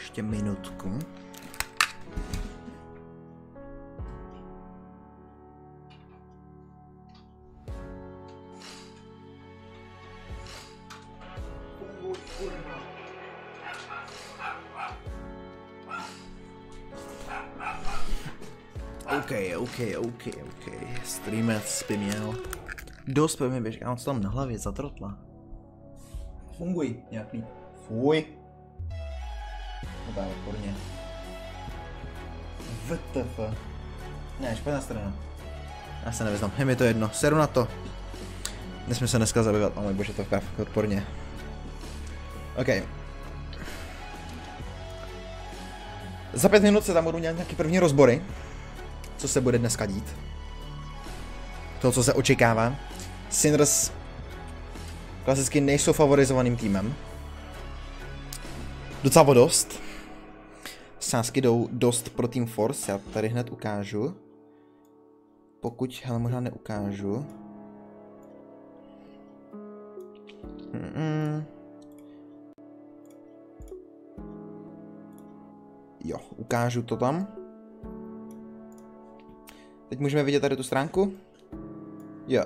ještě minutku. OK. Streamec by měl dost by mi běžet, já mám to tam na hlavě zatrotla. Funguj, nějaký. Fuj. No tak, výborně. VTF. Ne, špatná strana. Já se nevyznám, je mi to jedno, seru na to. Nesmím se dneska zabývat, oh můj bože, to je odporně. OK. Za 5 minut se tam budou nějaký první rozbory. Co se bude dneska dít. To, co se očekává. Sinners klasicky nejsou favorizovaným týmem. Docela o dost. Sázky jdou dost pro tým Force, já to tady hned ukážu. Pokud, hele, možná neukážu. Jo, ukážu to tam. Teď můžeme vidět tady tu stránku. Jo.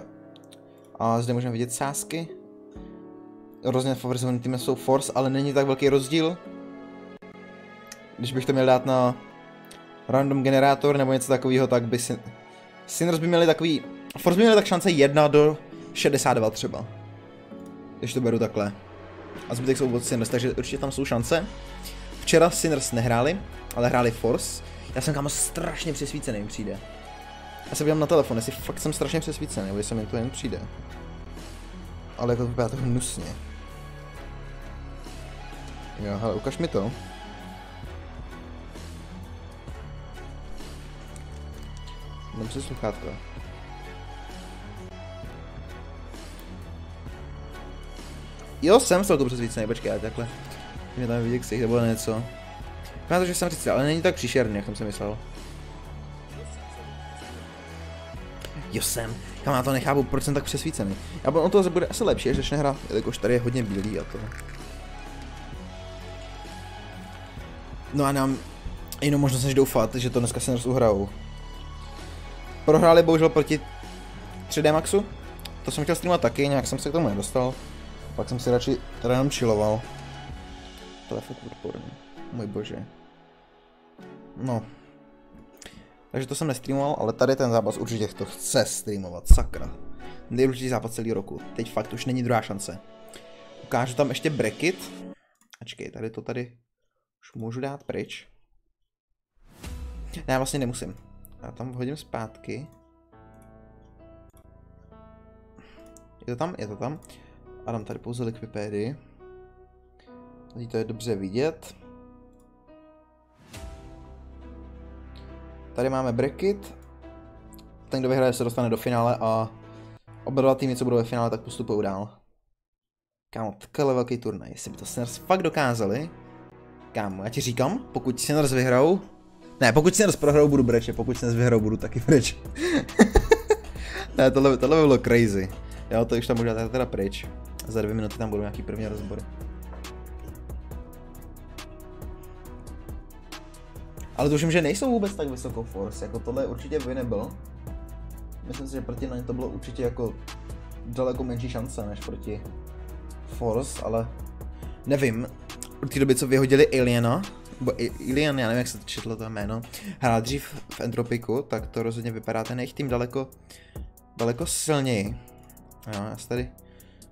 A zde můžeme vidět sázky. Rozně favorizovaný týmy jsou Force, ale není tak velký rozdíl. Když bych to měl dát na random generátor nebo něco takového, tak by Sinners by měli takový... Force by měli tak šance 1 do 62 třeba. Když to beru takhle. A zbytek jsou od Sinners, takže určitě tam jsou šance. Včera Sinners nehráli, ale hráli Force. Já jsem kámo strašně přesvícený, mi přijde. Já se podívám na telefon, jestli fakt jsem strašně přesvícený, nebo jestli mi to jen přijde. Ale jako to vypadá to hnusně. Jo, hele, ukaž mi to. Dám si sluchátko. Jo, jsem celkou přesvícený, počkej, já takhle. Mě tam vidět ksich, nebo něco. Vypadá to, že jsem přesvícený, ale není tak příšerný, jak jsem si myslel. Jo jsem, já to nechápu, proč jsem tak přesvícený. Já o to bude asi lepší, až začne hrát, jelikož tady je hodně bílý a to. No a nám jinou možnost než doufat, že to dneska Sinners uhrajou. Prohráli bohužel proti 3D Maxu. To jsem chtěl streamovat taky, nějak jsem se k tomu nedostal. Pak jsem si radši teda jenom chilloval. To je fakt odporný, můj bože. No. Takže to jsem nestreamoval, ale tady ten zápas určitě to chce streamovat, sakra. Nejdůležitější zápas celý roku. Teď fakt už není druhá šance. Ukážu tam ještě bracket. Ačkej, tady to tady už můžu dát pryč. Ne, vlastně nemusím. Já tam hodím zpátky. Je to tam? Je to tam. A dám tady pouze Wikipedii. Tady to je dobře vidět. Tady máme bracket. Ten, kdo vyhraje, se dostane do finále a oba dva týmy, co budou ve finále, tak postupují dál. Kámo, takhle velký turnaj. Jestli by to Sinners fakt dokázali. Kámo, já ti říkám, pokud Sinners vyhrajou... Ne, pokud Sinners prohrajou, budu brečet, pokud Sinners vyhrajou, budu taky brečet. Ne, tohle by bylo crazy. Jo, to už tam můžu dát teda pryč. A za 2 minuty tam budou nějaký první rozbory. Ale tuším, že nejsou vůbec tak vysoko Force, jako tohle určitě winnable. Myslím si, že proti na ně to bylo určitě jako daleko menší šance než proti Force, ale nevím. Od té doby, co vyhodili Aliena, nebo Alien, já nevím, jak se to četlo to jméno, hrál dřív v Entropiku, tak to rozhodně vypadá ten jejich tým daleko silněji. Jo, já se tady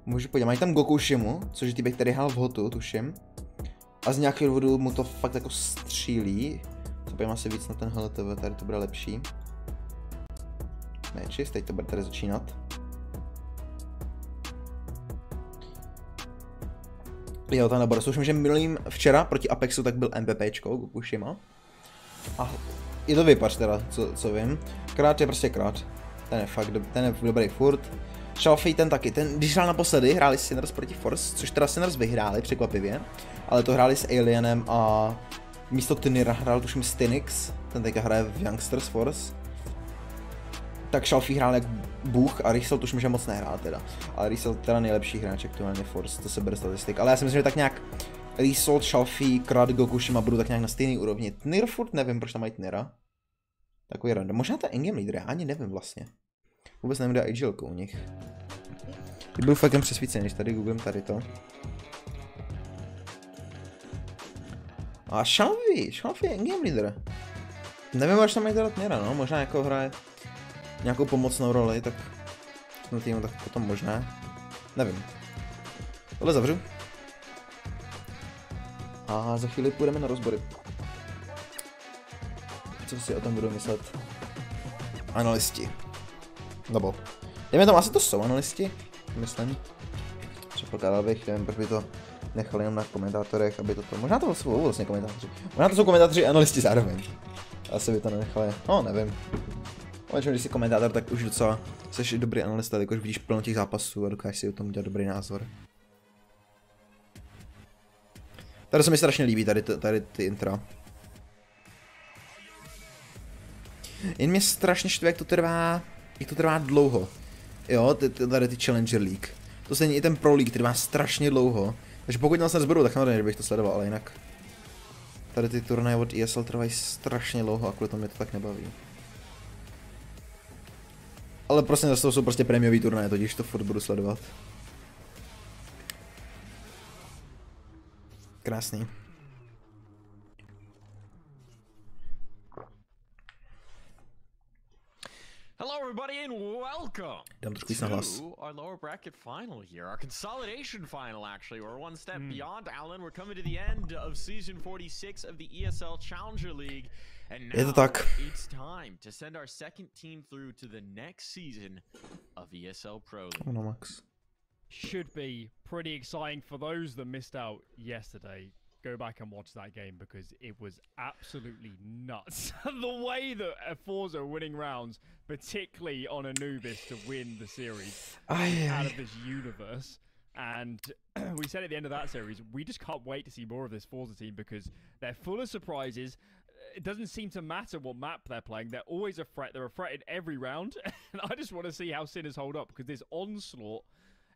můžu podívat, mají tam Gokushimu, což je týpek, který hrál v Hotu, tuším. A z nějakého důvodu mu to fakt jako střílí. Zapojím asi víc na ten HLTV, tady to bude lepší. Matches, teď to bude tady začínat. Jo, tam nebude. Slyším, že včera proti Apexu tak byl MPPčko, Gokushima. A je to vypař teda, co vím. Krát je prostě krát. Ten je dobrý furt. Shelfie ten taky, když hrál naposledy, hráli Sinners proti Force, což teda Sinners vyhráli překvapivě. Ale to hráli s Alienem a místo Tynira hrál tuším Stynix, ten teďka hraje v Youngsters Force. Tak Shelfie hrál jak bůh a Rysel tuším, že moc nehrál teda. Ale Rysel teda nejlepší hráč aktuálně Force, to se bere statistik. Ale já si myslím, že tak nějak Resold, Shalfie, Krad, Gokushima budou tak nějak na stejný úrovni. Tnir furt nevím, proč tam mají Tnira. Takový random. Možná to je endgame leader, já ani nevím vlastně. Vůbec nevím, kde je agilka u nich. Ty byl fakt jen přesvícený, když tady googlím tady to. A Shalfie je endgame leader. Nevím, proč tam mají teda Tnira, no, možná jako hraje nějakou pomocnou roli, tak týmu tak potom možná. Nevím. Tohle zavřu. A za chvíli půjdeme na rozbory. Co si o tom budou myslet analysti? Nebo, dejme tam, asi to jsou analysti, myslím. Předpokládal bych, nevím, proč by to nechali jenom na komentátorech, aby toto, možná to jsou vlastně komentátoři. Možná to jsou komentátoři a analysti zároveň. Asi by to nenechali, no nevím. Většinou, když jsi komentátor, tak už docela jsi dobrý analysta, jakož vidíš plno těch zápasů a dokážeš si o tom udělat dobrý názor. Tady se mi strašně líbí, tady ty intro. Jen mě strašně štve, jak to trvá dlouho. Jo, tady ty Challenger League. To stejně i ten Pro League trvá strašně dlouho. Takže pokud nás nezberu, tak samozřejmě bych to sledoval, ale jinak. Tady ty turnaje od ESL trvají strašně dlouho a kvůli tomu mě to tak nebaví. Ale prostě zase to jsou prostě prémiový turnaje, tudíž to furt budu sledovat. Krásný. Hello everybody and welcome to our lower bracket final here, our consolidation final actually. We're one step beyond, Alan. We're coming to the end of season 46 of the ESL Challenger League. And now it's time to send our second team through to the next season of ESL Pro League. Should be pretty exciting for those that missed out yesterday. Go back and watch that game because it was absolutely nuts. The way that ForZe are winning rounds, particularly on Anubis to win the series, out of this universe. And we said at the end of that series, we just can't wait to see more of this ForZe team because they're full of surprises. It doesn't seem to matter what map they're playing. They're always a threat. They're a threat in every round. And I just want to see how Sinners hold up because this onslaught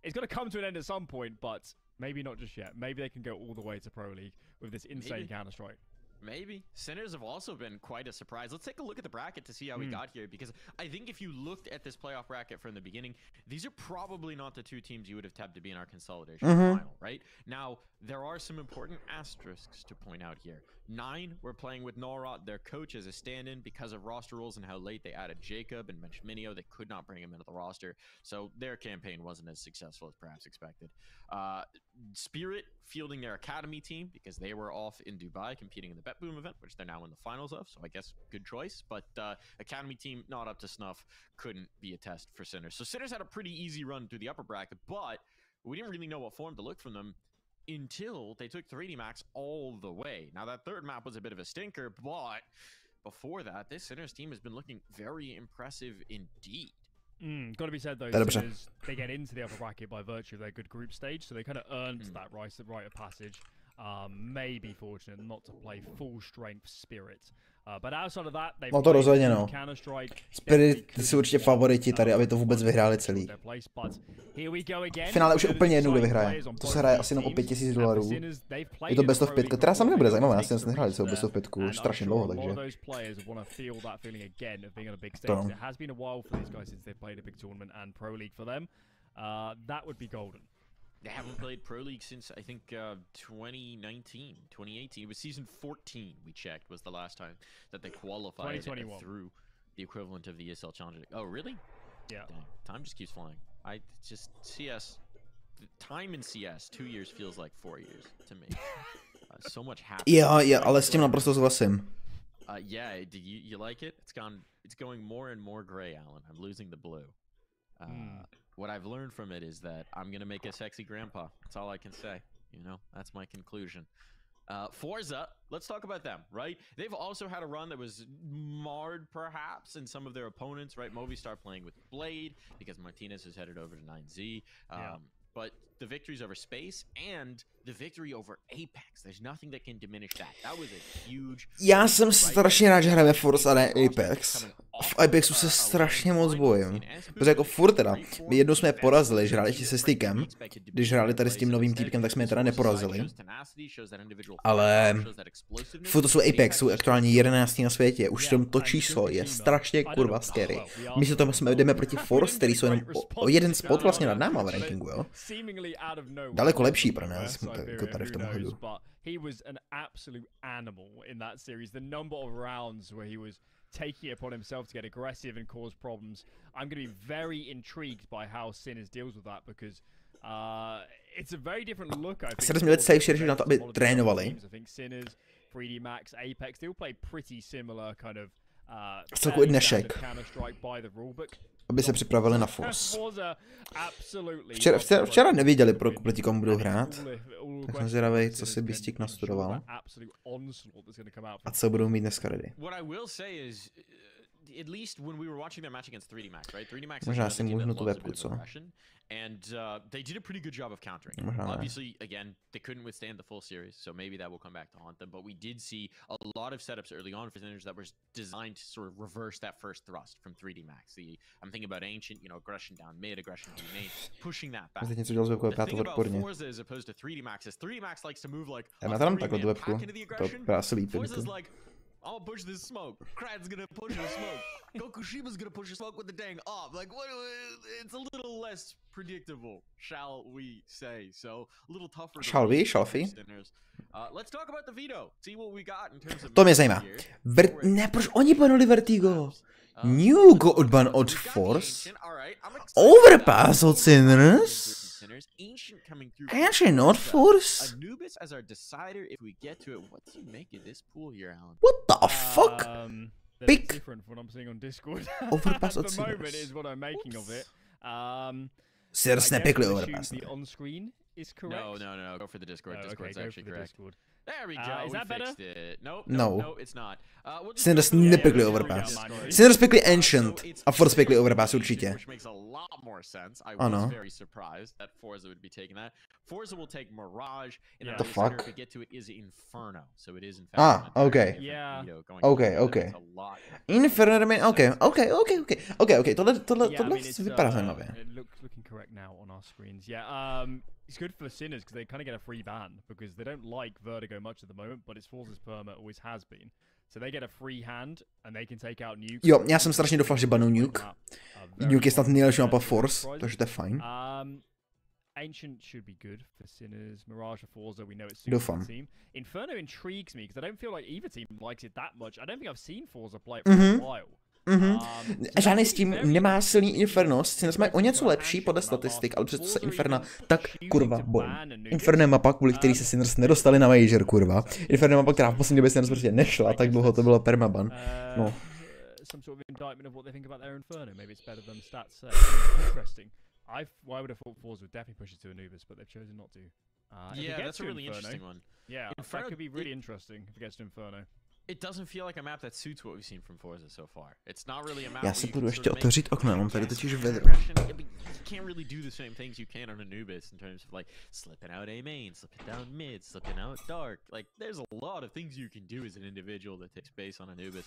is going to come to an end at some point, but maybe not just yet. Maybe they can go all the way to Pro League with this insane Counter-Strike. Maybe. Sinners have also been quite a surprise. Let's take a look at the bracket to see how we got here, because I think if you looked at this playoff bracket from the beginning, these are probably not the two teams you would have tabbed to be in our consolidation final, right? Now, there are some important asterisks to point out here. 9, we're playing with Norot, their coach, as a stand-in because of roster rules and how late they added Jacob and benched Minio. They could not bring him into the roster, so their campaign wasn't as successful as perhaps expected. Spirit fielding their academy team because they were off in Dubai competing in the Bet Boom event, which they're now in the finals of, so I guess good choice. But academy team not up to snuff, couldn't be a test for Sinners. So Sinners had a pretty easy run through the upper bracket, but we didn't really know what form to look from them until they took 3D Max all the way. Now that third map was a bit of a stinker, but before that, this Sinners team has been looking very impressive indeed. Got to be said though, Sinners, they get into the upper bracket by virtue of their good group stage, so they kind of earned that rite of passage. May be fortunate not to play full strength Spirit. But outside of that, they've no to rozhodně no. Counter-Strike. Spirit jsou určitě favoriti tady, aby to vůbec vyhráli celý. V finále už je úplně jedno, kdo vyhraje. To se hraje asi jenom o $5,000. Je to best of 5, která samozřejmě bude zajímavá, já si nás nehráli celou best of 5 už strašně dlouho, takže. To. They haven't played Pro League since, I think, 2019, 2018. It was season 14, we checked, was the last time that they qualified through the equivalent of the ESL Challenger League. Oh, really? Yeah. Dang, time just keeps flying. CS, time in CS, 2 years feels like 4 years to me. So much happening. Yeah, ale s tím naprosto souhlasím. Yeah, do you like it? It's going more and more gray, Alan. I'm losing the blue. What I've learned from it is that I'm going to make a sexy grandpa. That's all I can say. You know, that's my conclusion. ForZe, let's talk about them, right? They've also had a run that was marred, perhaps, in some of their opponents, right? Movistar playing with Blade because Martinez is headed over to 9Z. but the victories over Space and the victory over Apex. There's nothing that can diminish that. That was a huge. Já jsem strašně rád, že hrajeme ForZe a ne Apex. V Apexu se strašně moc bojím. Protože jako furt teda, my jednou jsme je porazili, že hráli ještě se Stykem. Když hráli tady s tím novým týpkem, tak jsme je teda neporazili. Ale furt to jsou Apex, jsou aktuálně 11. na světě. Už to číslo je strašně kurva scary. Místo toho jsme jdeme proti ForZe, který jsou jenom o jeden spot vlastně nad náma v rankingu, jo. Daleko lepší pro nás, jako tady v tom hodu. He was an absolute animal in that series. The number of rounds where he was taking it upon himself to get aggressive and cause problems. I'm going to be very intrigued by how Sinners deals with that because it's a very different look. I think. Sinners měli safe share na to, aby trénovali. I think Sinners, 3D Max, Apex, they all play pretty similar kind of celku i dnešek, aby se připravili na ForZe. Včera nevěděli, proti komu budou hrát, tak jsem zvědavý, co si Bystík nastudoval a co budou mít dneska ready. Možná si můžu tu webku, co? And they did a pretty good job of countering. Obviously, again, they couldn't withstand the full series, so maybe that will come back to haunt them. But we did see a lot of setups early on for Sinners that was designed to sort of reverse that first thrust from 3D Max. I'm thinking about Ancient, you know, aggression down mid, aggression down main, pushing that back. The thing about ForZe as opposed to 3D Max is 3D Max likes to move like a back into the aggression. ForZe's like, I'll push this smoke. Krad's gonna push the smoke. Gokushima's gonna push the smoke with the dang off. Like, what? It's a little less predictable, shall we say? So, a little tougher. Shall we? Let's talk about the veto. See what we got in terms of. To mě zajímá. Ne, proč oni banuli Vertigo? Nuke odban od ForZe. Overpass od Sinners. Ancient not ForZe. Anubis as our decider if we get to it. What do you make of this pool here, Alan? What the fuck? Pick. Different from what I'm seeing on Discord. Overpass at the moment is what I'm making of it. Sinners nepikli overpass. The on screen is correct. No. Go for the Discord. Discord's okay, actually correct. Discord. There we go. Is that better? It. Nope, no. No, it's not. Sinners nepikli overpass. Sinners pikli Ancient a ForZe pikli overpass určitě. Which makes a lot more sense. I was very surprised that ForZe would be taking that. ForZe will take Mirage, and the fuck if we get to it is Inferno. So it is in fact. Okay. Yeah. Okay. Inferno, okay. Tohle vypadá zajímavě. It looks looking correct now on our screens. Yeah. It's good for Sinners because they kind of get a free ban because they don't like Vertigo much at the moment, but it's ForZe's perma, always has been. So they get a free hand and they can take out Nuke. Jo, já jsem strašně doufal, že banou Nuke. Nuke je snad nejlepší mapa ForZe, takže to je fajn. Ancient should be good for Sinners. Mirage for ForZe, we know it's super team. Inferno intrigues me because I don't feel like either team likes it that much. I don't think I've seen ForZe play it for a while. Žádný s tím nemá silný Inferno, Sinners mají o něco lepší podle statistik, ale přesto se Inferna tak kurva bojím. Inferno je mapa, kvůli který se Sinners nedostali na Major, kurva. Inferno je mapa, která v poslední době Sinners prostě nešla, tak dlouho to bylo permaban. No. Some sort of indictment of what they think about their Inferno. Maybe it's better than stats say. Interesting. Why would have thought ForZe would definitely push it to Anubis, but they've chosen not to. Yeah, that's a really interesting one. Yeah, that could be really interesting if it gets to Inferno. It doesn't feel like a map that suits what we've seen from ForZe so far. It's not really a map. Já si budu ještě otevřít okno, já mám tady totiž vedro. You can't really do the same things you can on Anubis in terms of like slipping out A main, slipping down mid, slipping out dark. Like there's a lot of things you can do as an individual that takes base on Anubis.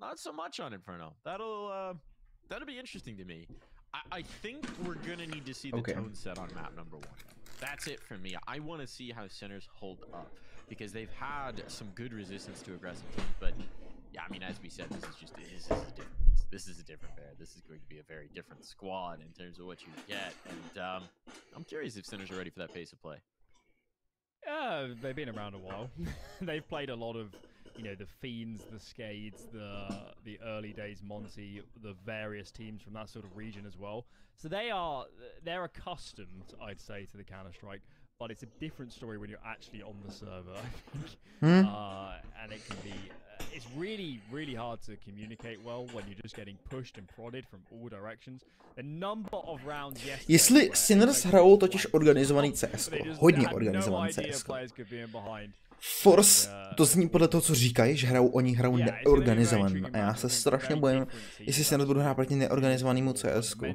Not so much on Inferno. That'll be interesting to me. I think we're gonna need to see the tone set on map number 1. That's it for me. I want to see how Sinners hold up because they've had some good resistance to aggressive teams, but yeah, I mean, as we said, this is a different beast. This is a different bear. This is going to be a very different squad in terms of what you get, and I'm curious if Sinners are ready for that pace of play. They've been around a while. They've played a lot of, you know, the Fiends, the Scades, the early days Monty, the various teams from that sort of region as well. So they're accustomed, I'd say, to the Counter-Strike, but it's a different story when you're actually on the server, I think. And it can be, it's really, really hard to communicate well when you're just getting pushed and prodded from all directions. The number of rounds Jestli Sinners hrajou totiž organizovaný CS, hodně organizovaný CS. Force, to zní podle toho, co říkají, že oni hrajou neorganizovaný. A já se strašně bojím, jestli se budu hrát proti neorganizovanému CS-ku.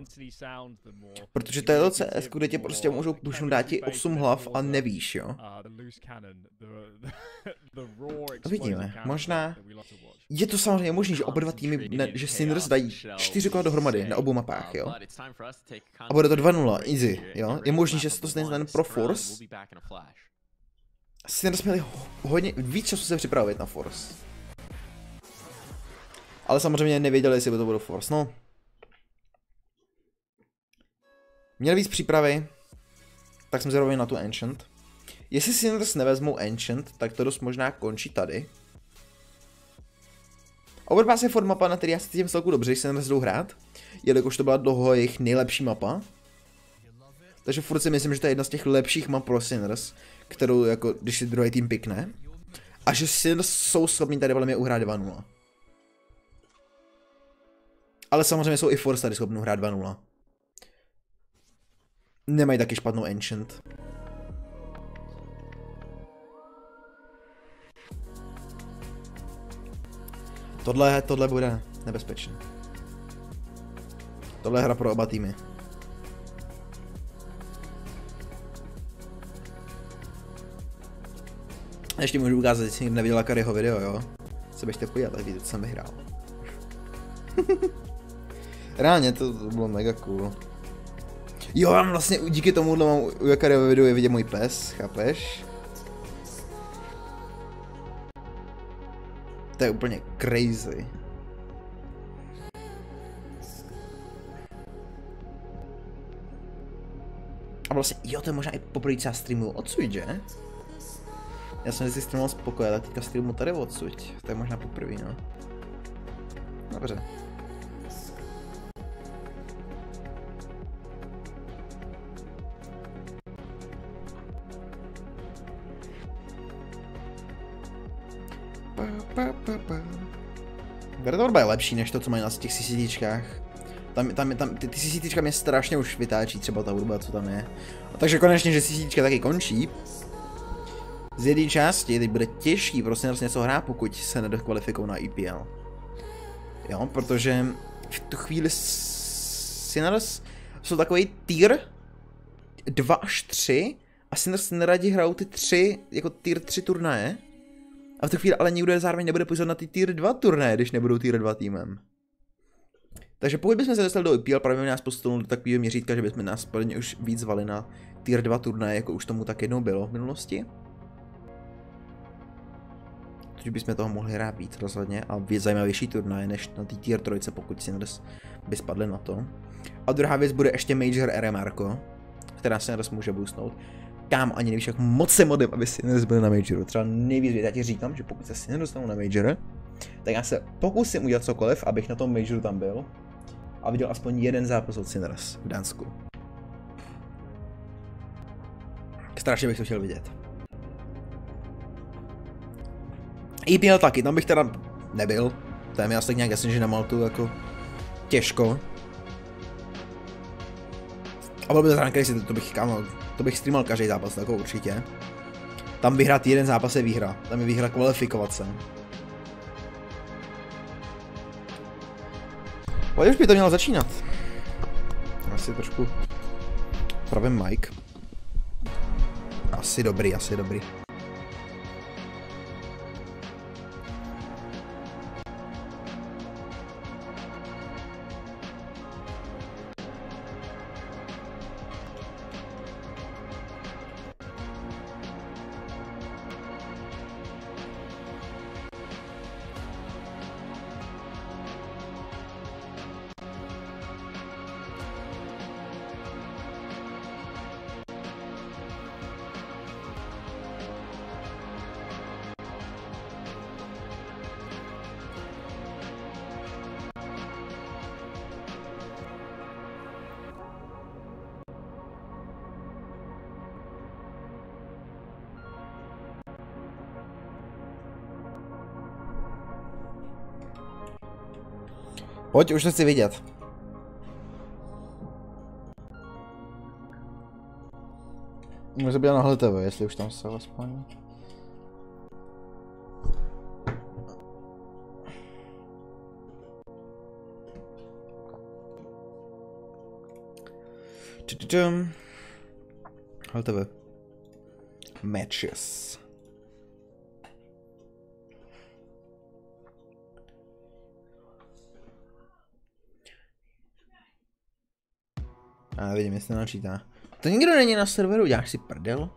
Protože to je to CS, kde tě prostě můžou pušnout, dát ti 8 hlav a nevíš, jo. Uvidíme, možná. Je to samozřejmě možný, že oba dva týmy, že Sinners dají 4 kola dohromady na obou mapách, jo. A bude to 2-0, easy, jo. Je možný, že se to stane pro Force. Sinners měli hodně, víc času se připravit na Force. Ale samozřejmě nevěděli, jestli by to bylo Force, no. Měli víc přípravy, tak jsem zrovna na tu Ancient. Jestli Sinners nevezmou Ancient, tak to dost možná končí tady. Overpass je furt mapa, na který já se cítím celku dobře, když Sinners jdou hrát, jelikož to byla dlouho jejich nejlepší mapa. Takže furt si myslím, že to je jedna z těch lepších map pro Sinners, kterou jako, když si druhý tým pikne. A že Sinners jsou schopni tady velmi uhrát 2-0. Ale samozřejmě jsou i Force tady schopni uhrát 2-0. Nemají taky špatnou Ancient. Tohle bude nebezpečné. Tohle je hra pro oba týmy. Ještě můžu ukázat, jestli někdo neviděl Karyho video, jo? Se běžte podívat, tak vidíte, co jsem vyhrál. Reálně to bylo mega cool. Jo, mám vlastně díky tomuhle mám u Karyho videu je vidět můj pes, chápeš? To je úplně crazy. A vlastně, jo, to je možná i poprvé, co já streamuju odsud, že? Já jsem vždycky streamoval z pokoje, ale teďka streamuju tady odsud. To je možná poprvé, no. Dobře. Vertorba je lepší než to, co mají na těch CCTčkách. Ty CCTčka mě strašně už vytáčí, třeba ta hudba, co tam je. A takže konečně, že CCTčka taky končí. Z jedné části teď bude těžký prostě něco hrát, pokud se nedokvalifikují na EPL. Jo, protože v tu chvíli Sinners jsou takový tier 2 až 3 a Sinners neradi hrajou ty 3, jako tier 3 turnaje. A v tu chvíli ale nikdo zároveň nebude pozvat na ty tier 2 turnaje, když nebudou tier 2 týmem. Takže pokud bychom se dostali do EPL, právě nás posunuli do takového měřítka, že bychom nás plně už víc zvali na tier 2 turnaje, jako už tomu tak jednou bylo v minulosti. Takže bychom toho mohli hrát víc rozhodně a víc zajímavější turnaje než na ty tier 3, pokud Sinners by spadli na to. A druhá věc bude ještě Major RMR, která Sinners může boostnout. Kam ani nevíš, jak moc se modlím, aby Sinners byli na Majoru. Třeba nejvíc, já ti říkám, že pokud se Sinners dostanou na Major, tak já se pokusím udělat cokoliv, abych na tom Majoru tam byl a viděl aspoň jeden zápas od Sinners v Dánsku. Strašně bych to chtěl vidět. EPL taky, tam bych teda nebyl. To je mi asi tak nějak jasný, že na Maltu jako těžko. A byl by to zránka, to bych streamal každý zápas, tako určitě. Tam vyhrát jeden zápas je výhra, tam je výhra kvalifikovat se. Ale už by to mělo začínat. Asi trošku pravím mic. Asi dobrý, asi dobrý. Pojď, už to chci vidět. Může být na HLTV, jestli už tam jsou aspoň. HLTV. Matches. A vidím, jestli načítá. To nikdo není na serveru, děláš si prdel?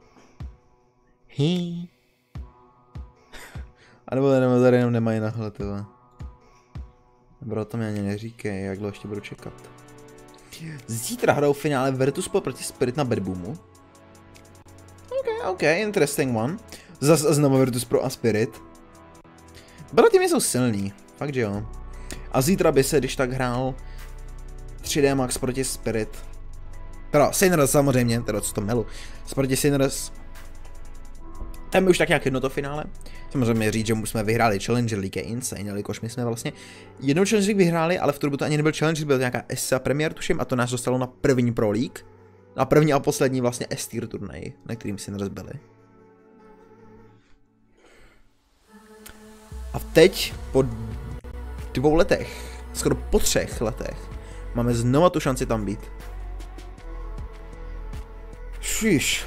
A nebo tady jenom nemají na HLTV. Bro, to mě ani neříkej, jak dlouho ještě budu čekat. Zítra hrajou v finále Virtus.pro proti Spirit na Bedboomu. OK, interesting one. Zase znovu Virtus.pro a Spirit. Oba týmy jsou silný, fakt že jo. A zítra by se když tak hrál 3D Max proti Spirit. Teda Sinners samozřejmě, teda co to melu. Proti Sinners. Tam by už tak nějak jedno to finále. Samozřejmě říct, že jsme vyhráli Challenger League je insane, jelikož my jsme vlastně jednou Challenger League vyhráli, ale v tu dobu to ani nebyl Challenger, byl to nějaká SA Premier tuším a to nás dostalo na první Pro League. Na první a poslední vlastně S-tier turnaj, na kterým Sinners byli. A teď po 2 letech, skoro po 3 letech, máme znova tu šanci tam být. Šíš.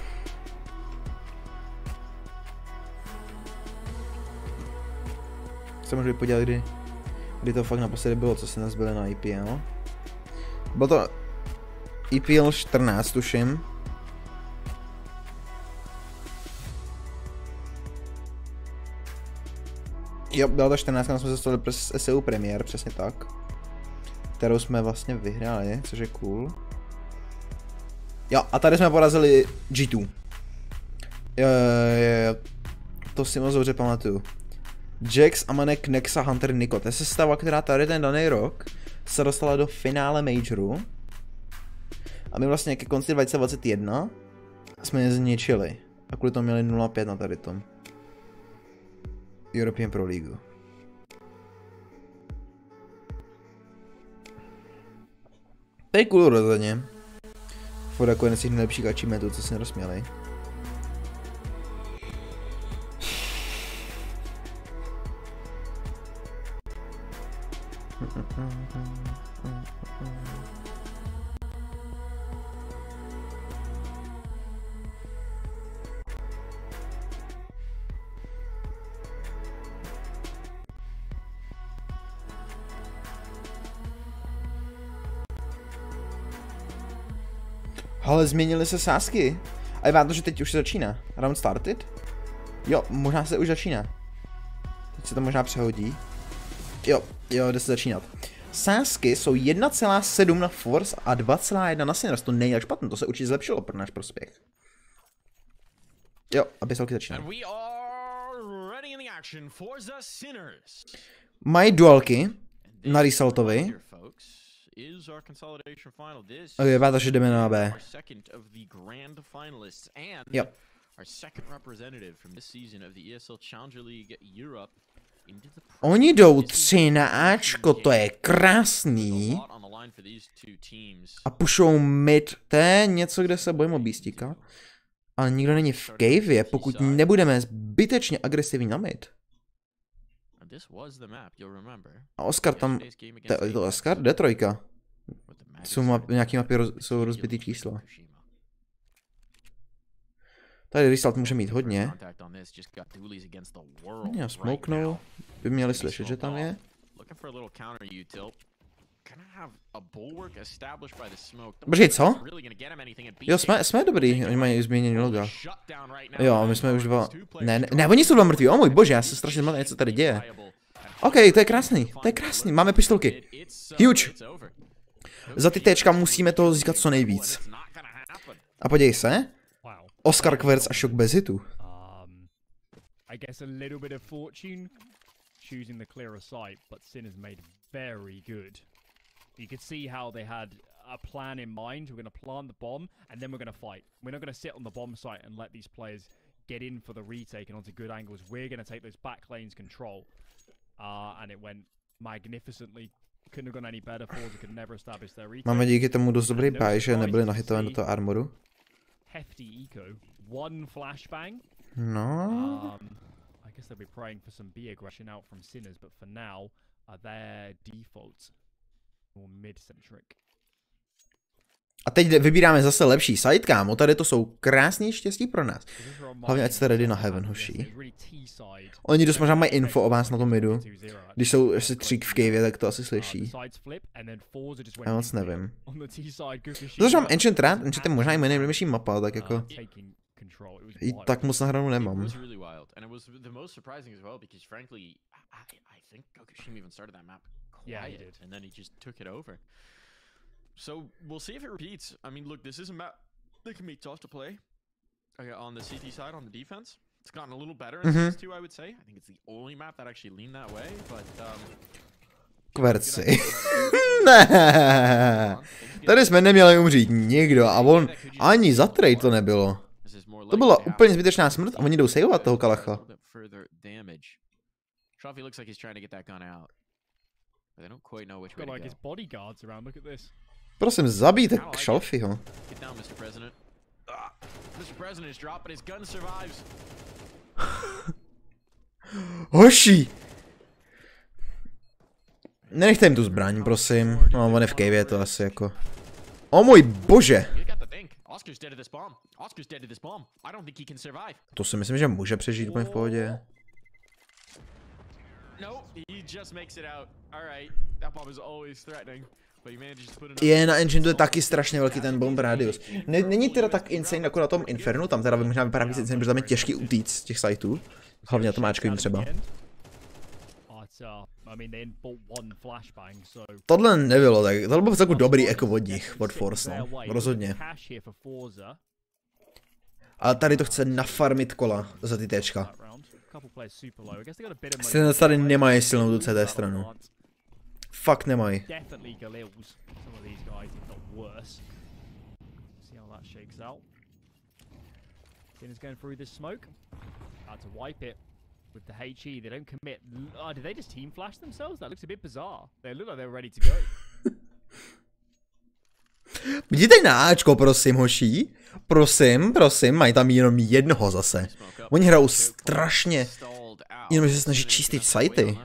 Se můžu podívat, kdy to fakt naposledy bylo, co se nás byli na IPL. Bylo to IPL 14, tuším. Jo, bylo to 14, jsme se dostali přes SEU Premier, přesně tak. Kterou jsme vlastně vyhráli, což je cool. Jo, a tady jsme porazili G2. Jo, to si moc dobře pamatuju. Jax, Amanek, Nexa, Hunter, Niko. To je sestava, která tady ten daný rok se dostala do finále Majoru. A my vlastně ke konci 2021 jsme je zničili. A kvůli tomu měli 0-5 na tady tom. European Pro League. To je cool rozhodně. Furt jako jeden z těch nejlepších achievementů, co si nerozměli. Ale změnily se sázky. A je vám to, že teď už se začíná. Round started? Jo, možná se už začíná. Teď se to možná přehodí. Jo, jde se začínat. Sázky jsou 1,7 na Force a 2,1 na Sinners. To není tak špatné, to se určitě zlepšilo pro náš prospěch. Jo, aby se začíná. Mají dualky na Resaltovi. Ok, vypadá to, že jdeme na B. Jo. Oni jdou 3 na Ačko, to je krásný. A pušou mid, to je něco, kde se bojím o Beastika. Ale nikdo není v cave, pokud nebudeme zbytečně agresivní na mid. A Oscar tam, to je to Oscar? D3. Nějaký mapy jsou rozbitý čísla. Tady Result může mít hodně. Já smoknou. By měli slyšet, že tam je. Počkej, co? Jo, jsme dobrý, oni mají změněný loga. Jo, my jsme už 2... Ne, oni jsou 2 mrtví, o můj bože, já se strašně zmatený, co tady děje. OK, to je krásný, máme pistolky. Huge. Za ty téčka musíme toho získat co nejvíc. A podívej se. Oscar Querc a šok bez hitu. I guess a little bit of fortune choosing the clearer site, but Sinners made very good. You could see how they had a plan in mind. We're going to plant the bomb, and then we're going to fight. We're not going to sit on the bomb site and let these players get in for the retake and onto good angles. We're going to take those back lanes control. And it went magnificently. Couldn't have gone any better. ForZe could never establish their retake. Máme díky tomu dost dobrý buy, že nebyli nahitovaní do toho armoru. Hefty eco. One flashbang. No. I guess they'll be praying for some B aggression out from Sinners, but for now, their defaults more mid-centric. A teď vybíráme zase lepší side, kámo. Tady to jsou krásný štěstí pro nás. Hlavně ať jste ready na Heaven, hoší. Oni dost možná mají info o vás na tom midu. Když jsou asi 3 v cave, tak to asi slyší. Já moc nevím. Protože mám Ancient rád, Ancient je možná i nejlepší mapa, tak jako... I tak moc nahranou nemám. Yeah, he did. And then he just took it over. So we'll see if it repeats. I mean, look, this is a map that can be tough to play. On the CT side, on the defense, it's gotten a little better in Season 2, I would say. I think it's the only map that actually leaned that way, but Kverci. Ne. Tady jsme neměli umřít nikdo a on ani za trade to nebylo. To byla úplně zbytečná smrt a oni jdou saveovat toho kalacha. Shelfie looks like he's trying to get that gun out. But they don't quite know which way to go. Like his bodyguards around. Look at this. Prosím, zabijte Shelfieho. Get down, Mr. President. Mr. President is dropped, but his gun survives. Hoši! Nenechte jim tu zbraň, prosím. No, on je v cave, to asi jako... O můj bože! To si myslím, že může přežít úplně v pohodě. Je, na Enchantu je taky strašně velký ten bomb radius. Není teda tak insane jako na tom Infernu, tam teda možná vypadá víc insane, protože tam je těžký utíct z těch siteů. Hlavně na tom Ačkovým třeba. Tohle nebylo tak, tohle bylo takový dobrý eko od nich, od ForZe, no, rozhodně. Ale tady to chce nafarmit kola za ty téčka. Sinners tady nemají silnou tu CT stranu. Fakt nemají. With the HE, they don't commit. Oh, did they just team flash themselves? That looks a bit bizarre. They look like they're ready to go. Vidíte na Ačko, prosím, hoší? Prosím, prosím, mají tam jenom jednoho zase. Oni hrajou strašně. Jenom, že se snaží čistit sajty.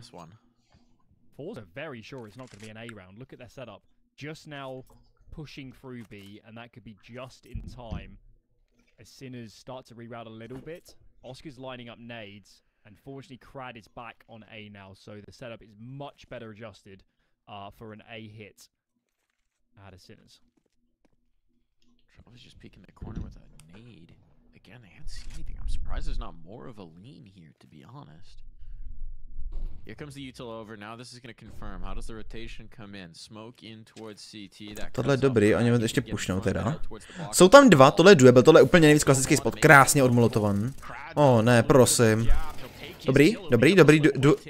ForZe very sure it's not going to be an A round. Look at their setup. Just now pushing through B, and that could be just in time. As Sinners start to reroute a little bit. Oscar's lining up nades. Unfortunately, Crad is back on A now, so the setup is much better adjusted for an A hit out of Sinners. Trouble is just peeking the corner with a nade. Again, they can't see anything. I'm surprised there's not more of a lean here, to be honest. Here comes the util over. Now this is going to confirm. How does the rotation come in? Smoke in towards CT. Tohle je dobrý, oni ještě pušnou teda. Jsou tam dva, tohle je duel, tohle je úplně nejvíc klasický spot, krásně odmolotovan. Oh, ne, prosím. Dobrý,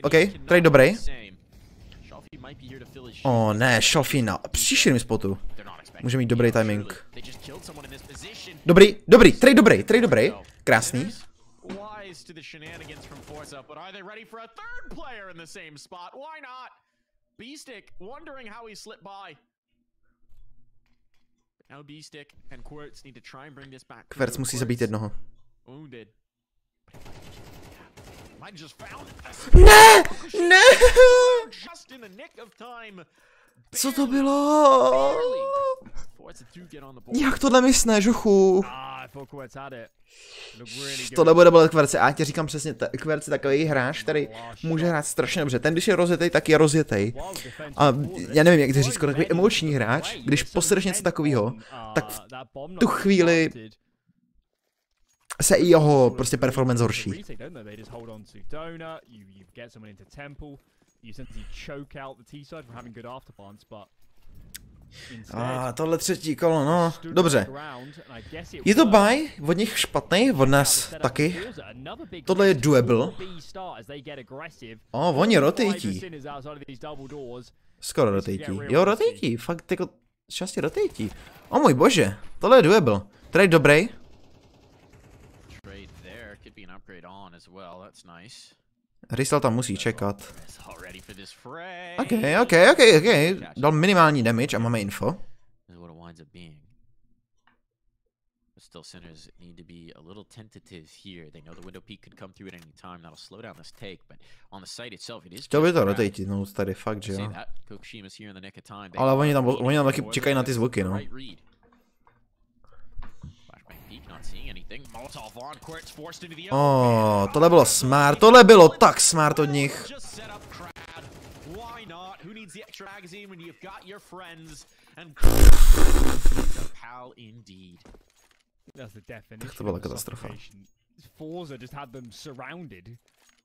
ok, tady dobrý. Oh, ne, Shelfie na příšerném spotu. Může mít dobrý timing. Dobrý, tady dobrý, krásný. To the shenanigans from ForZe, but are they ready for a third player in the same spot? Why not? B-Stick wondering how he slipped by. Now B-Stick and Quartz need to try and bring this back. Quartz musí zabít jednoho. Wounded. Might just found Ne! Just in the nick of time. Co to bylo? Jak tohle mysne, žuchu? Tohle bude bolet Kverce, a já ti říkám přesně, Kverce je takový hráč, který může hrát strašně dobře. Ten, když je rozjetej, tak je rozjetej. A já nevím, jak to říct, takový emoční hráč, když posedeš něco takového, tak v tu chvíli se i jeho prostě performance zhorší. A tohle třetí kolo, no, dobře. Je to buy, od nich špatný, od nás taky. Tohle je doable. O, oni rotatí. Skoro rotatí. Jo, rotatí, fakt jako šťastně rotatí. O můj bože, tohle je doable. Trade dobrý. Rysel tam musí čekat. Ok. Dal minimální damage a máme info. Still, Sinners need to be a little tentative here. They know the window peak could come through at any time. That'll slow down this take, but on the site itself, it is. Chtěl by to rotate, no tady fakt, že jo. Ale oni tam taky čekají na ty zvuky, no. Tohle bylo smart, tohle bylo tak smart od nich. Tak to byla katastrofa. ForZe just had them surrounded,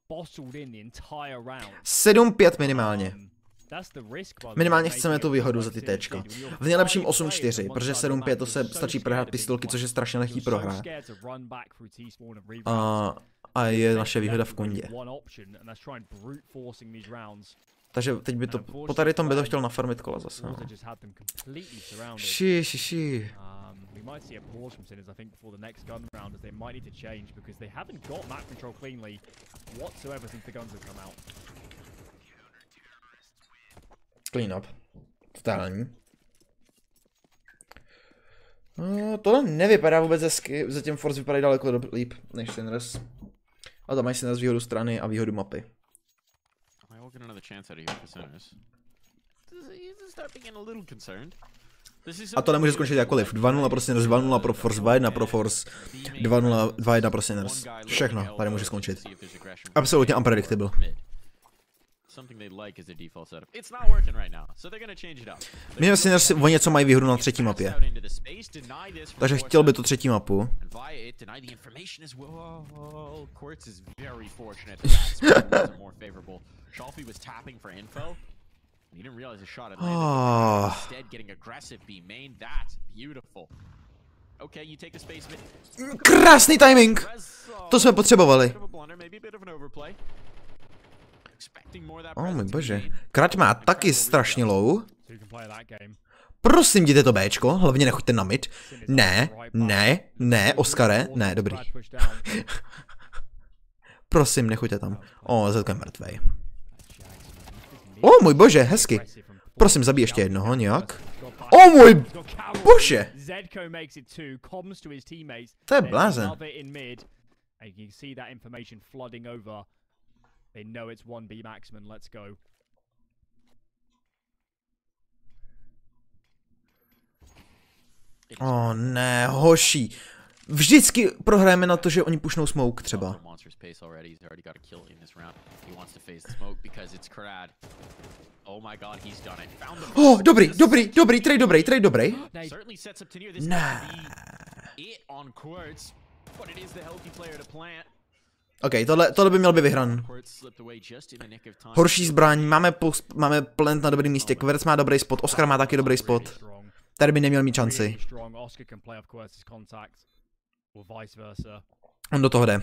bottled in the entire round. 7-5 minimálně. Minimálně chceme tu výhodu za ty Tčka. V nejlepším 8-4, protože 7-5 to se stačí prohrát pistolky, což je strašně lehký prohrát. A je naše výhoda v kundě. Takže teď by to, po tady tom by to chtěl nafarmit kola zase. No. Ší. We might see a pause from Sinners, I think, before the next gun round, as they might need to change because they haven't got map control cleanly whatsoever since the guns have come out. Clean up. Totální. Tohle nevypadá vůbec hezky, zatím ForZe vypadají daleko líp než Sinners. A tam mají Sinners výhodu strany a výhodu mapy. A to nemůže skončit jakkoliv. 2-0 pro Sinners, 2-0 pro ForZe, 2-1 pro ForZe, 2-0, 2-1 pro Sinners. Všechno tady může skončit. Absolutně unpredictable. Myslím Sinners o něco mají výhodu na třetí mapě. Takže chtěl by tu třetí mapu. He didn't realize his shot had landed. Instead, getting aggressive B main. That's beautiful. Okay, you take a space mid. Krásný timing! To jsme potřebovali. Oh můj bože. Krať má taky strašně low. Prosím, jděte to Bčko, hlavně nechoďte na mid. Ne, Oskare, ne, dobrý. Prosím, nechoďte tam. Zetko je mrtvej. Můj bože, hezky. Prosím, zabij ještě jednoho, nějak. Můj bože. To je blázen. Ne, hoší. Vždycky prohrajeme na to, že oni pušnou smoke třeba. Dobrý, dobrý. Ne. OK, tohle by měl být vyhran. Horší zbraň, máme plant na dobrém místě, Kverc má dobrý spot, Oskar má taky dobrý spot. Tady by neměl mít šanci. On do toho jde.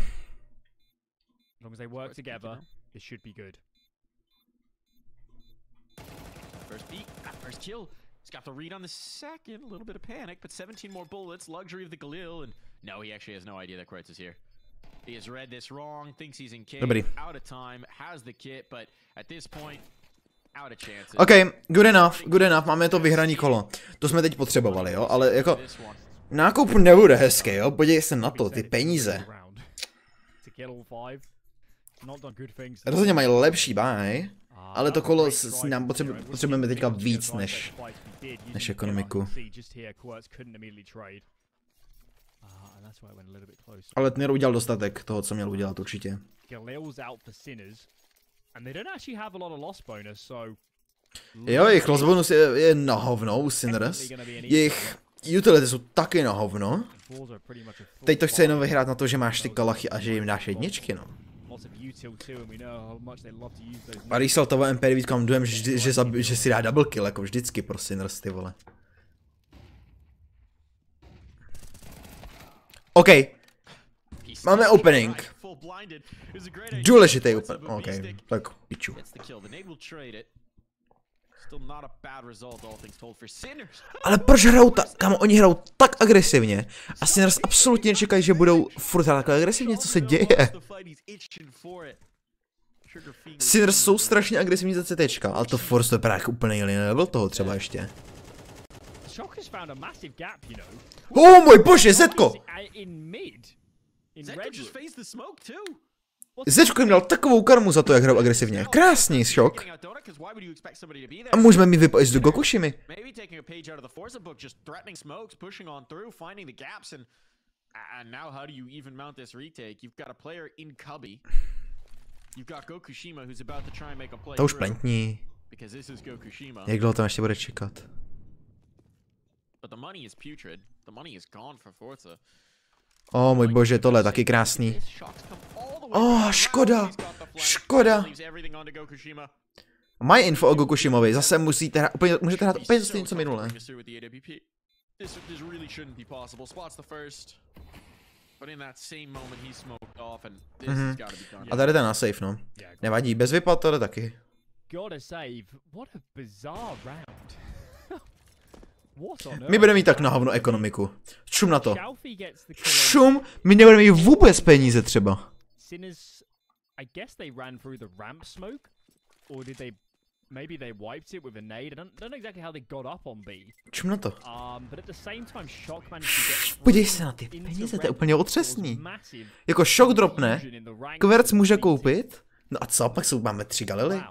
He's got the read on the second, a little bit of panic, but 17 more bullets, luxury of the Galil, and no, he actually has no idea that Kreutz is here. He has read this wrong, thinks he's in cave, out of time, has the kit, but at this point, out of chances. OK, good enough, máme to vyhraný kolo. To jsme teď potřebovali, jo, ale jako nákup nebude hezký, jo, podívej se na to, ty peníze. Rozhodně mají lepší buy, ale to kolo nám potřebujeme teďka víc než ekonomiku. Ale ten udělal dostatek toho, co měl udělat určitě. Jo, jejich loss bonus je na hovno u Sinners. Jejich utility jsou taky na hovno. Teď to chce jenom vyhrát na to, že máš ty kalachy a že jim dáš jedničky, no. A když se o toho MP vítkám dojem, že si dá double kill, jako vždycky pro Sinners, ty vole. OK. Máme opening. Důležitý opening. OK, tak piču. Ale proč hrajou tak, kámo, oni hrajou tak agresivně a Sinners absolutně nečekají, že budou furt hrát takhle agresivně, co se děje? Sinners jsou strašně agresivní za CTčka, ale to ForZe to vypadá jako úplně jiný level toho třeba ještě. Můj bože, Zetko! Zečko jim dal takovou karmu za to, jak hrajou agresivně. Krásný šok. A můžeme mít vypojit do Gokushimy. And now how do you even mount this retake? You've got a player in Cubby. You've got Gokushima who's about to try and make a play. To už plentní. Because this is Gokushima. Jak dlouho tam ještě bude čekat? But the money is putrid. The money is gone for ForZe. O můj bože, tohle je taky krásný. Škoda. Škoda. Mají info o Gokushimovi, zase můžete hrát úplně stejně co minule. A tady ten na safe, no. Nevadí, bez vypad to jde taky. My budeme mít tak na hovno ekonomiku. Šum na to. Šum, my nebudeme mít vůbec peníze třeba. Čum na to. Podívej se na ty peníze, to je úplně otřesný. Jako šok dropne, Kverc může koupit, no a co, pak máme 3 galily?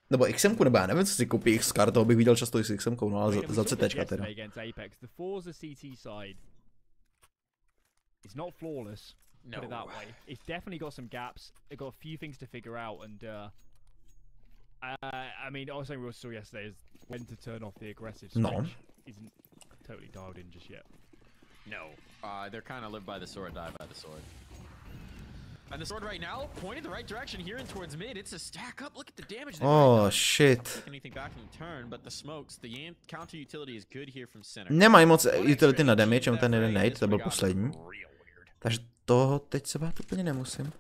Nebo XM-ku, nebo já nevím, co si koupí X kart, toho bych viděl často i s XM-kou, no ale za CTčka teda. No. It's definitely got some gaps. It got a few things to figure out, and I mean, also we saw yesterday is when to turn off the aggressive switch. No. Isn't totally dialed in just yet. No, they're kind of live by the sword, die by the sword. And the sword right now pointed the right direction here and towards mid. It's a stack up. Look at the damage. Oh shit. Anything back in turn, but the smokes, the counter utility is good here from center. Nemají moc utility na damage, jenom ten jeden nade, to byl poslední. Takže toho teď se bát úplně nemusím.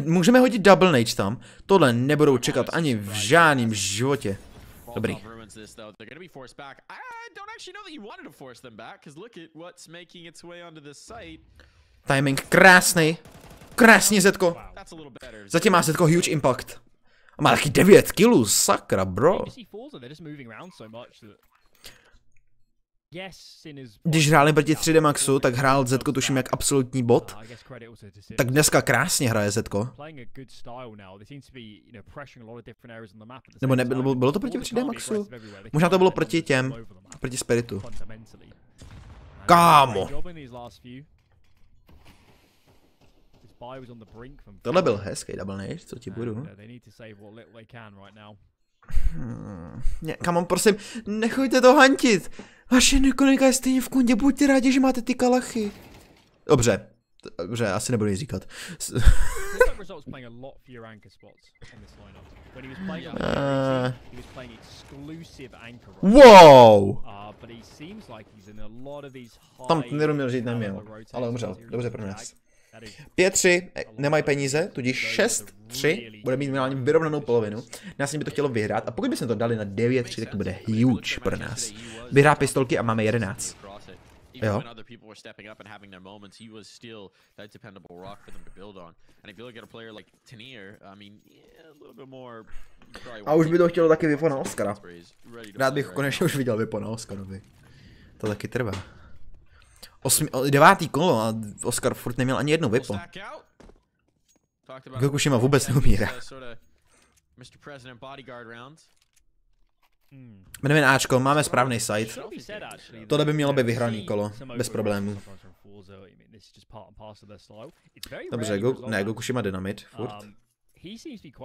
Můžeme hodit double nade tam. Tohle nebudou čekat ani v žádném životě. Dobrý. Timing krásný. Krásný Zetko. Zatím má Zetko huge impact. A má taky 9 kilů, sakra bro. Když hráli proti 3D Maxu, tak hrál Zetko tuším jak absolutní bot. Tak dneska krásně hraje Zetko. Nebo nebylo, bylo to proti 3D Maxu? Možná to bylo proti těm, proti Spiritu. Kámo! Tohle byl hezký double nade, co ti budu. Kámo, prosím, nechoďte to hantit. Vaše ekonomika je stejně v kundě, buďte rádi, že máte ty kalachy. Dobře, dobře, asi nebudu nic říkat. Wow! Tam neroměl žít neměl, ale umřel, dobře pro nás. 5-3, nemají peníze, tudíž 6-3, bude mít minimálně vyrovnanou polovinu. Nás by to chtělo vyhrát a pokud bychom to dali na 9-3, tak to bude huge pro nás. Vyhrá pistolky a máme 11. Jo. A už by to chtělo taky vypo na Oscara. Rád bych konečně už viděl vypo na Oscarovi. To taky trvá. 9. kolo a Oscar furt neměl ani jednou vypo. Gokushima vůbec neumírá. Jdeme na Ačko, máme správný site. Tohle by mělo být vyhraný kolo, bez problémů. Dobře, Gokushima dynamit, furt.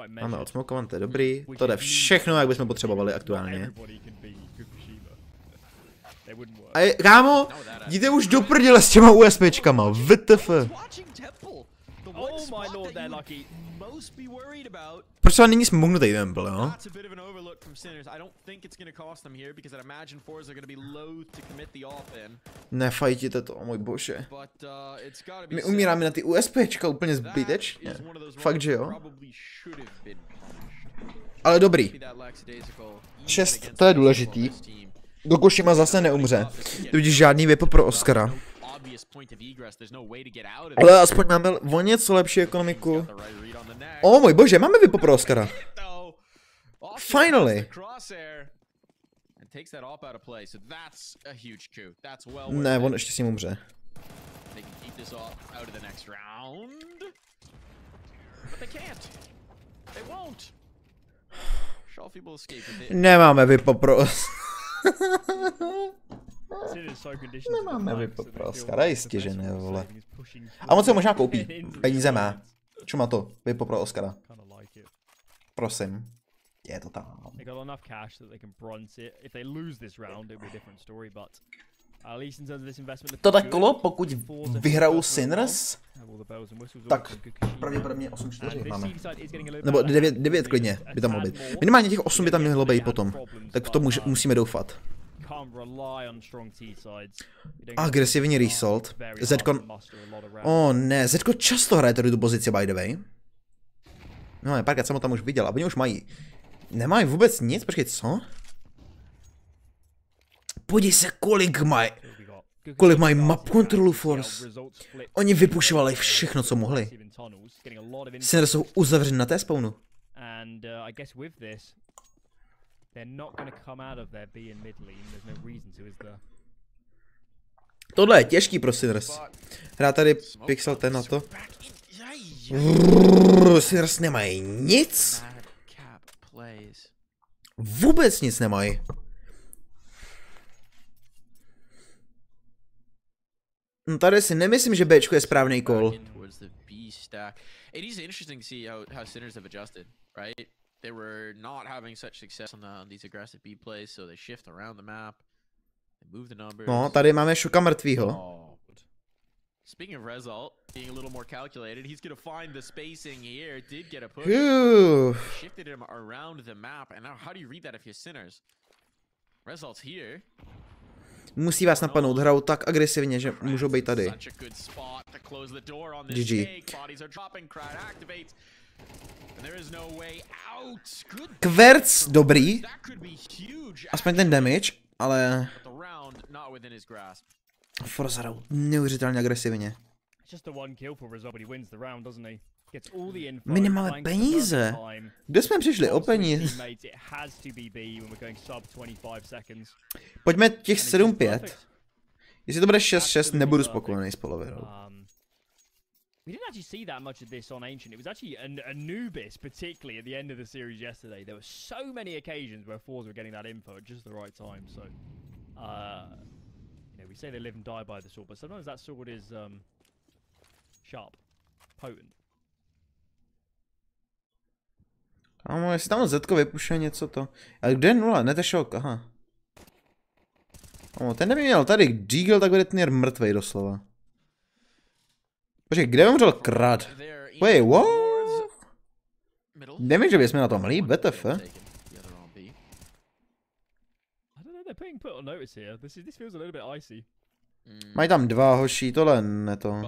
Máme odsmokovan, to je dobrý. To jde všechno, jak bychom potřebovali aktuálně. A kámo, jděte už do prdele s těma USPčkama, WTF. Proč třeba není smugnutý temple, jo? Nefajtíte to, můj bože. My umíráme na ty USPčka úplně zbytečně. Fakt, že jo? Ale dobrý. 6, to je důležitý. Gokushima zase neumře. Tudíž žádný vypo pro Oscara. Ale aspoň máme o něco lepší ekonomiku. O můj bože, máme vypo pro Oscara. Finally. Ne, on ještě s ním umře. Nemáme vypo pro Oscara. Nemáme vypo pro Oscara, jistě, že ne, vole. A moc se možná koupí. Peníze má. Čuma to, vypo pro Oscara. Prosím. Je to tam. Tohle kolo, pokud vyhrajou Sinners, tak pravděpodobně 8-4 máme. Nebo 9 klidně by tam mohlo být. Minimálně těch 8 by tam mělo být potom. Tak v tom musíme doufat. Agresivní result. Zedko... ne, Zedko často hraje tady tu pozici, by the way. No, párkrát jsem ho tam už viděl, a oni už mají. Nemají vůbec nic, počkej, co? Podívej se, kolik mají map kontrolu Force. Oni vypušovali všechno, co mohli. Sinners jsou uzavřeni na té spawnu. Tohle je těžký pro Sinners. Hrá tady Pixel ten na to. Sinners nemají nic. Vůbec nic nemají. No tady si nemyslím, že Bčko je správný call. It is interesting to see how Sinners have adjusted, right? They were not having such success on these aggressive B plays, so they shift around the map. They move the numbers. No, tady máme Šoka mrtvýho. Speaking of result, being a little more calculated, he's gonna find the spacing here. Did get a push. Shifted him around the map, and now how do you read that if you're Sinners? Results here. Musí vás napadnout, hrajou tak agresivně, že můžou být tady. GG. Kverc dobrý. Aspoň ten damage, ale... ForZe hrajou neuvěřitelně agresivně. My nemáme peníze. Kde jsme přišli o peníze? Pojďme těch 7-5. Jestli to bude 6-6, nebudu spokojený s polovinou. We didn't actually see that much of this on Ancient. It was actually Anubis, particularly at the end of the series yesterday. There were so many occasions where ForZe were getting that info at just the right time. So, you know, we say they live and die by the sword, but sometimes that sword is sharp, potent. Kámo, jestli tam Zetko vypušuje něco to. Ale kde je 0? Ne, to je šok, aha. Kámo, ten neměl tady Deagle, tak bude ten mrtvej doslova. Počkej, kde umřel Krad? Wait, what? Nevím, že bychom na tom líp, WTF? Mají tam 2 hoší, tohle ne to.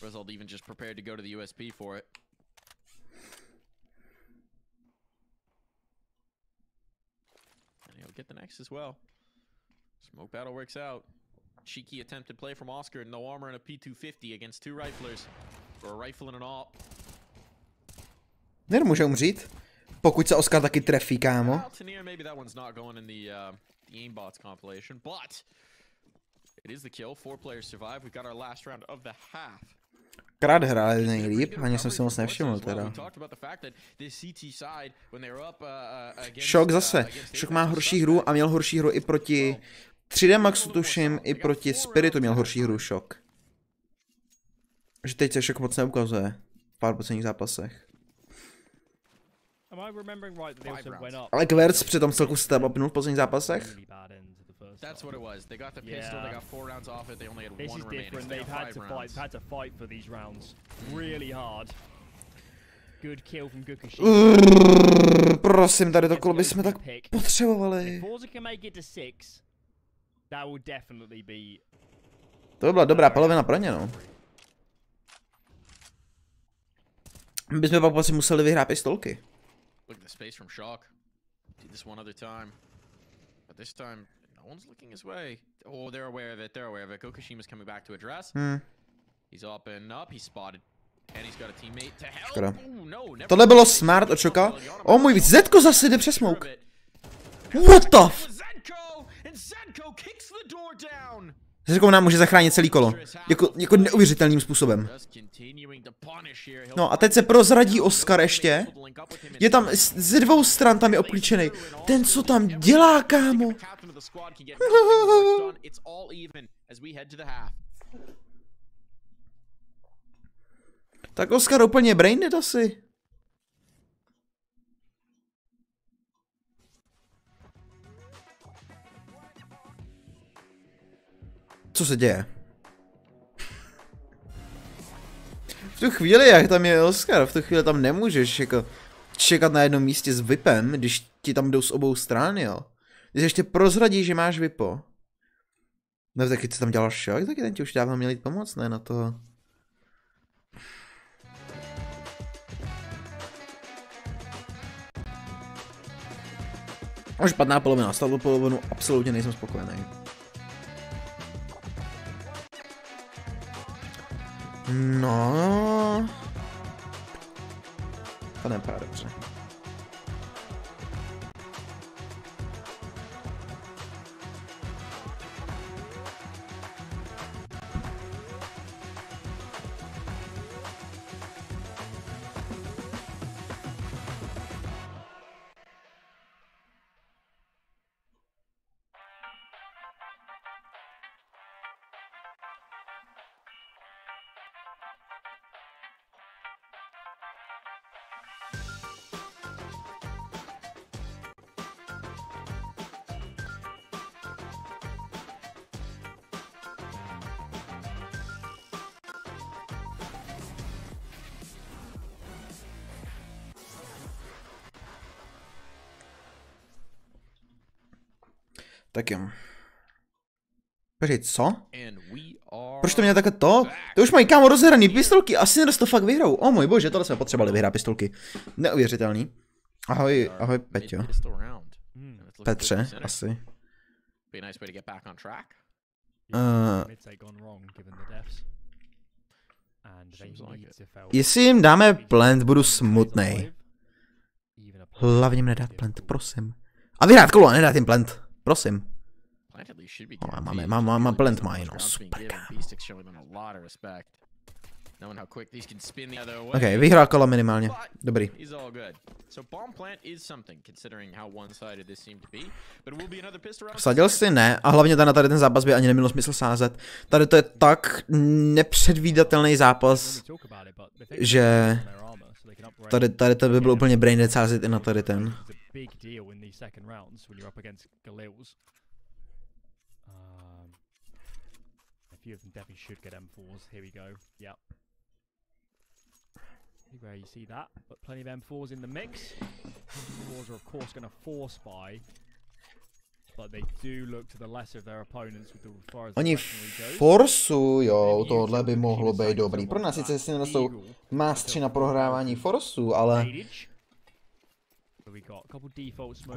Result even just prepared to go to the USP for it. And he'll get the next as well. Smoke battle works out. Cheeky attempted play from Oscar, no armor and a P250 against 2 riflers. For a rifle and an AWP. Nemůže umřít, pokud se Oscar taky trefí, kámo. Maybe that one's not going in the aimbots compilation, but it is the kill. 4 players survive. We got our last round of the half. Krát hrál nejlíp, ani jsem si moc nevšiml teda. Šok zase. Šok má horší hru a měl horší hru i proti 3D Maxu tuším, i proti Spiritu měl horší hru Šok. Že teď se Šok moc neukazuje v pár posledních zápasech. Ale Kverc při tom celku step upnul v posledních zápasech. That's what it was. They got the pistol, they got 4 rounds off it, they only had 1 remaining. This is different, they've had to fight for these rounds. Really hard. Good kill from Gukushi. Prosím, tady to kolo bychom tak potřebovali. ForZe can make it to 6. That would definitely be... To by byla dobrá polovina pro ně, no. My bychom pak asi museli vyhrát pistolky. Look at the space from Shock. Did this one other time. But this time... No one's looking his way. Oh, they're aware of it. They're aware of it. Gokushima's coming back to address. He's up and up. He's spotted. And he's got a teammate to help. Ooh, no, tohle bylo smart od Šoka. O můj, Zetko zase jde přes smoke. What the f... Zetko nám může zachránit celý kolo. Jako neuvěřitelným způsobem. No a teď se prozradí Oscar ještě. Je tam ze dvou stran, tam je obklíčený. Ten, co tam dělá, kámo? Tak Oskar úplně braindead asi. Co se děje? V tu chvíli, jak tam je Oskar, v tu chvíli tam nemůžeš jako čekat na jednom místě s VIPem, když ti tam jdou z obou stran, jo. Když ještě prozradí, že máš VIPo. No taky co tam dělal šok, taky ten ti už dávno měl jít pomoct, ne na toho. Už špatná polovina, stavil polovinu, absolutně nejsem spokojený. No, to nevypadá dobře. Tak jo. Počkej, co? Proč to měl takhle to? To už mají kámo rozhraný pistolky, asi to fakt vyhrou. O můj bože, tohle jsme potřebovali vyhrát pistolky. Neuvěřitelný. Ahoj, ahoj Peťo. Petře, asi. Jestli jim dáme plant, budu smutnej. Hlavně jim nedát plant, prosím. A vyhrát kolo, nedát jim plant. Prosím. Máme plant mají, no super kámo. Ok, vyhrál kolo minimálně. Dobrý. Vsadil jsi ne, a hlavně tady ten zápas by ani nemělo smysl sázet. Tady to je tak nepředvídatelný zápas, že tady to by bylo úplně braindead sázet i na tady ten. Few of them definitely should get M4s. Here we go. Yep. Where you see that, but plenty of M4s in the mix. M4s are of course going to force buy, but they do look to the lesser of their opponents with the far as oni forsujou, tohle by mohlo být dobrý. Pro nás sice si nesou mástři na prohrávání forsů, ale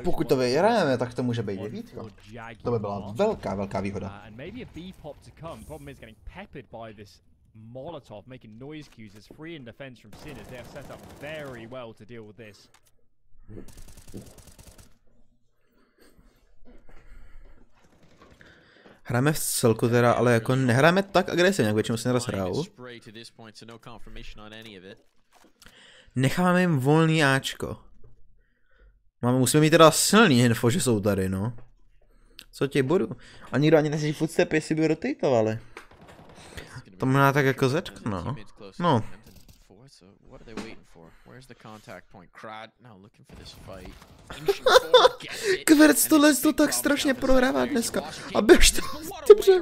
pokud to vyhrajeme, tak to může být devítka. To by byla velká výhoda. Molotov making noise cues as free in defense from Sinners. They are set up very well to deal with this. Hrajeme v celku teda, ale jako nehráme tak agresivně, jak většinou si neraz hrál. Necháme jim volný Ačko. Musíme mít teda silný info, že jsou tady, no. Co ti budu? A nikdo ani neslyší footstepy, jestli by rotatovali. To možná tak jako Zečko, no. No. Kverc tohle to tak strašně prohrává dneska. A běž to, dobře.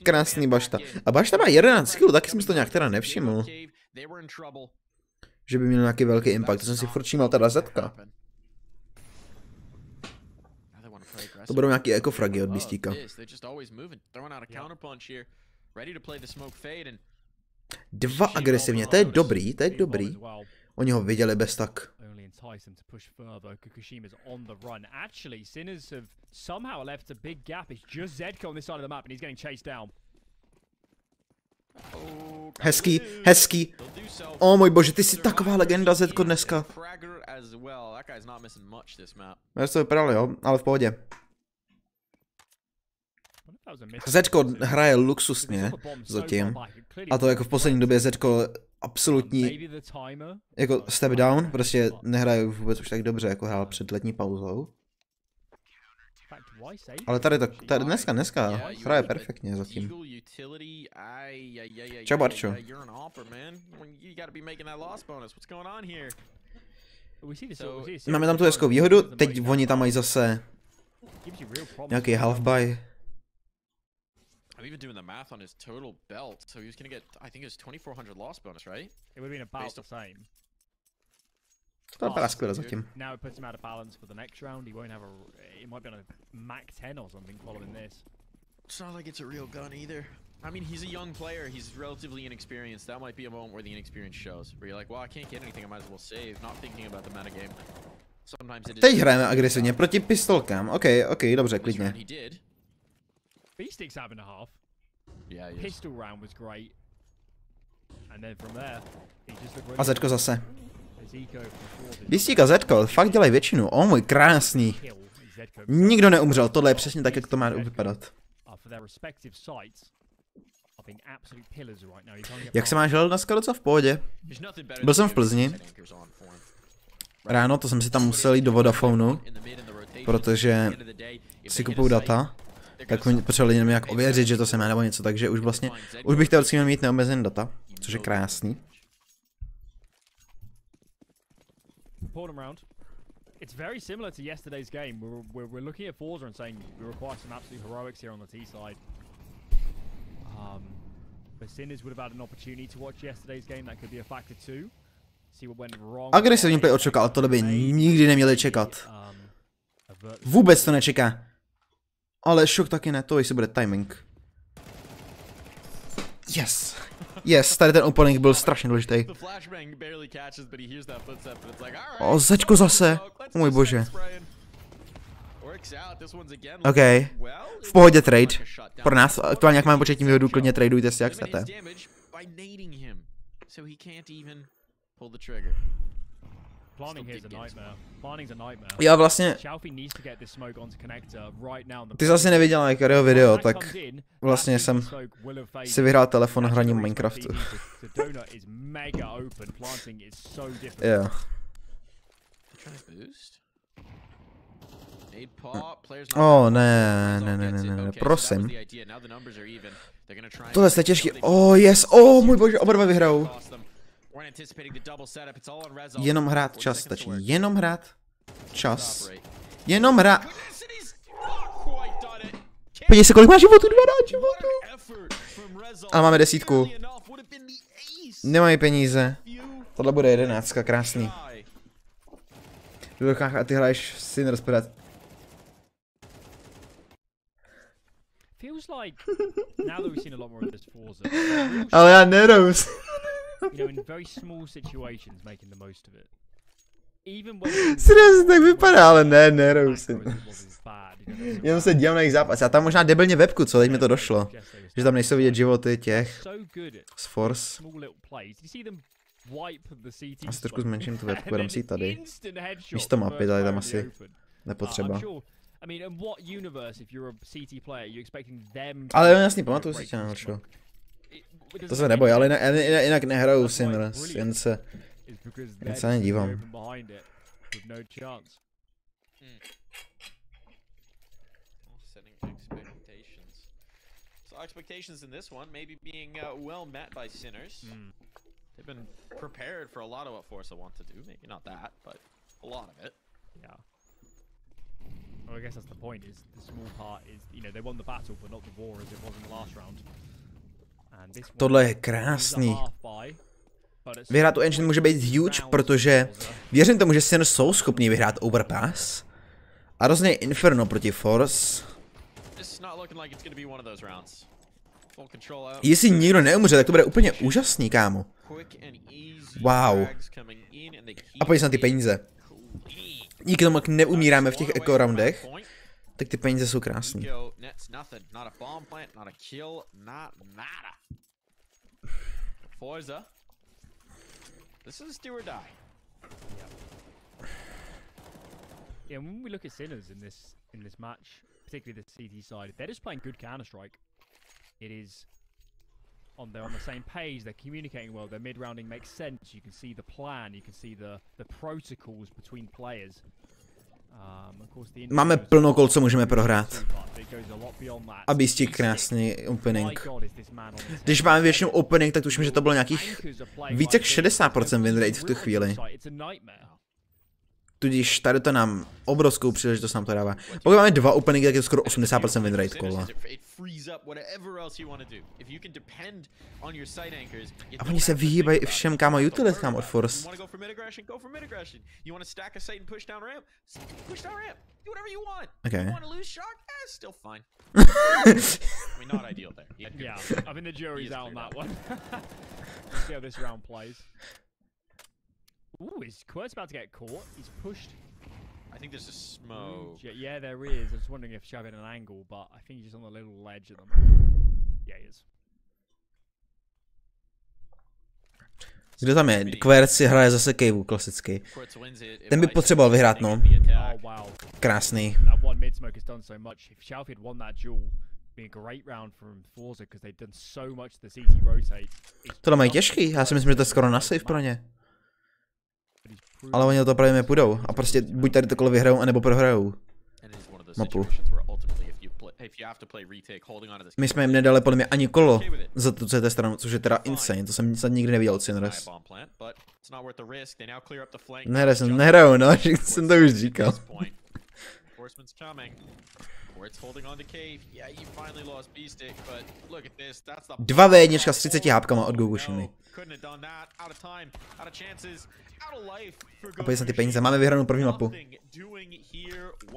Krásný bašta. A bašta má 11 kg, taky jsem si to nějak teda nevšiml. Že by měl nějaký velký impact, to jsem si furt všímal teda Zetka. To budou nějaký ekofragy od Bistíka. Dva agresivně, to je dobrý, to je dobrý. Oni ho viděli bez tak. Hezký, hezký. O můj bože, ty jsi taková legenda, Zetko, dneska. Já to vypadalo, jo, ale v pohodě. Zečko hraje luxusně zatím. A to jako v poslední době Zečko absolutní jako step down, prostě nehraje vůbec už tak dobře, jako hrál před letní pauzou. Ale tady dneska hraje perfektně zatím. Čau Barčo. Máme tam tu hezkou výhodu, teď oni tam mají zase nějaký half buy. I'm even doing the math on his total belt, so he was gonna get, I think it was 2,400 loss bonus, right? It would have been about the same. To vypadá skvěle zatím. Now it puts him out of balance for the next round. He won't have a. He might be on a Mac 10 or something following this. It's not like it's a real gun either. I mean, he's a young player. He's relatively inexperienced. That might be a moment where the inexperience shows, where you're like, well, I can't get anything. I might as well save, not thinking about the metagame. Sometimes it is. Teď hrajeme agresivně proti pistolkám. OK, dobře, klidně. B-stick's having a half. Yeah, pistol round was great. And then from there, he just looked really. A Zčko zase. B-stick a Zčko, fakt dělají většinu. O můj krásný. Nikdo neumřel, tohle je přesně tak, jak to má vypadat. Jak se máš dneska docela v pohodě? Byl jsem v Plzni. Ráno, to jsem si tam musel jít do Vodafonu, protože si kupuju data. Tak oni potřebovali jenom nějak ověřit, že to se má nebo něco, takže už vlastně, už bych teoreticky měl mít neomezený data, což je krásný. It's very similar to yesterday's game. We're looking at ForZe and saying we require some absolute heroics here on the T side. The Sinners would have had an opportunity to watch yesterday's game. That could be a factor too. See what went wrong. Agresivní play očekal, tohle by nikdy neměli čekat. Vůbec to nečeká. Ale šok taky ne, to jestli bude timing. Yes. Yes, tady ten opening byl strašně důležitý. O, Zčko zase. O můj bože. OK. V pohodě trade. Pro nás aktuálně jak máme početní výhodu, klidně tradujte si jak chcete. Já vlastně... Ty jsi asi neviděl Ikaryho video, tak vlastně jsem si vyhrál telefon hraním Minecraftu. Jo. Oh, ne, prosím. Tohle je těžký. Oh, yes, oh, můj bože, oba dva vyhrajou. Jenom hrát čas stačí. Jenom hrát čas. Jenom hrát. Podívej se, kolik má životů, 12 životů. A máme 10. Nemají peníze. Tohle bude 11, krásný. A ty hraješ Sinners podat. Ale já nerous. Seriózně tak vypadá, ale ne, nerousím. Jenom se dívám na jejich zápas. Já tam možná debilně webku, co teď mi to došlo. Že tam nejsou vidět životy těch z ForZe. Asi trošku zmenším tu webku, dám si ji tady. Místo mapy, tady tam asi nepotřeba. Ale jasně, pamatuju si tě na čo. To se neboj, ale jinak nehraju Sinners, jen se nedívám. Expectations in this one maybe being well met by Sinners. They've been prepared for a lot of what ForZe want to do. Maybe not that, but a lot of it. Yeah. Well, I guess that's the point. Is the small part is, you know, they won the battle, but not the war as it was in the last round. And this tohle je krásný. Vyhrát tu engine může být huge, protože věřím tomu, že Sinners jsou schopni vyhrát Overpass. A rozhodně Inferno proti ForZe. Jestli nikdo neumře, tak to bude úplně úžasný, kámo. Wow. A pojď na ty peníze. Díky tomu, jak neumíráme v těch eco roundech, tak ty peníze jsou krásný. Yeah, when we look at Sinners in this match, particularly the CT side, they're just playing good Counter-Strike. It is they're on the same page, they're communicating well, their mid-rounding makes sense, you can see the plan, you can see the protocols between players. Of course, Máme plno kol, co můžeme prohrát. A Beastík krásný opening. Když máme většinou opening, tak tuším, že to bylo nějakých více jak 60% win rate v tu chvíli. Tudíž tady to nám obrovskou příležitost nám to dává. Pokud máme 2 openingy, tak je to skoro 80% win rate kola. A oni se vyhýbají i všem kámo utilitkám od ForZe. Okay. Yeah, I mean the jury's out on that one. See how this round plays. Ooh, is Quirt's about to get caught? He's pushed. I think there's a smoke. Yeah, there is. I was wondering if Shav had an angle, but I think he's just on the little ledge at the moment. Yeah, he is. Kdo tam je? Quert si hraje zase Caveu, klasicky. Ten by potřeboval vyhrát, no. Krásný. Tohle mají těžký, já si myslím, že to je skoro na save pro ně. Ale oni to právě půjdou a prostě buď tady to kolo vyhrajou, anebo prohrajou mapu. My jsme jim nedali podle mě ani kolo za tu CT stranu, což je teda insane, to jsem snad nikdy neviděl Sinners. Nehrajou, no, jsem to už říkal. 2v1 s 30 hápkama od Gogushimy. A pojď na ty peníze, máme vyhranou první mapu.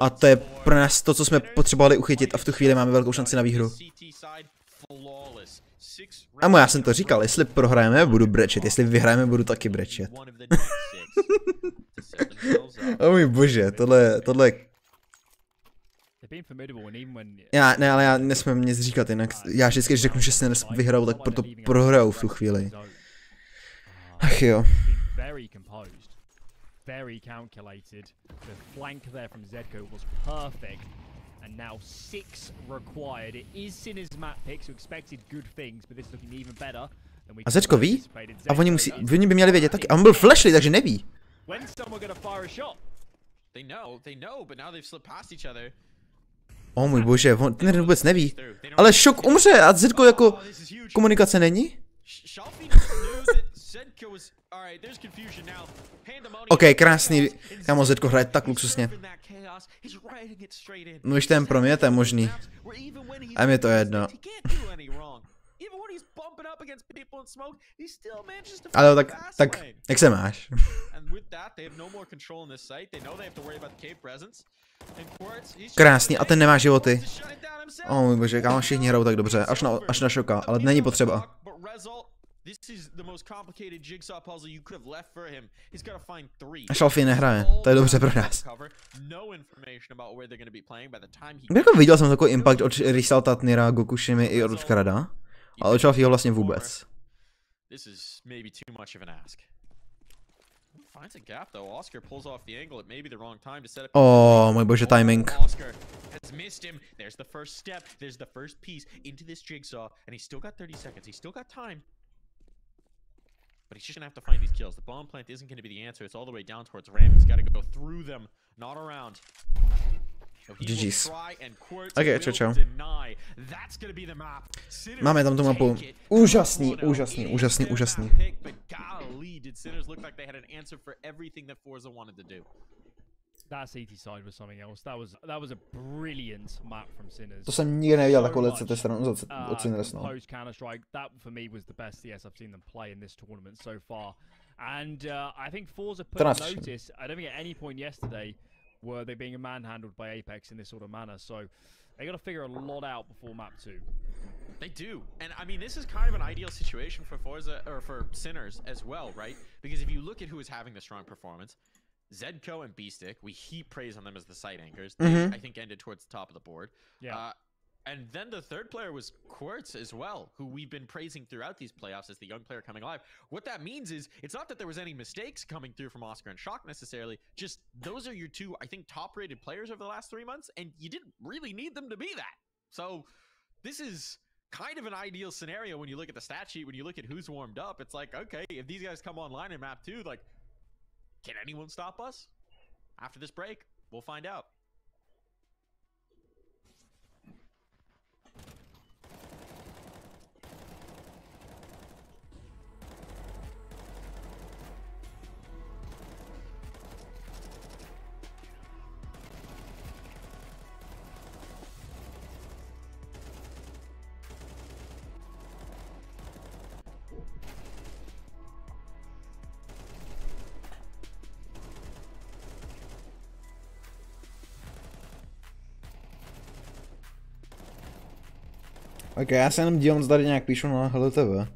A to je pro nás to, co jsme potřebovali uchytit a v tu chvíli máme velkou šanci na výhru. A já jsem to říkal, jestli prohrajeme, budu brečet, jestli vyhrajeme, budu taky brečet. O můj bože, tohle ale já nesmím nic říkat, jinak já vždycky, když řeknu, že si vyhrajou, tak proto prohrajou v tu chvíli. Ach jo. Very calculated. The flank there from ZEDKO was perfect. And now 6 required. It is Sinner's map pick, so expected good things, but this is looking even better. A ZEDKO ví? A oni by měli vědět taky. A on byl flashly, takže neví. O můj bože, ten vůbec neví. Ale Šok umře a ZEDKO jako komunikace není? OK, krásný. Kámo, ZEDKO hraje tak luxusně. No už ten pro mě, to je možný. A mě to je jedno. Ale tak, jak se máš? Krásný, a ten nemá životy. O můj bože, kámo, všichni hrajou tak dobře, až na Šoka, ale není potřeba. A Shalfie nehraje, to je dobře pro nás. Jako viděl jsem takový impact od Rizal Tatnira, Gokushimy i od Karada, ale od Shalfieho vlastně vůbec. Oh, můj bože, timing. But he's just gonna have to find these kills. The bomb plant isn't gonna be the answer. It's all the way down towards ramp. He's gotta go through them, not around. GG's. Ok, čau. Máme tam tu mapu. Úžasný. That CT side was something else. That was a brilliant map from Sinners. To jsem nikdy neviděl takovou CT stranu od Sinners, no. Counter Strike, that for me was the best CS I've seen them play in this tournament so far. And I think ForZe put a notice. I don't think at any point yesterday were they being manhandled by Apex in this sort of manner. So they got to figure a lot out before map 2. They do, and I mean this is kind of an ideal situation for ForZe or for Sinners as well, right? Because if you look at who is having the strong performance. ZEDKO and Beastick, we heap praise on them as the side anchors. They, I think, ended towards the top of the board. Yeah. And then the third player was Quartz as well, who we've been praising throughout these playoffs as the young player coming alive. What that means is, it's not that there was any mistakes coming through from Oscar and Shock necessarily, just those are your two, I think, top-rated players over the last 3 months, and you didn't really need them to be that. So, this is kind of an ideal scenario when you look at the stat sheet, when you look at who's warmed up. It's like, okay, if these guys come online in map 2, like, can anyone stop us? After this break, we'll find out. Ok, já se jenom dívám, zda nějak píšu na HLTV.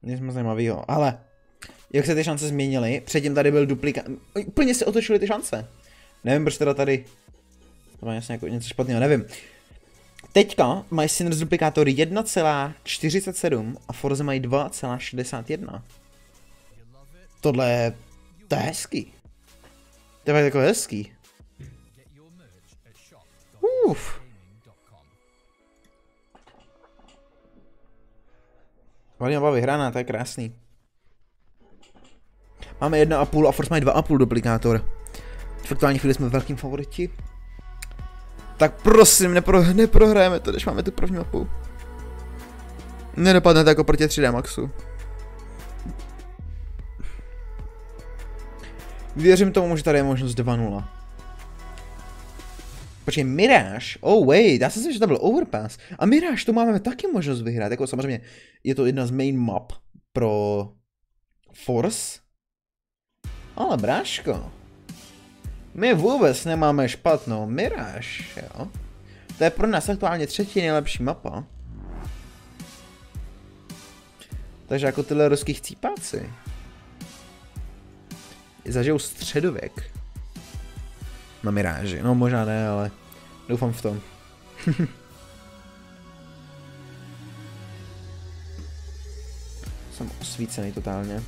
Nic moc zajímavého, ale jak se ty šance změnily, předtím tady byl duplikát, úplně se otočily ty šance. Nevím, proč teda tady, to má jasně jako něco špatného, nevím. Teďka mají Sinners duplikátory 1,47 a ForZe mají 2,61. Tohle to je hezký. To je jako hezký. Valina vyhraná, to je krásný. Máme 1,5 a ForZe mají 2,5 duplikátor. V aktuální chvíli jsme velkým favoriti. Tak prosím, neprohrajeme to, když máme tu první mapu. Nedopadne to jako proti 3D Maxu. Věřím tomu, že tady je možnost 2-0. Počkej, Mirage? Oh wait, já jsem si, že to byl Overpass. A Mirage, to máme taky možnost vyhrát. Jako samozřejmě je to jedna z main map pro ForZe. Ale bráško, my vůbec nemáme špatnou Mirage, jo? To je pro nás aktuálně třetí nejlepší mapa. Takže jako tyhle ruský chcípáci zažijou středověk na Miráži. No možná ne, ale doufám v tom. Jsem osvícený totálně.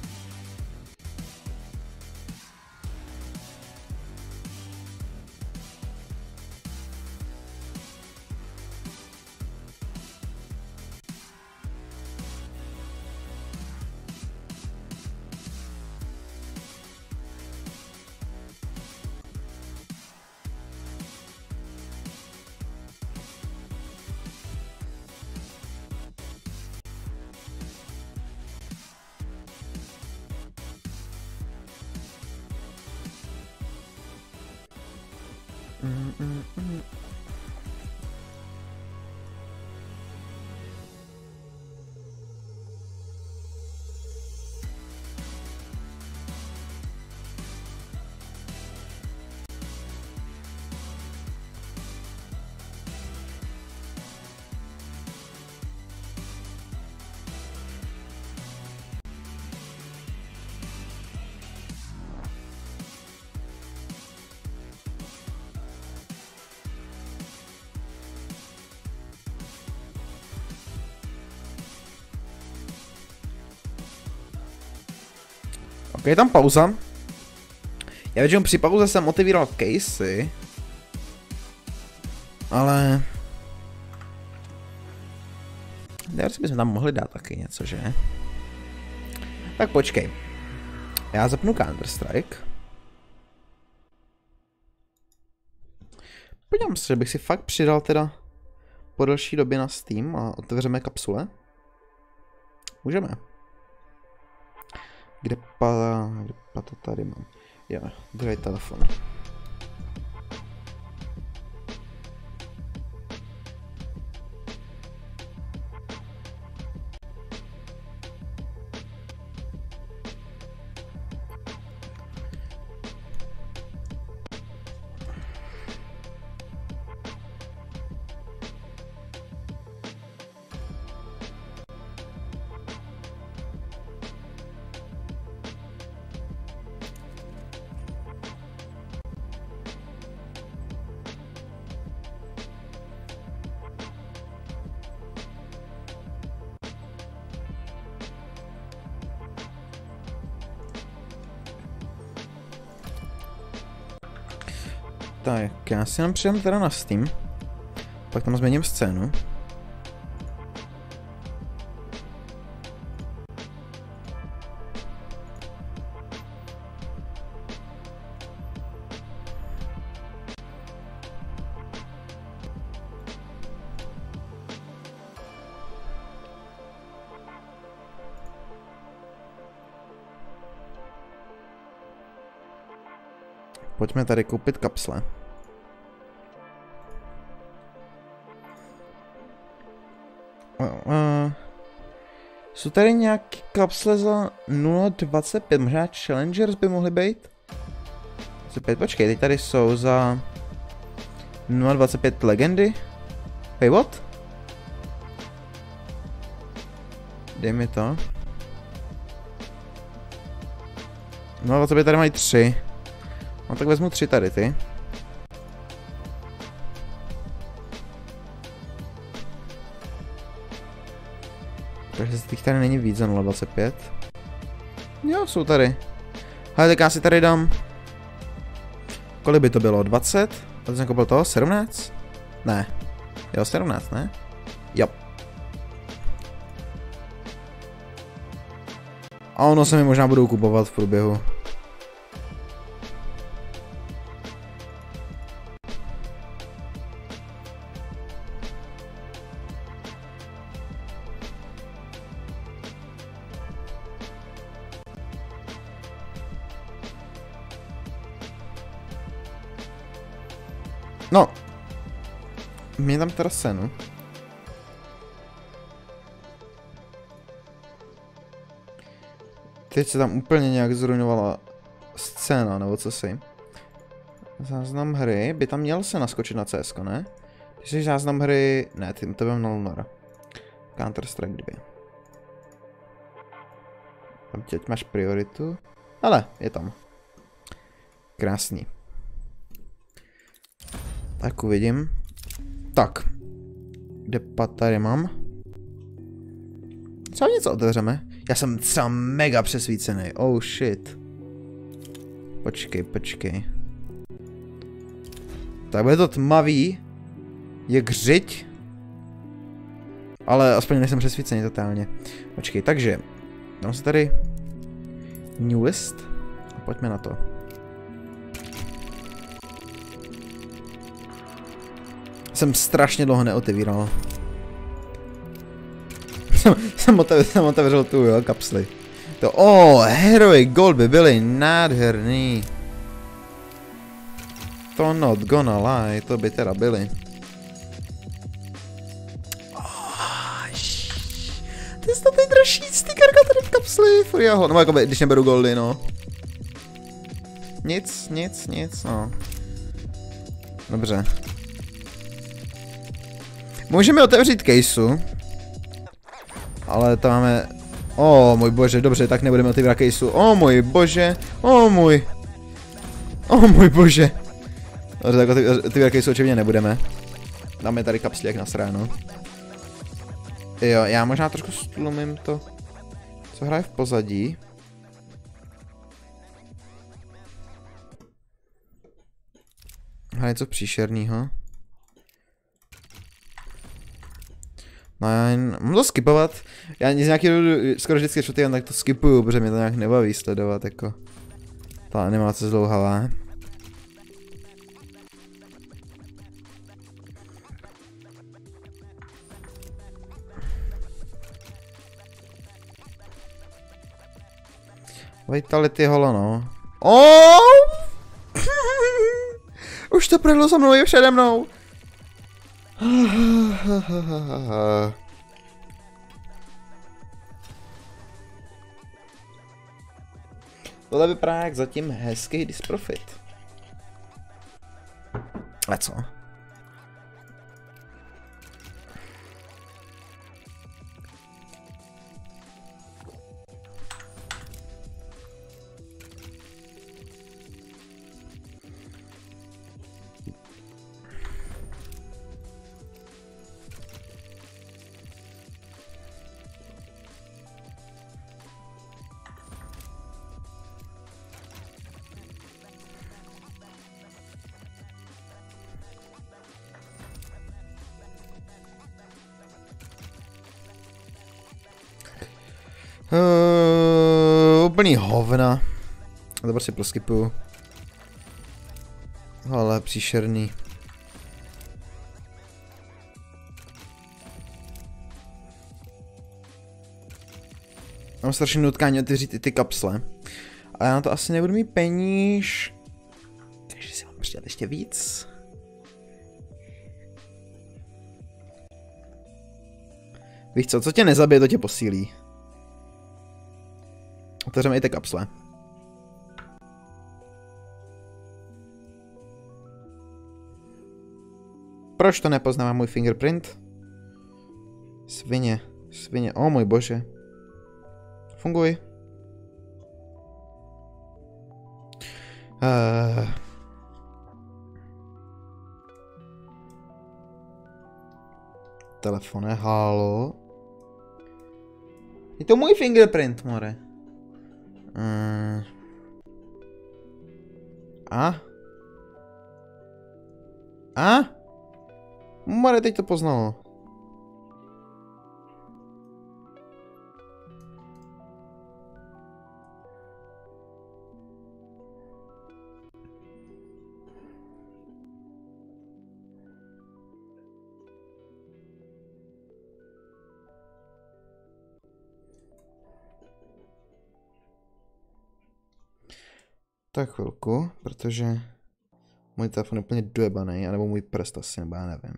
Ok, je tam pauza. Já většinou při pauze jsem otevíral casey. Ale... já si bychom tam mohli dát taky něco, že? Tak počkej. Já zapnu Counter-Strike. Podívám se, že bych si fakt přidal teda po delší době na Steam a otevřeme kapsule. Můžeme. Kde to tady mám? Jo, druhý telefon. Tak, já si jenom přijím teda na Steam. Pak tam změním scénu. Pojďme tady koupit kapsle. Jsou tady nějaké kapsle za 0,25, možná Challengers by mohly být? 25, počkej, teď tady jsou za 0,25 legendy. Hey, what? Dej mi to. 0,25 tady mají 3. No tak vezmu 3 tady ty. Takže z těch tady není víc za 0,25. Jo, jsou tady. Ale tak já si tady dám. Kolik by to bylo? 20? A to jsem koupil toho? 17? Ne. Jo, 17, ne? Jo. A ono se mi možná budou kupovat v průběhu. No. Mě tam teda scénu. Teď se tam úplně nějak zruinovala scéna, nebo co si. Záznam hry, by tam měl se naskočit na CS, ne? Když jsi záznam hry, ne, tím to byl na Lunara. Counter-Strike 2. Tam teď máš prioritu. Ale, je tam. Krásný. Tak uvidím. Tak. Kde tady mám? Třeba něco otevřeme. Já jsem třeba mega přesvícený. Oh shit. Počkej. Tak bude to tmavý. Je křiť. Ale aspoň nejsem přesvícený totálně. Počkej, takže. Dám se tady New list. A pojďme na to. Jsem strašně dlouho neotevíral. jsem otevřel tu, jo, kapsly. To, Heroic Gold by byly nádherný. To not gonna lie, to by teda byly. To je snad nejdražší stickerka tady v kapsli, furiaho. No jakoby, když neberu goldy, no. Nic, no. Dobře. Můžeme otevřít caseu. Ale to máme... můj bože, dobře, tak nebudeme otevírat caseu. Můj bože, můj bože. Dobře, tak otevírat caseu očividně nebudeme. Dáme tady kapsli jak na sránu. Jo, já možná trošku stlumím to, co hraje v pozadí. Hraje něco příšernýho. No já mám to skipovat. Já z nějakého důvodu skoro vždycky šuty, tak to skipuju, protože mě to nějak nebaví sledovat, jako. Ta animace zdlouhavá. Vitality holo, no. Už to prošlo za mnou, je přede mnou. Tohle vypadá jak zatím hezký disprofit. A co? Úplný hovna. To prostě proskipuju. Ale příšerný. Mám strašně nutkání otevřít i ty kapsle. Ale já na to asi nebudu mít peníž. Takže si mám přidat ještě víc. Víš co tě nezabije, to tě posílí. Otevřeme i ty kapsle. Proč to nepoznává můj fingerprint? Svině, svině, o můj bože. Funguj. Telefone, halo. Je to můj fingerprint, more. More, teď to poznalo. Tak chvilku, protože můj telefon je úplně dojebaný, anebo můj prst asi, nebo já nevím.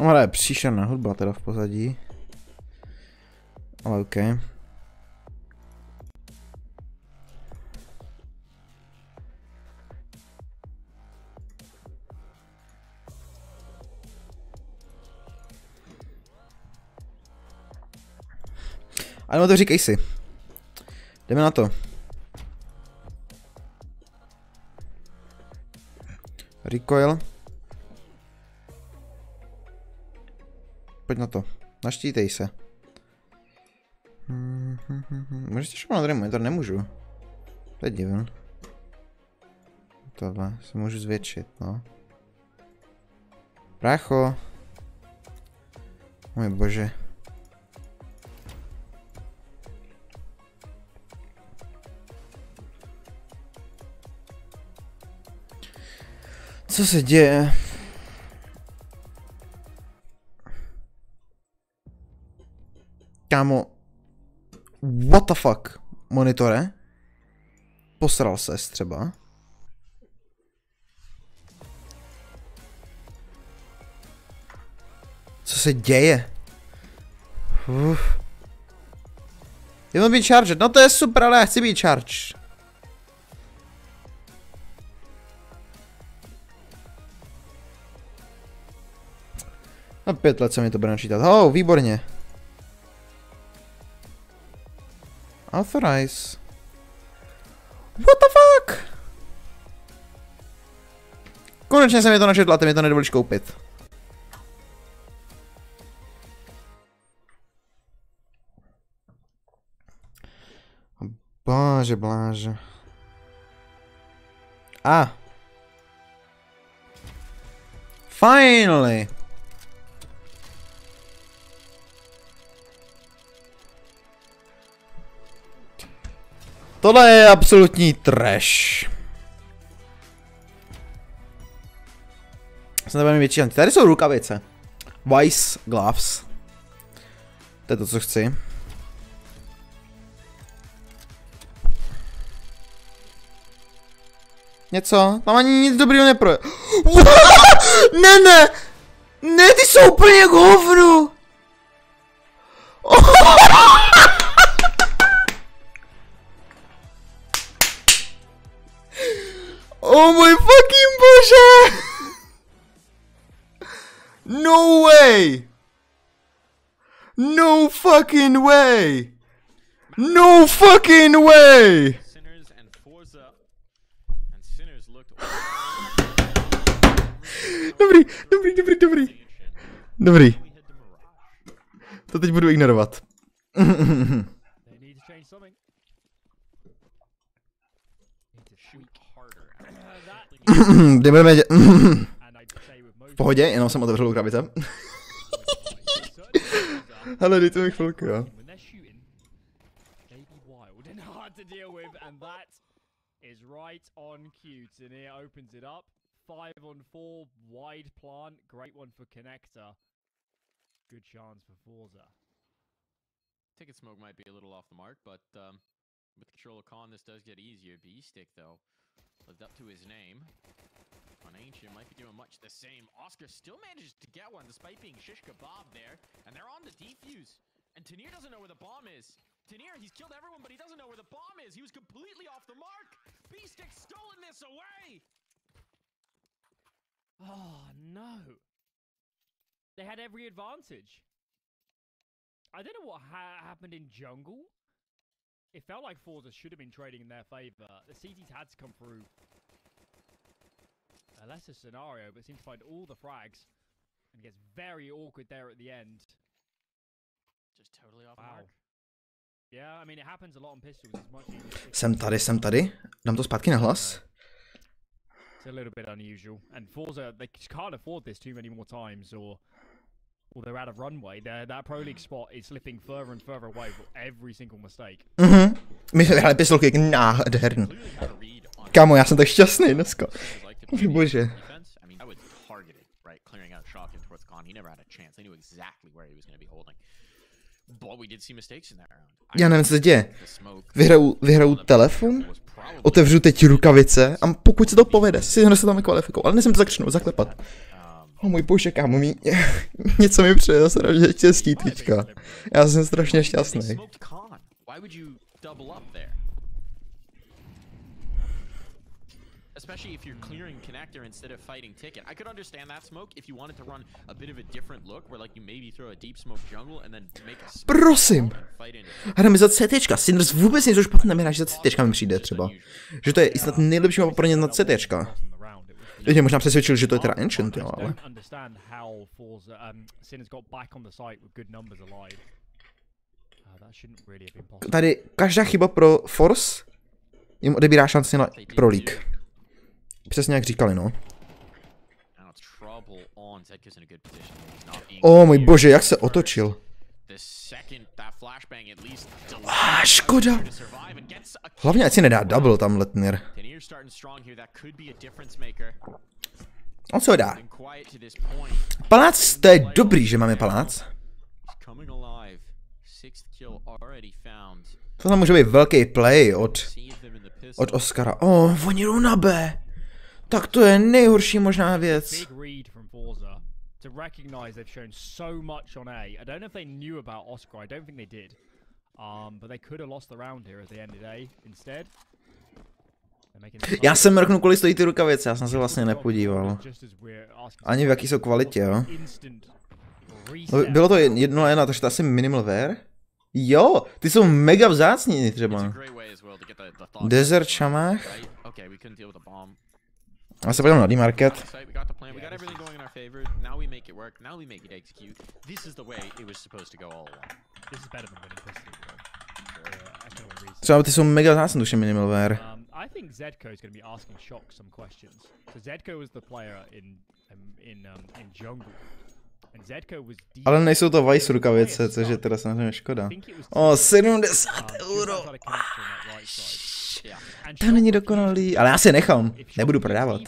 Ale je příšerná hudba teda v pozadí. Ale OK. Ale no to říkej si. Jdeme na to. Recoil. Pojď na to. Naštítej se. Můžeš ti šoupnout na monitor? Nemůžu. To je divný. Tohle se můžu zvětšit, no. Brácho. Můj bože. Co se děje? Kámo. What the fuck? Monitore? Posral ses třeba? Co se děje? Jenom být charged. No to je super, ale já chci být charged. Na 5 let se mi to bude načítat. Oh, výborně. Authorize. What the fuck? Konečně se mi to načetlo a ty mi to nedovolíš koupit. Bože, bláže. Finally. Tohle je absolutní trash. Jsem tady větší šanci. Tady jsou rukavice. Vice gloves. To je to, co chci. Něco? Tam ani nic dobrýho neproje. Ne! Ne, ty jsou úplně jak hovnu! Oh můj fucking bože! No way! No fucking way! No fucking way! Sinners and ForZe. And Sinners looked Dobrý. Dobrý. To teď budu ignorovat. They need to change something. Need to shoot harder. Jdeme dělat. And I'd say with most V pohodě, jenom jsem otevřel krabice. Hele, dejte mi chvilku, jo. when they're shooting, they be wild and hard to deal with, and that is right on cue. Tania opens it up. 5-on-4, wide plant, great one for connector. Good chance for ForZe. Ticket smoke might be a little off the mark, but with control of Khan, this does get easier. B-Stick, though, lived up to his name. On Ancient might be doing much the same. Oscar still manages to get one despite being shish kebab there, and they're on the defuse. And Tania doesn't know where the bomb is. Tania, he's killed everyone, but he doesn't know where the bomb is. He was completely off the mark. B-Stick stolen this away. Oh no! They had every advantage. I don't know what happened in jungle. It felt like ForZe should have been trading in their favor. The CTs had to come through a lesser scenario, but seemed to find all the frags. And it gets very awkward there at the end. Just totally off the mark. Yeah, I mean, it happens a lot on pistols. It's much easier. Jsem tady. Dám to zpátky na hlas. It's a little bit unusual. And ForZe, they just can't afford this too many more times, or they're out of runway. That Pro League spot is slipping further and further away for every single mistake. My jsme vyhráli pistolky jak nádherný. Kámo, já jsem tak šťastný dneska. Bože. I mean, I was targeted, right? Clearing out shotgun towards Khan. He never had a chance. They knew exactly where he was going to be holding. But we did see mistakes in that round. Já nevím, co se děje. Vyhraju telefon, otevřu teď rukavice a pokud se to povede, si se tam kvalifikou, ale nesmím zakřnout, zaklepat. O můj bože, kámo, něco mi přeje strašně štěstí teďka. Já jsem strašně šťastný. Especially if you're clearing connector instead of fighting ticket. I could understand that smoke if you wanted to run a bit of a different look where like you maybe throw a deep smoke jungle and then make a prosím. Hrajeme za CTčka. Sinners vůbec něco špatné nehrá, že za CTčka mi přijde třeba. Že to je i snad nejlepší mapa pro ně na CTčka. Teď mě možná přesvědčil, že to je teda Ancient, jo, ale... Tady každá chyba pro Force jim odebírá šanci na Pro League. Přesně jak říkali, no. O můj bože, jak se otočil. Škoda. Hlavně ať si nedá double tam Letnir. On co dá? Palác, to je dobrý, že máme palác. To tam může být velký play od Oscara. Oni jdou na B. Tak to je nejhorší možná věc. To recognize they've shown so much on A. I don't know if they knew about Oscar. I don't think they did. But they could have lost the round here at the end of the day instead. Já jsem mrknul, kolik stojí ty rukavice, já jsem se vlastně nepodíval. Ani v jaký jsou kvalitě, jo. Bylo to 1-1, takže to asi minimal wear. Jo, ty jsou mega vzácní třeba. Desert šamách. Já se podívám na D-Market. Třeba ty jsou mega vzácní, tuším minimal wear. I think Zedko is going to be asking Shock some questions. So Zedko was the player in jungle. And Zedko was ale nejsou to Vice rukavice, což je teda samozřejmě škoda. 70 €. To není dokonalý, ale já si je nechám, nebudu prodávat.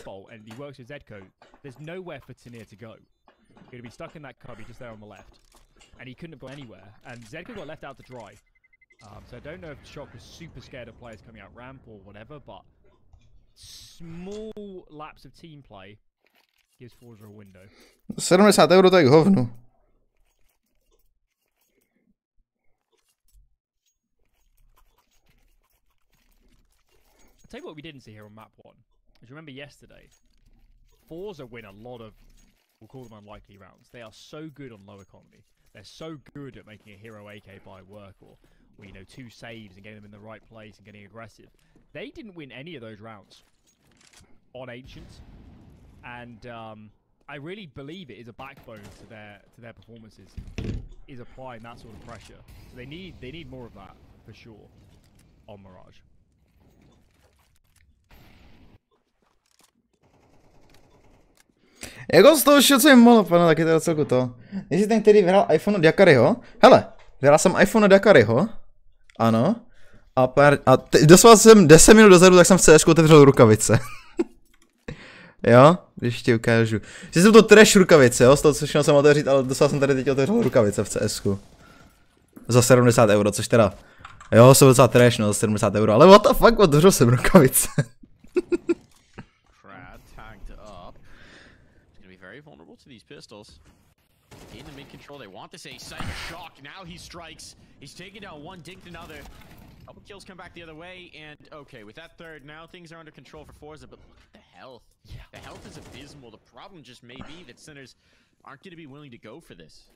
So I don't know if Shock was super scared of players coming out ramp or whatever, but small laps of team play gives ForZe a window. 70 € to je k hovnu. I'll tell you what we didn't see here on map 1. As you remember yesterday, ForZe win a lot of we'll call them unlikely rounds. They are so good on low economy. They're so good at making a hero AK buy work, or you know, 2 saves and getting them in the right place and getting aggressive. They didn't win any of those rounds on Ancient, and I really believe it is a backbone to their performances, is applying that sort of pressure. So they need more of that for sure on Mirage. Jako z toho všeho, co jim mohlo padnout, tak je to celku to. Jestli ten, který vyhrál iPhone od Jakariho? Hele, vyhrál jsem iPhone od Jakariho. Ano. A doslova jsem 10 minut dozadu, tak jsem v CS otevřel rukavice. Jo, když ti ukážu. Že jsou to trash rukavice, jo, z toho, co jsem otevřít, ale doslova jsem tady teď otevřel rukavice v CSku. Za 70 euro, což teda, jo, jsou docela trash, no, za 70 euro, ale what the fuck, otevřel jsem rukavice. Vulnerable to these pistols. In the mid control, they want this A site of shock. Now he strikes. He's taking down one, dinked another. Couple kills come back the other way, and okay, with that third, now things are under control for ForZe, but look at the health. Yeah. The health is abysmal. The problem just may be that Sinners aren't going to be willing to go for this.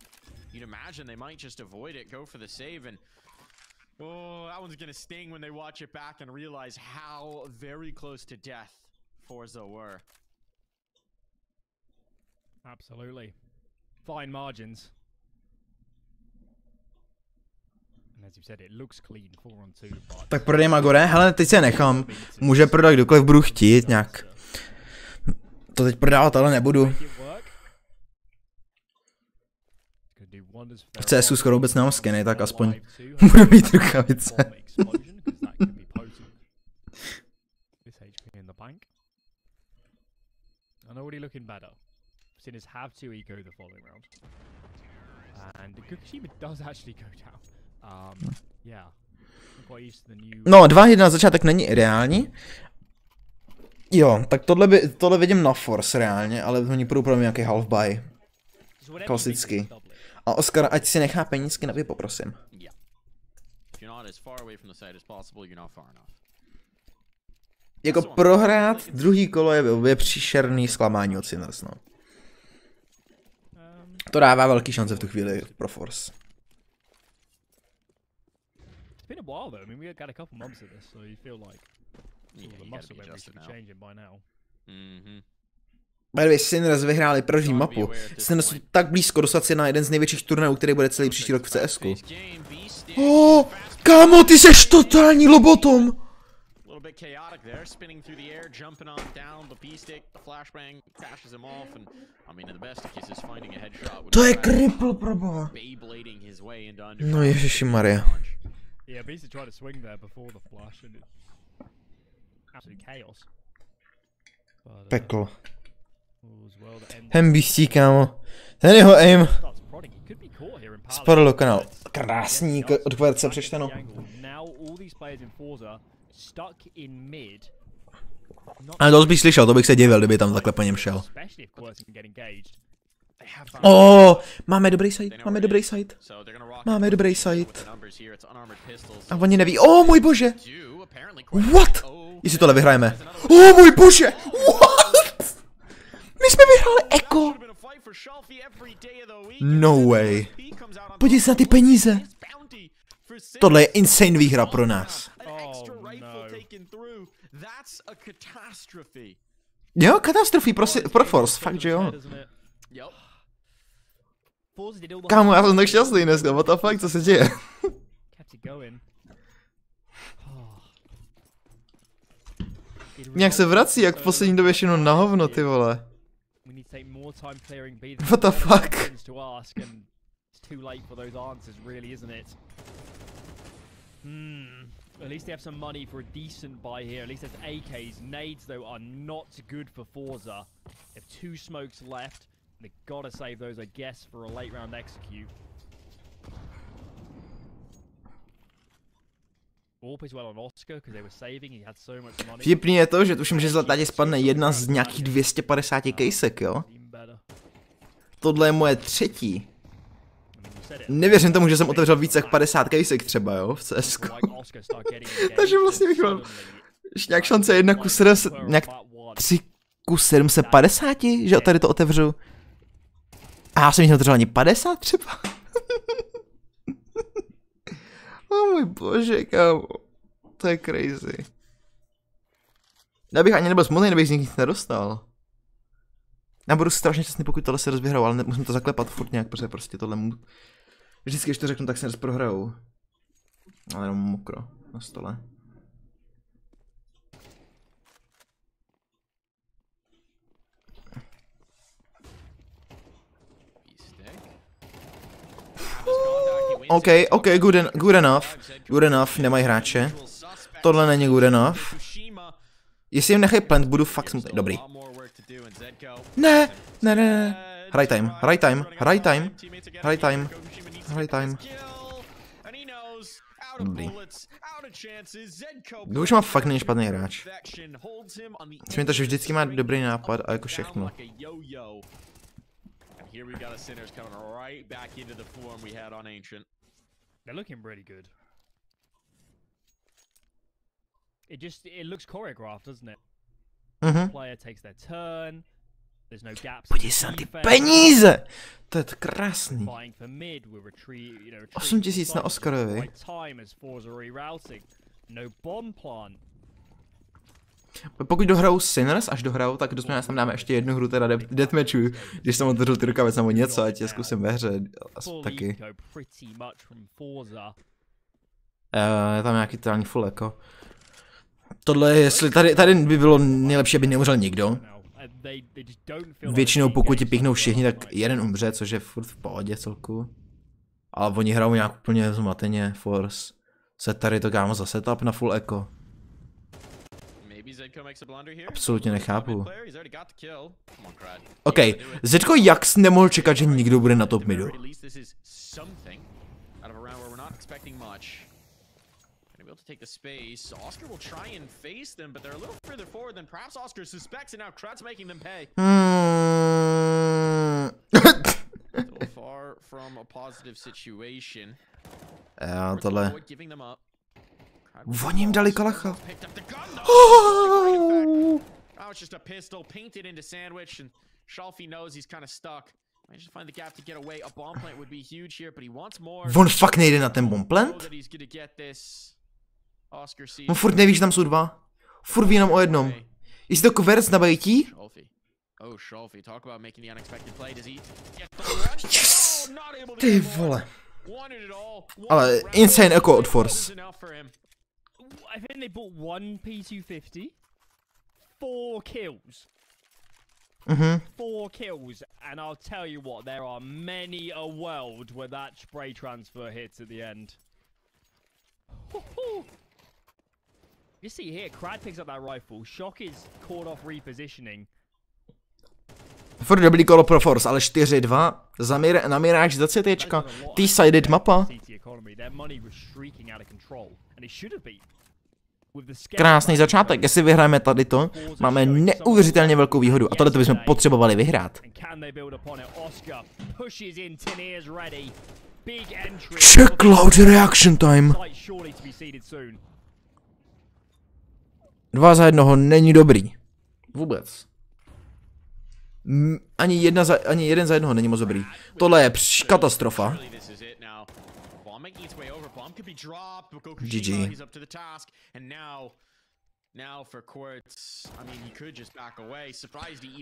You'd imagine they might just avoid it, go for the save, and oh, that one's going to sting when they watch it back and realize how very close to death ForZe were. Absolutely. Fine margins. And as you said, it looks clean 4-on-2, but... Tak prodej Magore, hele, teď se nechám. Může prodat kdokoliv budu chtít, nějak. To teď prodávat, ale nebudu. V CSu skoro vůbec nemám skiny, tak aspoň budu mít rukavice. Sinners have to eco the following round, and the Kaxy does actually go down. Yeah, I'm quite used to the new. No, 2-1 na začátek není ideální. Jo, tak tohle vidím na force reálně, ale oni půjdou pro mě nějaký half buy. Klasický. A Oskar, ať si nechá penízky na poprosím. Jako prohrát druhý kolo je příšerný zklamání od Sinners, no. To dává velký šance v tu chvíli pro ForZe. By the way, Sinners vyhráli první mapu. Sinners jsou tak blízko dostat se na jeden z největších turnajů, který bude celý příští rok v CSku. Oh, kámo, ty seš totální lobotom! Bit chaotic there, spinning through the air, jumping on down the B-stick, the flashbang passes him off, and I mean in the best of cases finding a headshot. To je cripple, proboha. No ježišimarja. Yeah, B-stick tried to swing there before the flash and absolute chaos. Peklo. MBC, kámo. Ten jeho aim. Spadl do kanálu. Krásný od kverce přečteno. Ale to bych slyšel, to bych se divil, kdyby tam takhle po něm šel. Máme dobrý site, máme dobrý site. Máme dobrý site. A oni neví, můj bože. What? Jestli tohle vyhrajeme. Můj bože. What? My jsme vyhráli Eko. No way. Podívej se na ty peníze. Tohle je insane výhra pro nás. Jo, katastrofí pro ForZe, fakt, že jo. Kámo, já jsem tak šťastný dneska, what the fuck, co se děje? Nějak se vrací, jak v poslední době všechno na hovno, ty vole. What the fuck? At least they have some money for a decent buy here. At least there's AKs. Nades, though, are not good for ForZe. They have 2 smokes left. They've got to save those, I guess, for a late round execute. All plays well on Oscar because they were saving. He had so much money. Vtipný je to, že tuším, že zlatě spadne jedna z nějakých 250 kejsek, jo? Tohle je moje 3. Nevěřím tomu, že jsem otevřel více jak 50 kejsek třeba, jo, v CSku. Takže vlastně bych měl nějak šance 1 ku 7, nějak 3 ku 750, že tady to otevřu. A já jsem jich nedržel ani 50 třeba. Oh můj bože, kámo. To je crazy. Já bych ani nebyl smutný, kdybych z nich nic nedostal. Já budu strašně šťastný, pokud tohle se rozběhrou, ale musím to zaklepat furt nějak, protože prostě tohle vždycky, když to řeknu, tak se rozprohrajou. Ale jenom mokro na stole. OK, good enough, nemají hráče. Tohle není good enough. Jestli jim nechají plant, budu fakt smutný. Dobrý. Ne. Hraj time. Dobrý. Už má fakt není špatný hráč. Myslím to, že vždycky má dobrý nápad a jako všechno. Here we got a Sinners coming right back into the form we had on Ancient. They're looking really good. It looks choreographed, doesn't it? Player takes their turn. There's no gaps. Podívej se na ty peníze! To je krásný. 8 000 na Oscarovi. No bomb plant. Pokud dohrajou Sinners, až dohrajou, tak dostaneme tam dáme ještě jednu hru teda deathmatchu, když jsem otevřel ty rukavec nebo něco, ať je zkusím ve hře taky. Je tam nějaký totální full jako. Tohle je, jestli tady by bylo nejlepší, aby neumřel nikdo. Většinou pokud ti píchnou všichni, tak jeden umře, což je furt v pohodě celku. Ale oni hrajou nějak úplně zmateně, Force. Se tady to kámo za setup na full eco. Absolutně nechápu. OK, Zedko jak nemohl čekat, že nikdo bude na top midu? Já tohle. Oni jim dali kalacha. Oh, it's just a pistol painted into sandwich, and Shalfie knows he's kind of stuck. I just find the gap to get away. A bomb plant would be huge here, but he wants more. On fakt nejde na ten bomb plant? On furt neví, že tam jsou dva. Furt ví jenom o jednom. Jestli to coverec na bajtí? Ty vole. Ale insane echo od Force. I think they bought one P250, 4 kills. 4 kills, and I'll tell you what, there are many a world where that spray transfer hits at the end. You see here, Crad picks up that rifle, Shock is caught off repositioning. Furt dobrý kolo pro Force, ale 4-2, namíráš za CTčka, T-sided mapa. Krásný začátek, jestli vyhrajeme tady to, máme neuvěřitelně velkou výhodu a tohle bychom potřebovali vyhrát. Check loud reaction time. 2 za 1 není dobrý. Vůbec. Ani jeden za jednoho není moc dobrý. Tohle je katastrofa. GG.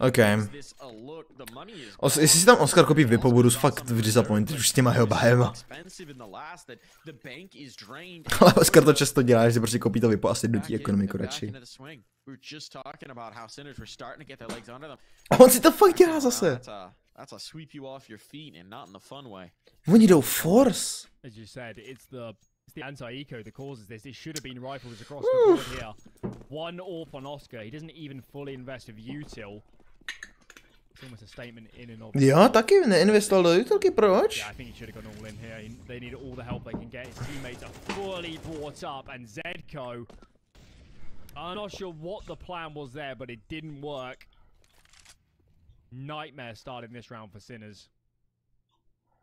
OK. Jestli si tam Oscar kopí Vipo, budu fakt disappointed už s těma jeho bahema. Ale Oscar to často dělá, že prostě kopí to Vipo a si nutí ekonomiku radši. A on si to fakt dělá zase. Oni jdou Force. The anti-eco that causes this. It should have been rifles across the board here. 1 AWP on Oscar. He doesn't even fully invest with util. It's almost a statement in and of. Jo, taky neinvestoval do utilky, proč? Yeah, I think he should have gone all in here. They need all the help they can get. His teammates are fully brought up, and Zedko. I'm not sure what the plan was there, but it didn't work. Nightmare starting this round for Sinners.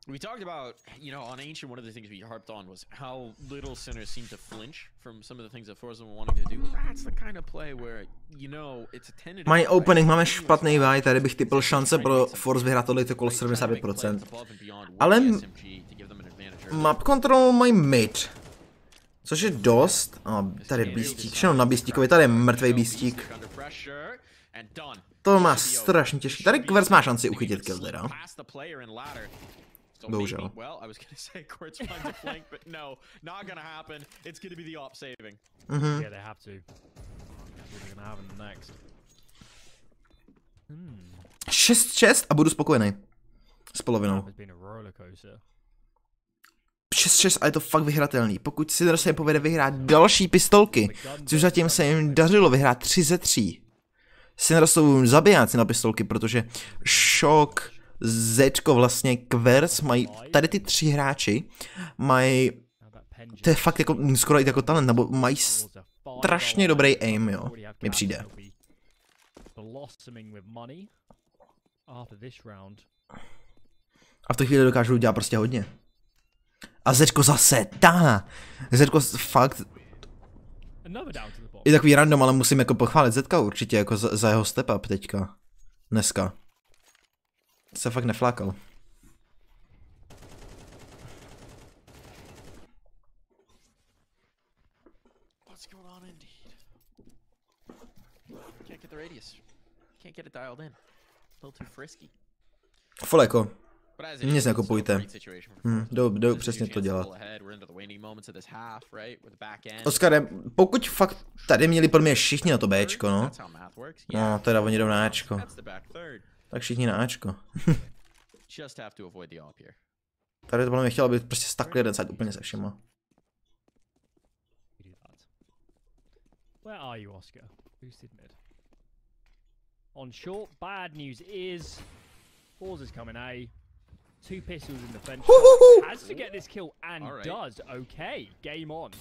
We talked about, you know, on Ancient, one of the things we harped on was how little Sinners seem to flinch from some of the things that ForZe were wanting to do. That's the kind of play where, you know, it's a tentative. My opening máme špatný vaj, tady bych typl šance pro ForZe vyhrát tohle kolo 75%. Ale map control mají mid. Což je dost. A tady je Beastík, všechno na Beastíkovi, tady je mrtvej Beastík. To má strašně těžký. Tady Kverc má šanci uchytit kill teda. Bohužel. Mhm. 6-6 a budu spokojený. S polovinou. 6-6 a je to fakt vyhratelný. Pokud si se povede vyhrát další pistolky, což zatím se jim dařilo vyhrát 3 ze 3. Sinners jsou zabijáci na pistolky, protože Shock, Zečko, vlastně Kverc mají, tady ty 3 hráči mají, to je fakt jako skoro jako talent, nebo mají strašně dobrý aim, jo, mi přijde. A v té chvíli dokážou dělat prostě hodně. A Zečko zase táhá. Zečko fakt je takový random, ale musím jako pochválit Zetka určitě jako za jeho step up teďka. Dneska. Se fakt neflákal. Foleko. Nic nekupujte. Jdou přesně to dělat. Oskare, pokud fakt tady měli pro mě všichni na to Bčko, no. No, teda oni jdou na Ačko. Tak všichni na Ačko. Tady to podle mě chtělo být prostě stakli jeden side úplně se všema. On short, bad news is ForZe is coming A. 2 pistols in the fence. Has to get this kill and does. Okay, game on.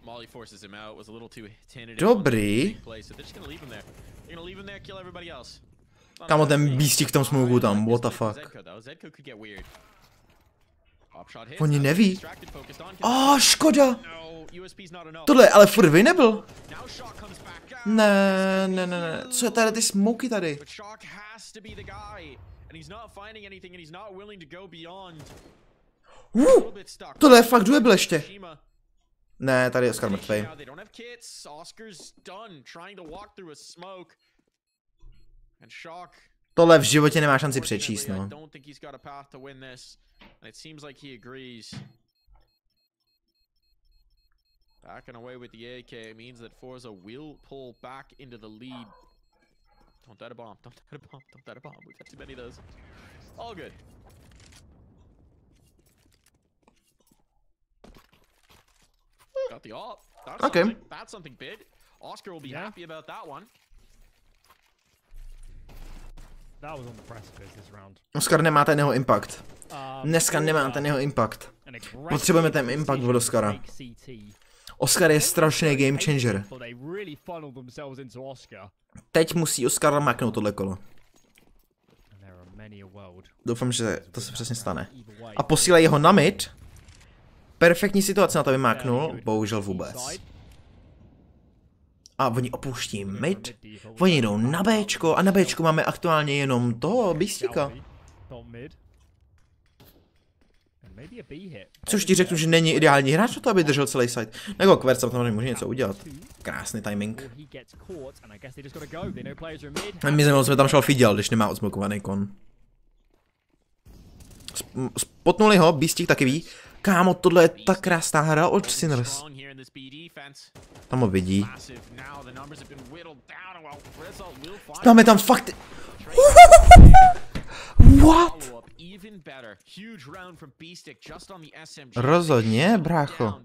Molly forces him out. Was a little too tentative. Dobrý. Kámo, ten Beastík v tom smoku tam, what the fuck. Oni neví. Škoda. Tohle je ale furt nebyl. Ne. Co je tady ty smoky tady? Tohle je fakt duel ještě. Ne, tady je Oscar mrtvej. Tohle v životě nemá šanci přečíst, no. Backing away with the AK means that ForZe will pull back into the lead. Don't die a bomb, don't die a bomb, don't die a bomb. We've got too many of those. All good. Got the ult. That's something big. Oscar will be happy about that one. That was on the precipice this round. Oscar nemá ten jeho impact. Dneska nemá ten jeho impact. Potřebujeme ten impact od Oscara. Oscar je strašný game changer. Teď musí Oscar maknout tohle kolo. Doufám, že to se přesně stane. A posílej ho na mid. Perfektní situace na to vymáknul, bohužel vůbec. A oni opouští mid. Oni jdou na Bčko a na Bčku máme aktuálně jenom toho Beastíka. Což ti řeknu, že není ideální hráč na to, aby držel celý site. Nebo Kverc tam může něco udělat. Krásný timing. My jsme tam šel fiděl, když nemá odsmokovaný kon. Spotnuli ho, Beastík taky ví. Kámo, tohle je tak krásná hra od Sinners. Tam ho vidí. Máme tam fakt... What? Rozhodně, brácho.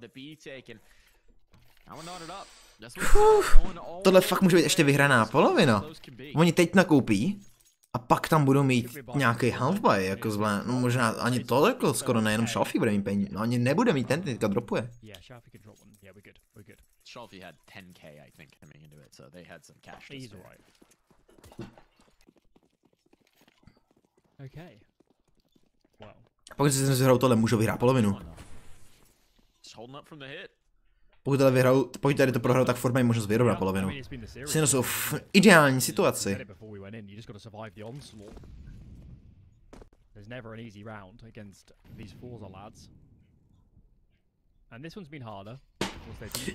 Tohle fakt může být ještě vyhraná polovina. Oni teď nakoupí a pak tam budou mít nějaký halfbuy, jako zvlášť, no možná ani to jako skoro nejenom Shelfie bude mít peníze, no ani nebude mít ten, teďka dropuje. Shelfie had 10k, I think, coming into it, so they had some cash. He's alright. Okay. Pokud si vyhrajou tohle, můžou vyhrát polovinu. Pokud tady to prohrajou, tak Ford mají možnost vyrovnat polovinu. Syno jsou v ideální situaci.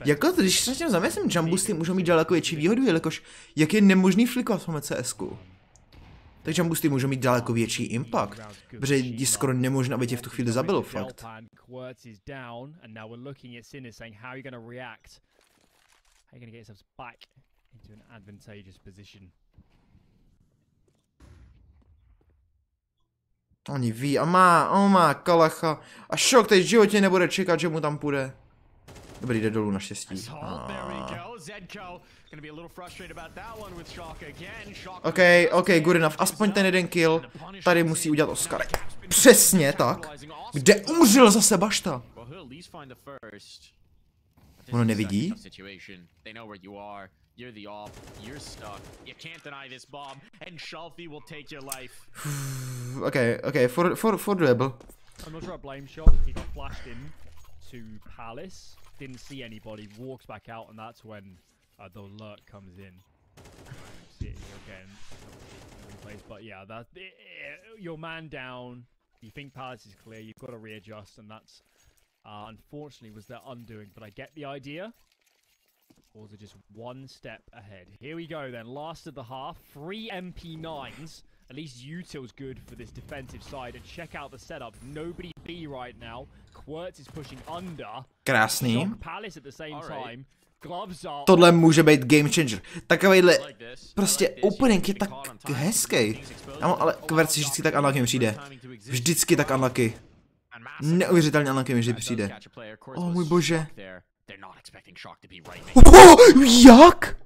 Jako, když se tím zamyslím, jumbboosty můžou mít daleko větší výhodu, jelikož jak je nemožný flikovat v CSku. Tak jumbboosty můžou mít daleko větší impact, protože je skoro nemožné, aby tě v tu chvíli zabilo, fakt. Oni ví a má kalacha a šok teď v životě nebude čekat, že mu tam půjde. Dobrý, jde dolů naštěstí. OK, good enough. Aspoň ten jeden kill tady musí udělat Oscar. Přesně tak. Kde umřel zase bašta? Ono nevidí? OK, for rebel. Didn't see anybody, walks back out, and that's when the alert comes in. See it here again. But yeah, your man down. You think Palace is clear, you've got to readjust, and that's unfortunately was their undoing. But I get the idea. Balls are just one step ahead. Here we go then, last of the half. 3 MP9s. At least Util's good for this defensive side. And check out the setup. Nobody B right now. Quirts is pushing under. Krásný. Palace at the same time. Gloves are... Tohle může být game changer. Takovejhle prostě opening je tak hezký. Ale Quirts vždycky tak unlucky mi přijde. Vždycky tak unlucky. Neuvěřitelně unlucky mi vždy přijde. Oh můj bože. Jak?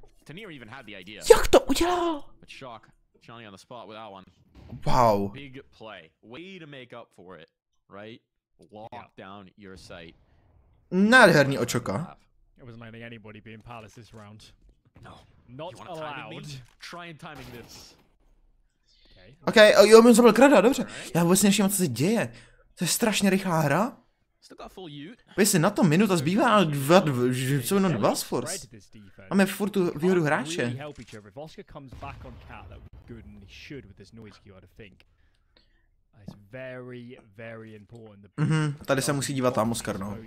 Jak to udělal? Wow. Nádherný očoka. OK, jo, on zabil Krada, dobře. Já vůbec nevšiml, co se děje. To je strašně rychlá hra. Pojď si na to, minuta zbývá, ale jsou jenom 2 z Force. Máme furt tu výhodu hráče. Tady se musí dívat tam Oscar, no.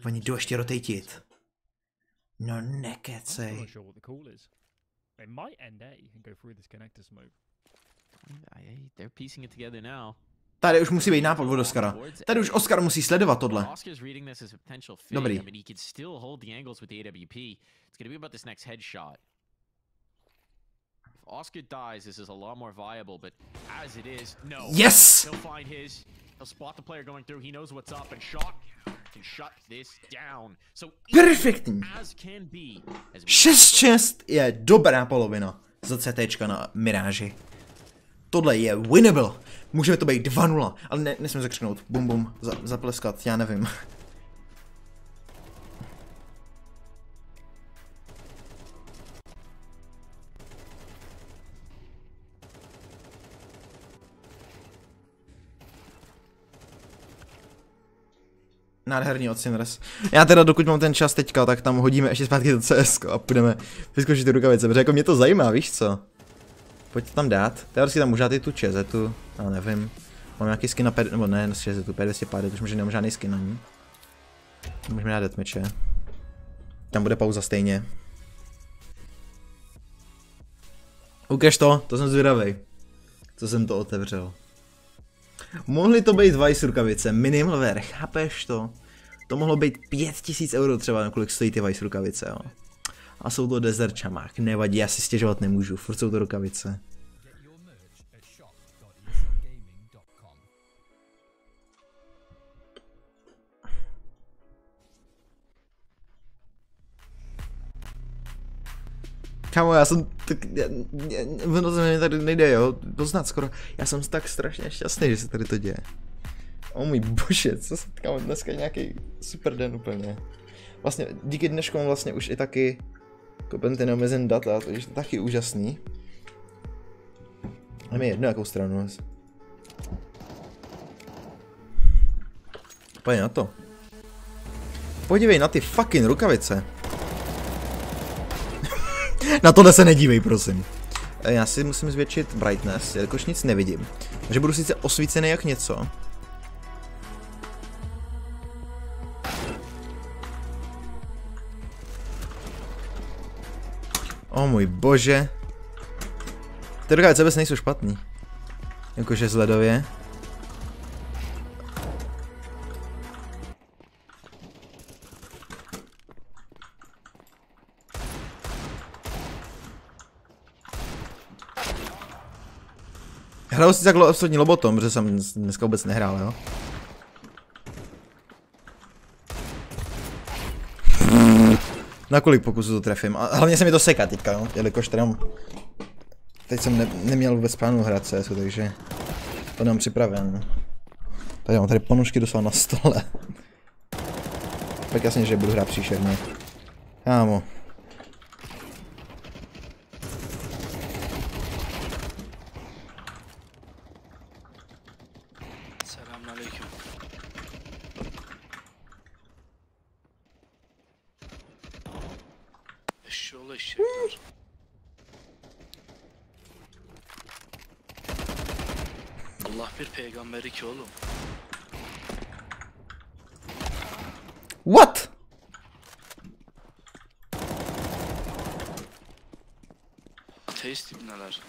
Oni jdou ještě rotatit. No nekecej. Tady už musí být nápad od Oscara. Tady už Oscar musí sledovat tohle. Dobrý. Yes! Perfektní. 6-6 je dobrá polovina za CTčka na Miráži. Tohle je winnable. Může to být 2-0, ale nesmím zakřiknout. Bum bum, zapleskat, já nevím. Nádherný od Sinners. Já teda dokud mám ten čas teďka, tak tam hodíme ještě zpátky do CS a půjdeme vyzkoušet ty rukavice, protože jako mě to zajímá, víš co? Pojď to tam dát. Teoreticky tam můžu dát i tu čezetu, já nevím. Mám nějaký skin na P, nebo ne, na čezetu, P250, už možná nemám žádný skin na ní. Můžeme dát deathmatche. Tam bude pauza stejně. Ukaž to jsem zvědavej. Co jsem to otevřel. Mohly to být Vice rukavice, minimalware, chápeš to? To mohlo být 5000 euro třeba, kolik stojí ty Vice rukavice, jo. A jsou to desert čamák, nevadí, já si stěžovat nemůžu, furt jsou to rukavice. Kámo, já jsem tak, ono se mi tady nejde, jo, poznat skoro, já jsem tak strašně šťastný, že se tady to děje. O můj bože, co se, kámo, dneska je nějaký super den úplně. vlastně díky dnešku mám vlastně už i taky kopen ty neomezený data, takže to je taky úžasný. A mi jedno jakou stranu. Pojď na to. Podívej na ty fucking rukavice. Na tohle se nedívej, prosím. Já si musím zvětšit brightness, jelikož nic nevidím. Takže budu sice osvícený jak něco. O můj bože. Ty rukavice vůbec nejsou špatný. Jakože zledově. Hraju si takhle absolutní lobotom, protože jsem dneska vůbec nehrál, jo. Na kolik pokusů to trefím? A hlavně se mi to seká teďka, jo, jelikož tady mám... Teď jsem neměl vůbec plánu hrát CS, takže to nemám připraven. Tady mám tady ponožky doslova na stole. Tak jasně, že budu hrát příšerně. Kámo. Allah bir peygamberi ki oğlum. What? Ateist ibneler.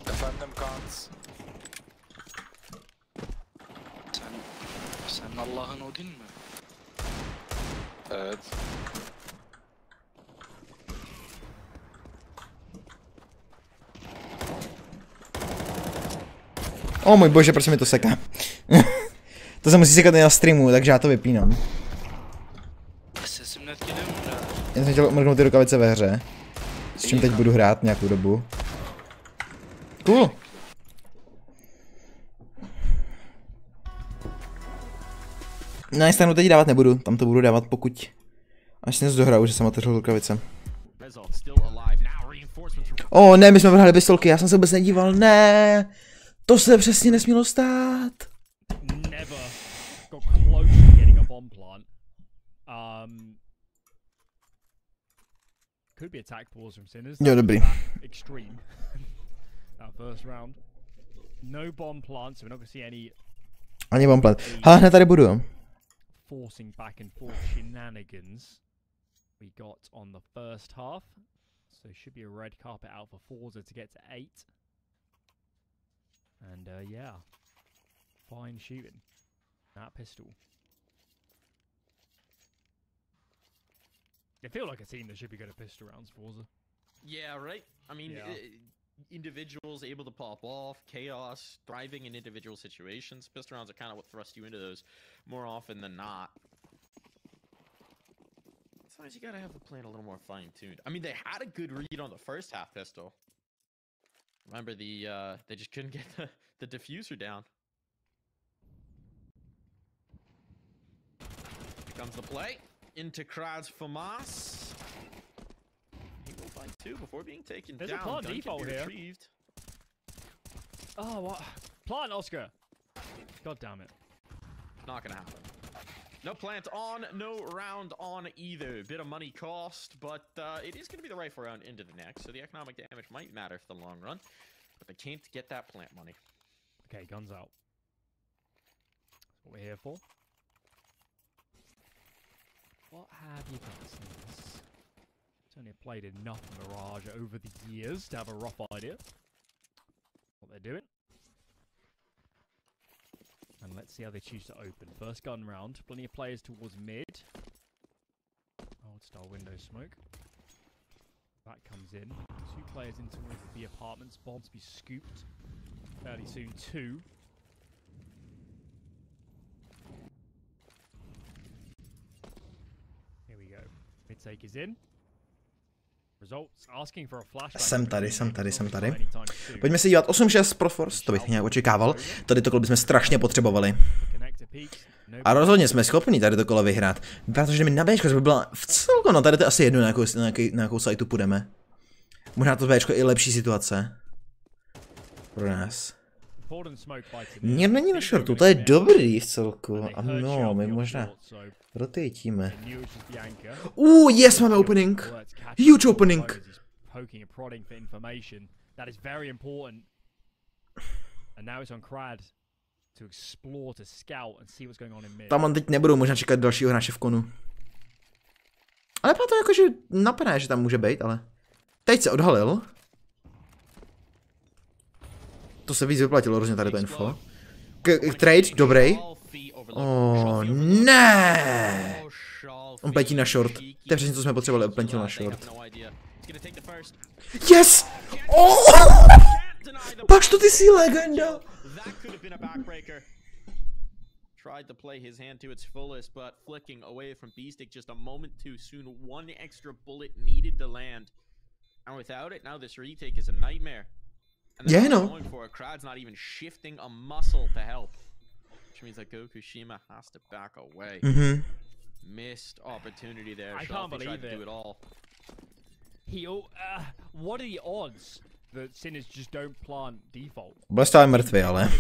Efendim Kant. Sen Allah'ın o değil mi? Evet. O můj bože, proč se mi to seká? To se musí sekat i na streamu, takže já to vypínám. Já jsem chtěl mrknout ty rukavice ve hře. S čím teď budu hrát nějakou dobu. Cool. Na stranu teď dávat nebudu, tam to budu dávat pokud... Až dnes dohraju, že jsem otevřel rukavice. O ne, my jsme vrhali pistolky, já jsem se vůbec nedíval, ne. To se přesně nesmělo stát. Never got close to getting a bomb plant. Could be attack pause from Sinners. Jo, dobrý. Extreme. That first round. No bomb plant, so we're not gonna see any. Ani bomb plant. Ha, hned tady budu. Forcing back and forth shenanigans we got on the first half. So should be a red carpet out for ForZe to get to 8. And yeah, fine shooting. That pistol. They feel like a team that should be good at pistol rounds, ForZe. Yeah, right? I mean, Yeah. Individuals able to pop off, chaos, thriving in individual situations. Pistol rounds are kind of what thrust you into those more often than not. Sometimes you gotta have the plan a little more fine-tuned. I mean, they had a good read on the first half pistol. Remember they just couldn't get the diffuser down. Here comes the play into Krad's FAMAS. He will find two before being taken There's a down. plant Gun can default be here. retrieved. Oh, what? Plant Oscar. God damn it. Not gonna happen. No plant on, no round on either. Bit of money cost, but it is gonna be the rifle round into the next, so the economic damage might matter for the long run. But they can't get that plant money. Okay, guns out. That's what we're here for. What have you got, Sinners? Only played enough Mirage over the years to have a rough idea what they're doing. And let's see how they choose to open. First gun round. Plenty of players towards mid. Old style window smoke. That comes in. Two players in towards the B apartments. Bomb to be scooped fairly soon. Two. Here we go. Mid take is in. Jsem tady. Pojďme se dívat 8-6 pro Force, to bych nějak očekával. Tady to kolo bychom strašně potřebovali. A rozhodně jsme schopni tady to kolo vyhrát. Protože mi na Bčko, že by byla v celku, no tady to je asi jedno, na jakou sajtu půjdeme. Možná to Bčko je i lepší situace. Pro nás. Nír není na shortu, to je dobrý v celku. A no, my možná rotatíme. Yes, máme opening. Huge opening. Tam on teď nebudou možná čekat dalšího hráče v konu. Ale to jakože napadá, že tam může být, ale... Teď se odhalil. To se víc vyplatilo hrozně tady to info. Trade, dobrý. Ne! On pletí na short. To je přesně, co jsme potřebovali, pletil na short. Yes! Pač to ty jsi legenda! Tried to play his hand to its fullest, but flicking away from B-Stick just a moment too soon. One extra bullet needed to land. And without it, now this retake is a nightmare. And yeah, no. Going for a Krad's not even shifting a muscle to help. Which means that Gokushima has to back away. Missed opportunity there. I can't believe it. To do it all. What are the odds that Sinners just don't plant default? Byl stále mrtvý, ale.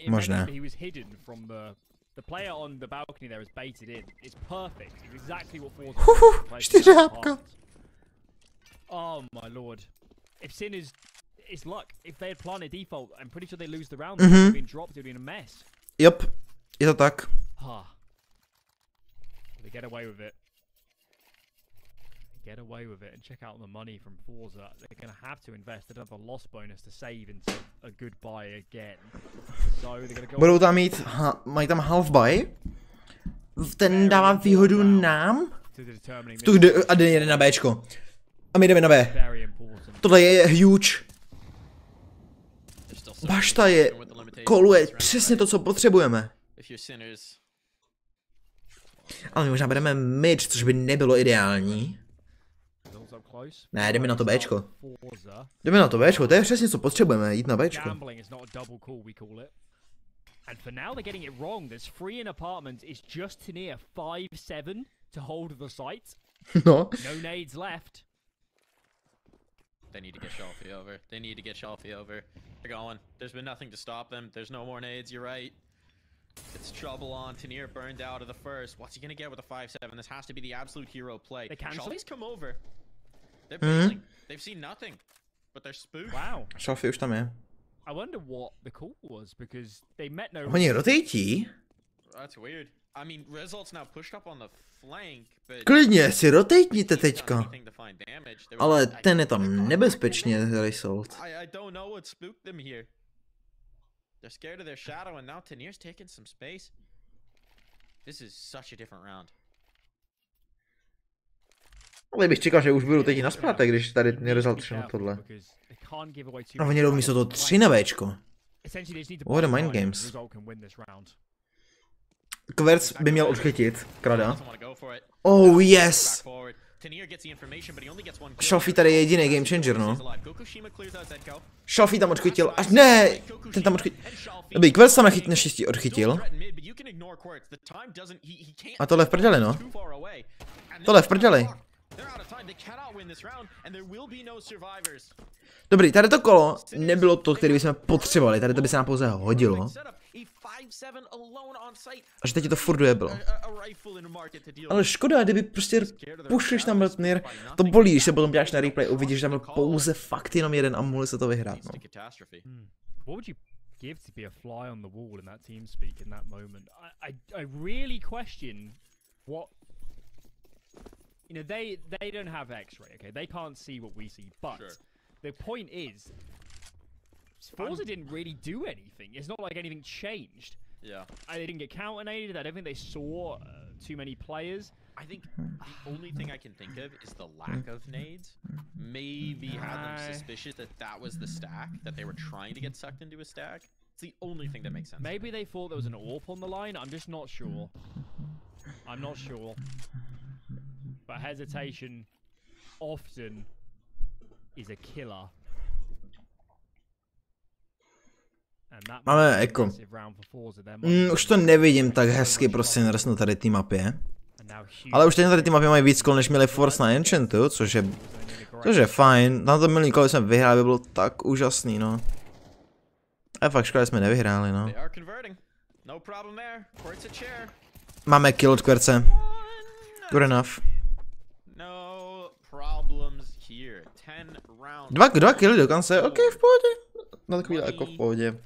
Možná. He was hidden from the player on the balcony there is baited in. It's perfect. It's exactly what ForZe. 4 hápka. Oh my lord. If Sinners, it's luck. If they had planted default, I'm pretty sure they lose the round. They would have been dropped. It would have been a mess. Yep. Je to tak. They get away with it. Get away with it and check out the money from ForZe. They're going to have to invest another loss bonus to save into a good buy again. So they're going to go. Budou tam mít, mají tam half buy. Ten dává výhodu nám. Tu jde a jde na Bčko. A my jdeme na B. Tohle je huge. Bašta je, koluje přesně to, co potřebujeme. Ale my možná bereme mid, což by nebylo ideální. Ne, jdeme na to Bčko. Jdeme na to Bčko, to je přesně, co potřebujeme, jít na Bčko. And for now they're getting it wrong. There's 3 in apartments. It's just near 5-7 to hold the site. No nades left. They need to get Shelfie over. They need to get Shelfie over. They're going. There's been nothing to stop them. There's no more nades. You're right. It's trouble on. Tanier burned out of the first. What's he gonna get with a 5-7? This has to be the absolute hero play. They cancel. Shelfie's come over. They're bailing. They've seen nothing, but they're spooked. Wow. Shelfie už tam je. I wonder what the call was because they met no. Oni rotatí? That's weird. I mean, results now pushed up on the flank, but klidně si rotatníte teďka. Ale ten je tam nebezpečně result. I don't know what spooked them here. They're scared of their shadow and now Tanier's taking some space. This is such a different round. Ale bych čekal, že už budu teď naspátek, když tady result šel na tohle. A oni jdou místo toho 3 na Bčko. What a mind games. Kverc by měl odchytit Krada. Oh yes! Shelfie tady je jediný game changer, no. Shelfie tam odchytil. Až ne! Ten tam odchytil. Dobrý, Kverc tam naštěstí odchytil. A tohle v prdeli, no. Tohle v prdeli. Dobrý, tady to kolo nebylo to, který bychom potřebovali, tady to by se nám pouze hodilo. Až teď je to furt dojeblo. Ale škoda, kdyby prostě pušuješ tam Nir, to bolí, když se potom děláš na replay, uvidíš, že tam byl pouze fakt jenom jeden a mohli se to vyhrát, no. Give to be a fly on the wall in that team speak in that moment. I really question what, you know, they don't have X-ray, okay? They can't see what we see, but the point is, ForZe didn't really do anything. It's not like anything changed. Yeah. They didn't get counter-naded. I don't think they saw too many players. I think the only thing I can think of is the lack of nades. Maybe had them suspicious that that was the stack, that they were trying to get sucked into a stack. It's the only thing that makes sense. Maybe they thought there was an AWP on the line. I'm just not sure. I'm not sure. But hesitation often is a killer. Ale jako, už to nevidím tak hezky prostě na tady té mapě. Ale už teď na tady té mapě mají víc kol, než měli Force na Enchantu, což je fajn. Na to milý kolo jsme vyhráli, by bylo tak úžasný, no. A fakt škoda, jsme nevyhráli, no. Máme kill od Kverce. Good enough. Dva killy dokonce, ok, v pohodě. Na takový jako v pohodě.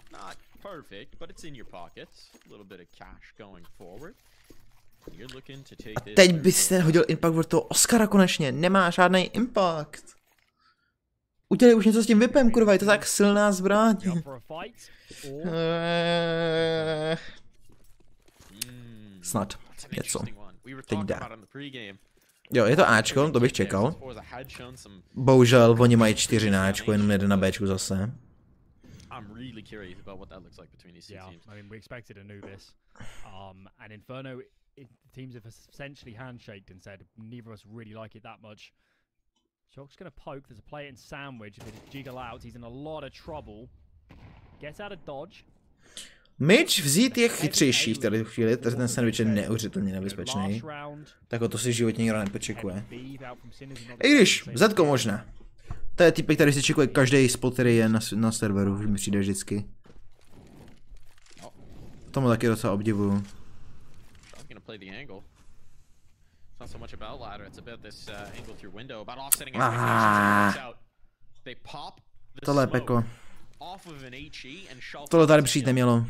A teď byste hodil impact od toho Oscara konečně, nemá žádný impact. Udělej už něco s tím VIPem, kurva, je to tak silná zbraň. Snad něco. Teď dá. Jo, je to Ačko, to bych čekal. Bohužel, oni mají 4 na Ačko, jenom 1 na Bčku zase. I'm really curious about what that looks like between these two teams. I mean, we expected to know this. And Inferno, teams have essentially handshaked and said neither of us really like it that much. Shock's gonna poke. There's a play in sandwich. If they jiggle out, he's in a lot of trouble. Gets out of dodge. Meč vzít je chytřejší v této chvíli, takže ten sandwich je neuvěřitelně nebezpečný. Tak o to si životně nikdo nepočekuje. I když, Zetko možná. To je typ, který si čekuje každý spot, který je na serveru, že mi přijde vždycky. Tomu taky docela obdivuju. Tohle je peklo. Tohle tady přijít nemělo.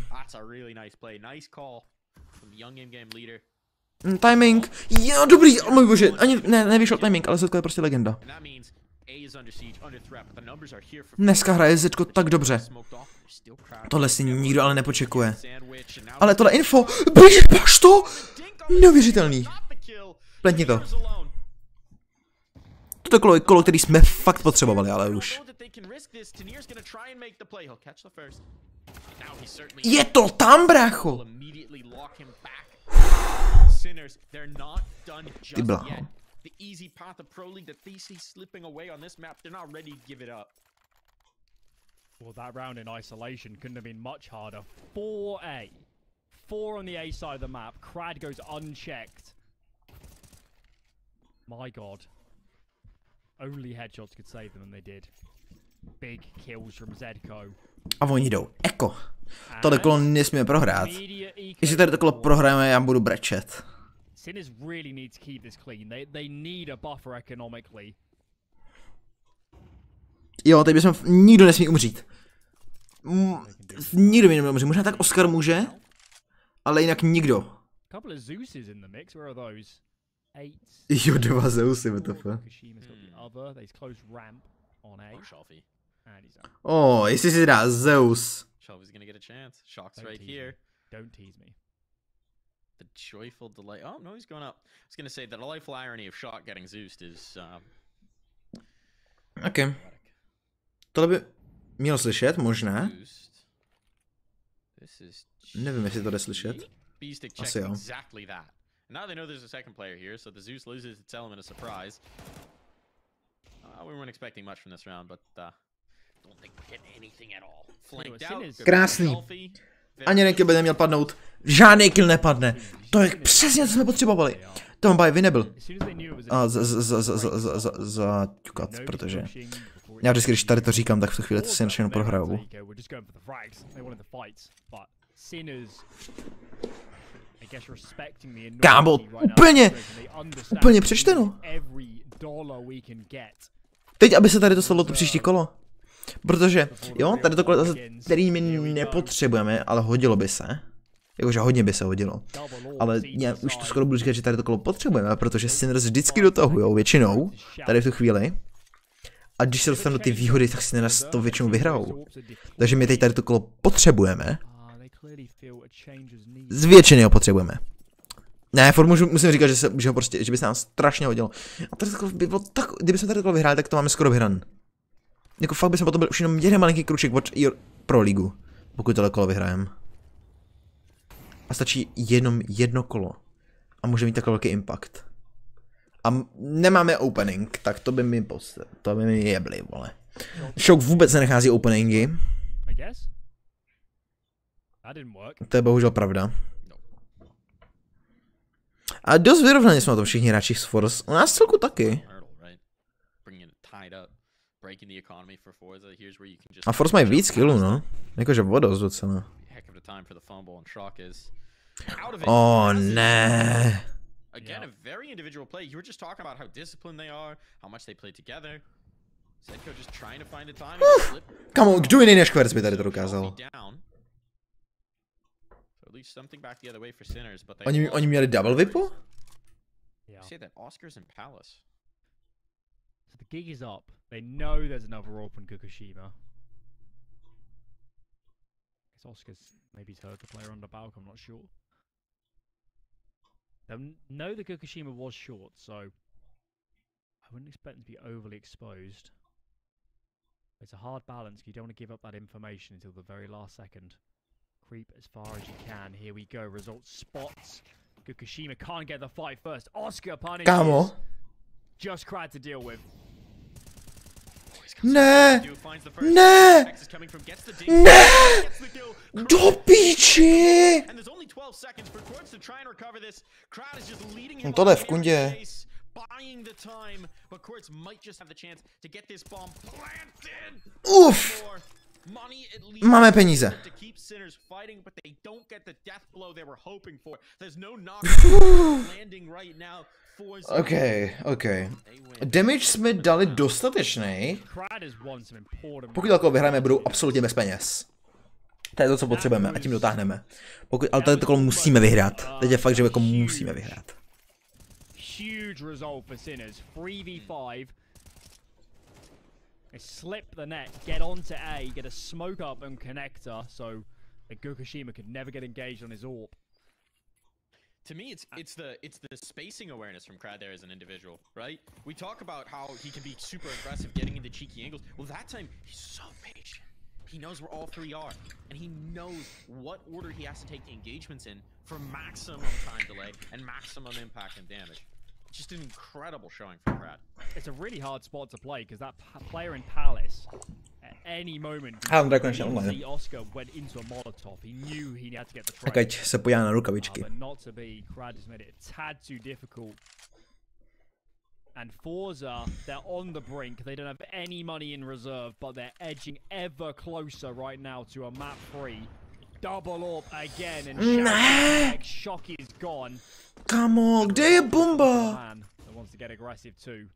Timing. Jo, dobrý, oh můj bože, ani nevyšel timing, ale Zetko je prostě legenda. Dneska hraje Zetko tak dobře. Tohle si nikdo ale nepočekuje. Ale tohle info, máš to? Neuvěřitelný. Plentni to. Toto kolo je kolo, který jsme fakt potřebovali, ale už. Je to tam, brácho! Ty bláho. Well, that round in isolation couldn't have been much harder. 4A. 4 on the A side of the map. Crad goes unchecked. My god. Only headshots could save them and they did. Big kills from Zedko. A oni jdou. Eko. Tohle kolo nesmíme prohrát. Jestli tady to kolo prohrajeme, já budu brečet. Sinners really need to keep this clean. They need a buffer economically. Jo, teď bychom nikdo nesmí umřít. Nikdo mi nemůže. Možná tak Oscar může, ale jinak nikdo. Jo, 2 Zeusy, WTF. Oh, jestli si dá Zeus. The joyful delight. Oh no, he's going up. I was gonna say the delightful irony of Shock getting Zeused is. Okay. Tohle by měl slyšet, možná. Nevím, jestli to jde slyšet. Asi jo. Now they know there's a second player here, so the Zeus loses its element of surprise. We weren't expecting much from this round, but don't think we get anything at all. Flanked out. Krásný. Ani jeden kill by neměl padnout. Žádný kill nepadne. To je přesně, co jsme potřebovali. To on by nebyl. A zaťukat, protože já vždycky, když tady to říkám, tak v tu chvíli to si jenom prohraju. Kámo, úplně přečteno. Teď, aby se tady dostalo to příští kolo. Protože, jo, tady to kolo, který my nepotřebujeme, ale hodilo by se. Jakože hodně by se hodilo. Ale já už to skoro budu říkat, že tady to kolo potřebujeme, protože Sinners vždycky dotahujou, většinou, tady v tu chvíli. A když se dostanou ty výhody, tak Sinners to většinou vyhrajou. Takže my teď tady to kolo potřebujeme. Z většiny ho potřebujeme. Ne, musím říkat, že by se nám strašně hodilo. A tady to kolo by bylo tak, kdyby jsme tady to kolo vyhráli, tak to máme skoro vyhraný. Jako fakt by jsme potom byl už jenom jeden malinký kruček od pro ligu, pokud tohle kolo vyhrajeme. A stačí jenom jedno kolo. A může mít takový velký impact. A nemáme opening, tak to by mi jebli, vole. Shock vůbec nenechází openingy. To je bohužel pravda. A dost vyrovnaně jsme to všichni hráči z ForZe. U nás celku taky. A ForZe mají víc killů, no. Jakože vodost docela. Oh, ne. Again, a very individual play. You were just talking about how disciplined they are, how much they play together. Zedko just trying to find a time. Kamo, kdo jiný než Kverc by tady to dokázal? Oni měli double vipu? Say that Oscar's in Palace. So the gig is up. They know there's another open Fukushima. Oscar's maybe heard the player on the balcony, I'm not sure. They know the Fukushima was short, so I wouldn't expect them to be overly exposed. It's a hard balance. You don't want to give up that information until the very last second. Creep as far as you can. Here we go. Result spots. Fukushima can't get the fight first. Oscar punishes. Kámo. Just Crad to deal with. Ne! Ne! Ne! Do píči! No tohle je v kundě. Uf! Máme peníze. OK. Damage jsme dali dostatečný. Pokud takové vyhráme, budou absolutně bez peněz. To je to, co potřebujeme a tím dotáhneme. Ale tady to kolo musíme vyhrát. Teď je fakt, že jako musíme vyhrát. Huge result for Sinners. 3v5. They slip the net, get onto A, get a smoke up and connector, so the Fukushima could never get engaged on his AWP. To me, it's the spacing awareness from Crad there as an individual, right? We talk about how he can be super aggressive, getting into cheeky angles. Well, that time he's so patient. He knows where all three are, and he knows what order he has to take the engagements in for maximum time delay and maximum impact and damage. Just an incredible showing from Crad. It's a really hard spot to play because that player in Palace, at any moment, the Oscar went into a Molotov. He knew he had to get the trade. Ať se podívá na rukavičky. But not to be. Crad has made it a tad too difficult. And ForZe, they're on the brink. They don't have any money in reserve, but they're edging ever closer right now to a map 3. Double up again, and Shock is gone. Kamo, kde je bomba? Man that wants to get aggressive too.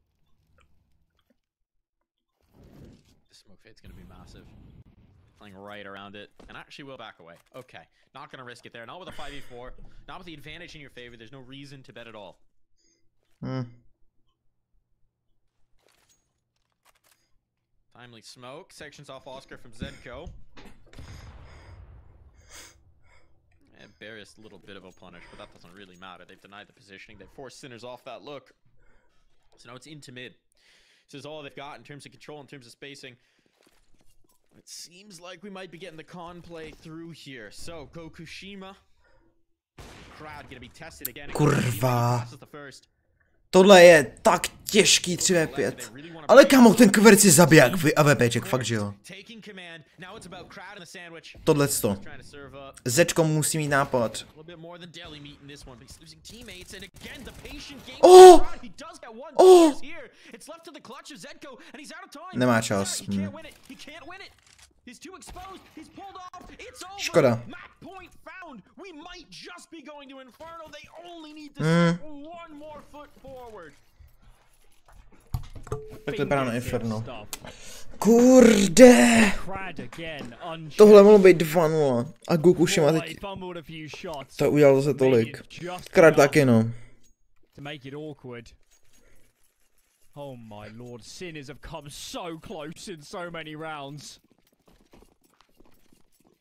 The smoke fade's gonna be massive. Playing right around it, and actually will back away. Okay, not gonna risk it there. Not with a 5v4. Not with the advantage in your favor. There's no reason to bet at all. Timely smoke. Sections off Oscar from Zedko. And Barrios a little bit of a punish, but that doesn't really matter. They've denied the positioning. They forced Sinners off that look. So now it's into mid. This is all they've got in terms of control, in terms of spacing. It seems like we might be getting the con play through here. So, Fukushima. Crowd gonna be tested again. Kurva. Tohle je tak těžký 3v5. Ale kamo, ten Kverc je zabiják a VPček, fakt že jo. Tohleto. Zečko musí mít nápad. Nemá čas. Škoda. Tak to vypadá na Inferno. Kurde! Tohle mohlo být 2-0. A Fukushima teď to udělal zase tolik. Krát taky no. Oh my lord, Sinners have come so close in so many rounds.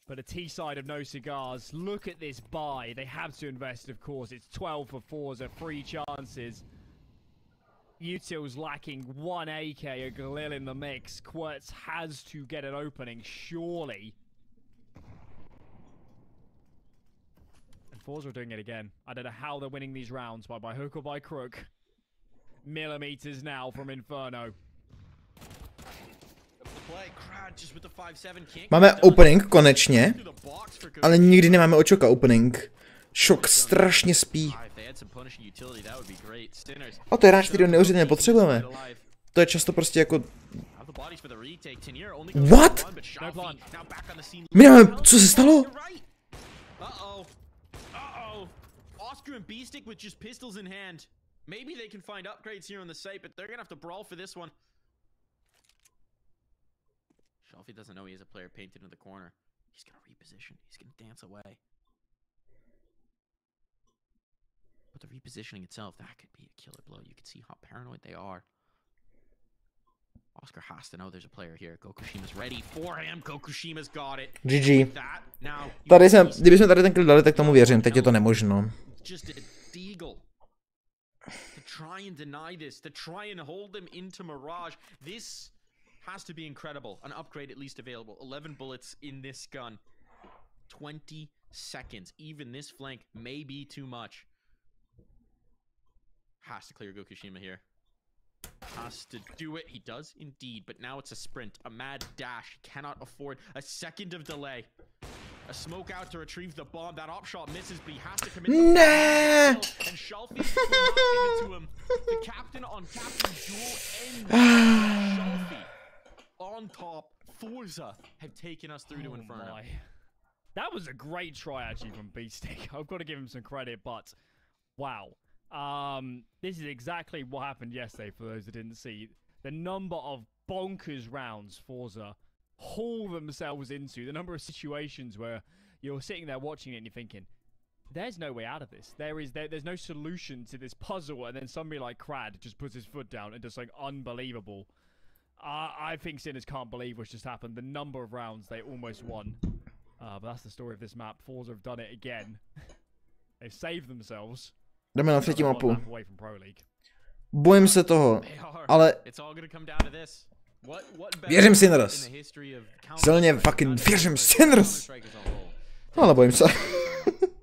But the T side of no cigars, look at this buy. They have to invest, of course. It's 12 for ForZe, 3 chances. Util's lacking 1 AK, a Galil in the mix. Quertz has to get an opening, surely. And ForZe are doing it again. I don't know how they're winning these rounds, by hook or by crook. millimeters now from Inferno. Máme opening konečně, ale nikdy nemáme očoka opening. Šok strašně spí. A to je hráč, který neuvěřitelně potřebujeme. To je často prostě jako... What? My nemáme... Co se stalo? Maybe they can find upgrades here on the site, but they're gonna have to brawl for this one. Shelfie doesn't know he has a player painted in the corner. He's gonna reposition. He's gonna dance away. But the repositioning itself, that could be a killer blow. You can see how paranoid they are. Oscar has to know there's a player here. Gokushima's ready for him. Gokushima's got it. GG. Tady jsem, kdybychom tady ten kill dali, tak tomu věřím. Teď je to nemožno. Just a deagle. To try and deny this, to try and hold them into Mirage. This has to be incredible. An upgrade at least available. 11 bullets in this gun. 20 seconds. Even this flank may be too much. Has to clear Gokushima here. Has to do it. He does indeed, but now it's a sprint. A mad dash. He cannot afford a second of delay. A smoke out to retrieve the bomb. That op shot misses, but he has to commit. Nah. And Shelfie will not give it to him. The captain on captain duel ends. Shelfie on top. ForZe have taken us through to Inferno. My. That was a great try actually from Beatstick. I've got to give him some credit, but wow. This is exactly what happened yesterday for those that didn't see. The number of bonkers rounds ForZe haul themselves into, the number of situations where you're sitting there watching it and you're thinking, there's no way out of this. There's no solution to this puzzle, and then somebody like Crad just puts his foot down and does something unbelievable. I think Sinners can't believe what's just happened. The number of rounds they almost won. But that's the story of this map. ForZe have done it again. They've saved themselves. Jdeme na třetí mapu. Bojím se toho, ale... Věřím Sinners. Silně fucking věřím Sinners. Ale bojím se.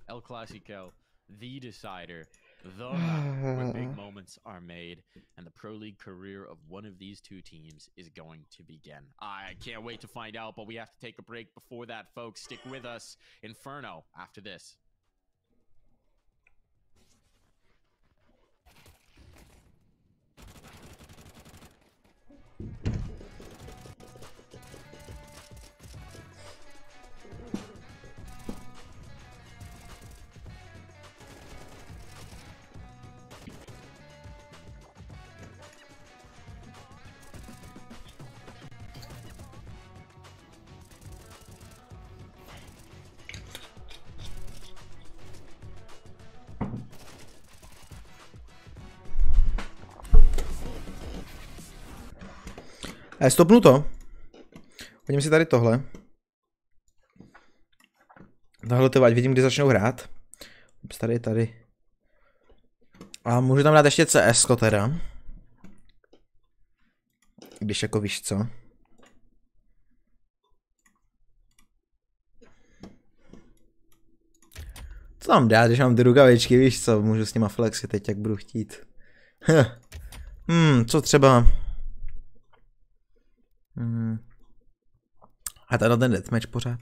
El Clasico, the decider, the map where big moments are made, and the Pro League career of one of these two teams is going to begin. I can't wait to find out, but we have to take a break before that, folks. Stick with us. Inferno after this. Stopnu to. Hodím si tady tohle. Tohle to ať vidím, kdy začnou hrát. Tady. A můžu tam dát ještě CS-ko teda. Když jako víš co. Co tam dát, když mám ty rukavičky, víš co, můžu s nima flexit teď, jak budu chtít. Co třeba... A tady ten deathmatch pořád.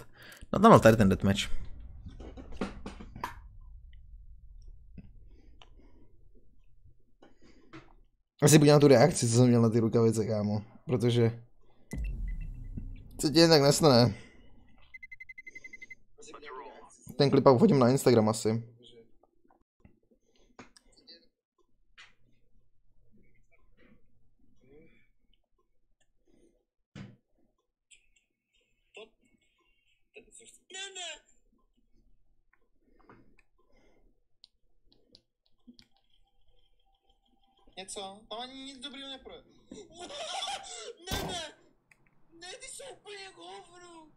No tam tady ten deathmatch. Asi podívám na tu reakci, co jsem měl na ty rukavice, kámo. Protože... Co ti jen tak nesne. Ten klip pak uhodím na Instagram asi. Něco? Tam ani nic dobrýho neproje. Ne, ty jsou úplně hovru.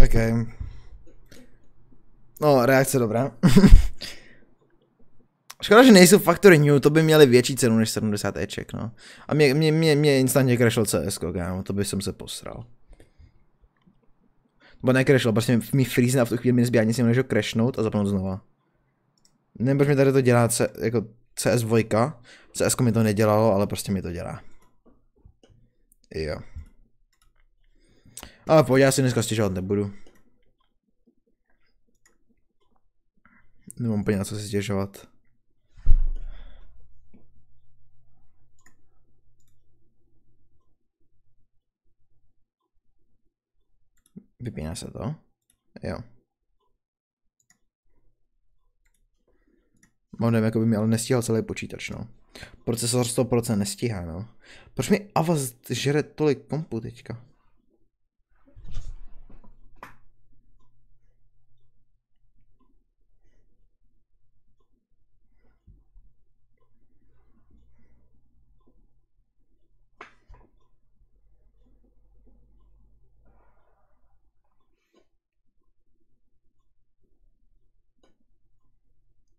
Ok. No, reakce dobrá. Škoda, že nejsou faktory new, to by měly větší cenu než 70 Eček, no. A mě instantně crashlo CS, kámo, to by jsem se posral. Nebo necrashlo, prostě mi freeze a v tu chvíli mi nezbývá nic než ho crashnout a zapnout znova. Nevím, proč mi tady to dělá jako CS2. CS mi to nedělalo, ale prostě mi to dělá. Jo. Ale pojď, já si dneska stěžovat nebudu. Nemám úplně na co si stěžovat. Vypíná se to? Jo. Nevím, jako by mi ale nestíhal celý počítač, no. Procesor 100% nestíhá, no. Proč mi Avaz žere tolik kompu teďka?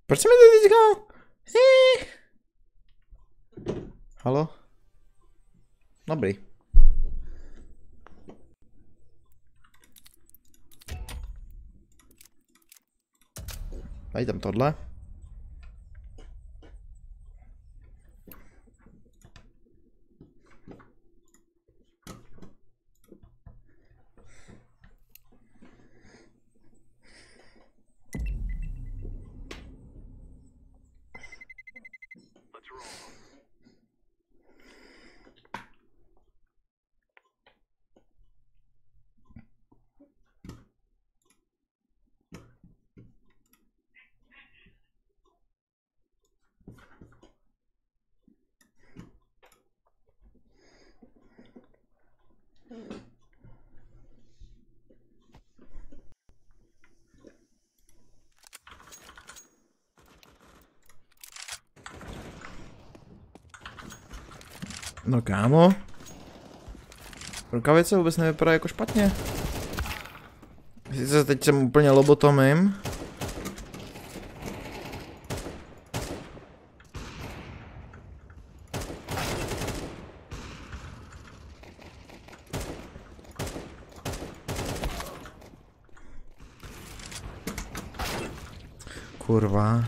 Proč se mi to teďka? Halo? Dobrý. Daj tam tohle. No kámo. Rukavice vůbec nevypadá jako špatně. Sice teď jsem úplně lobotomím. Kurva.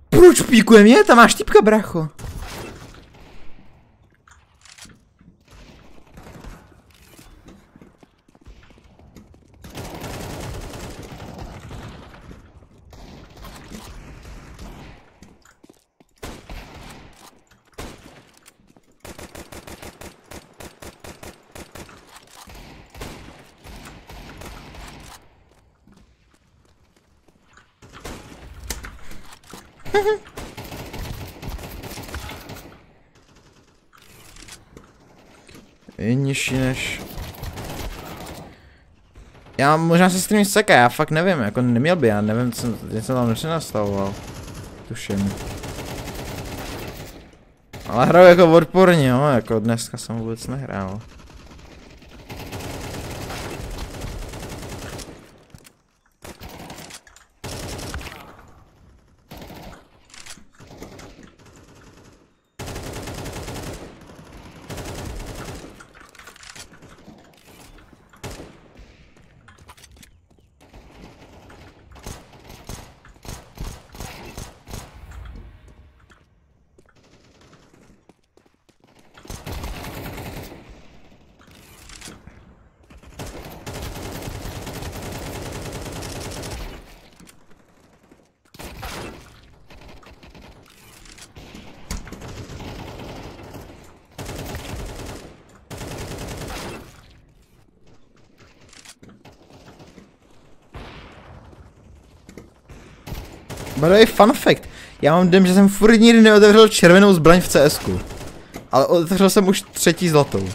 Proč píkuje mě? Tam máš typka, bracho. Je nižší než... Já možná se stream seká, já fakt nevím, jako neměl by, já nevím, co jsem tam nepřenastavoval. Tuším. Ale hraju jako odporně, jo, jako dneska jsem vůbec nehrál. By fun fact, já mám dojem, že jsem furt nikdy neotevřel červenou zbraň v CSku. Ale otevřel jsem už 3. zlatou.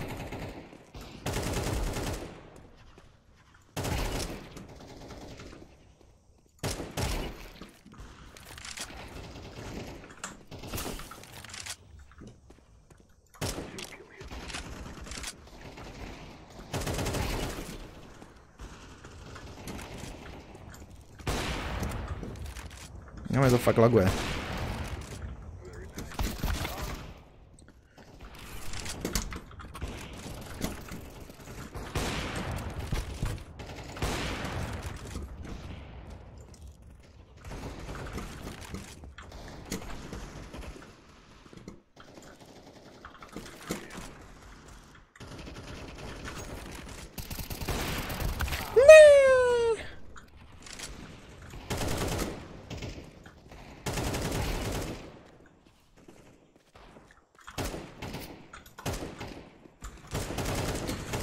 No, mě to fakt laguje.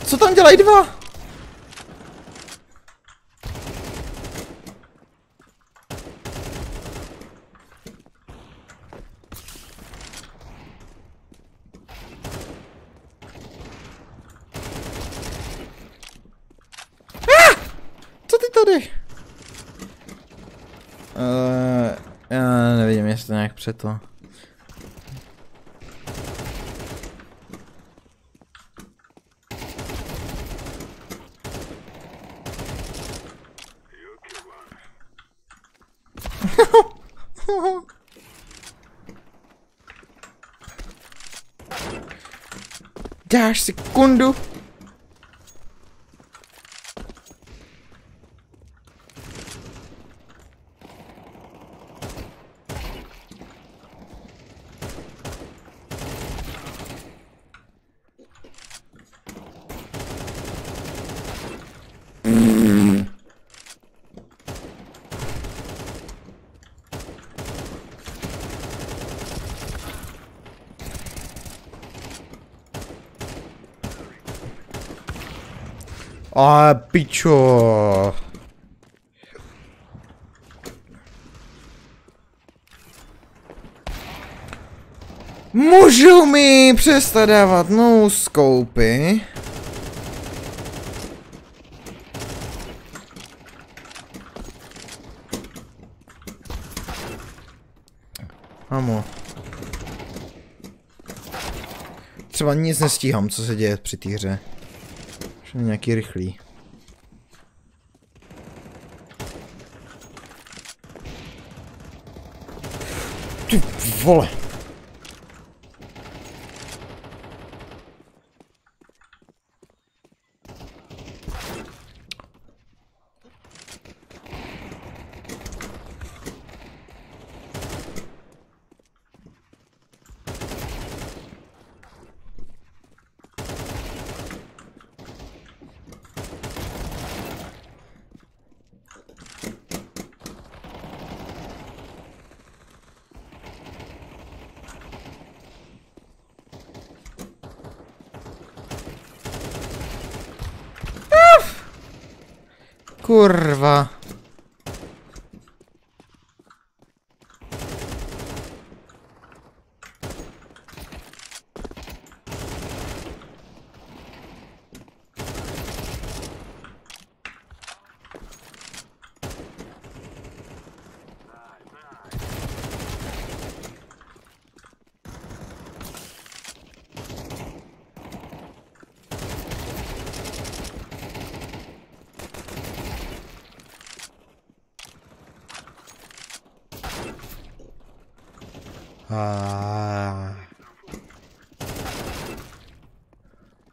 Co tam dělají dva? Co ty tady? Já nevidím, jestli to nějak přeto. Dáš sekundu. A pičo. Můžu mi přestat dávat no-scopy? Amo. Třeba nic nestíhám, co se děje při té hře. Nějaký rychlý. Ty vole. Kurva.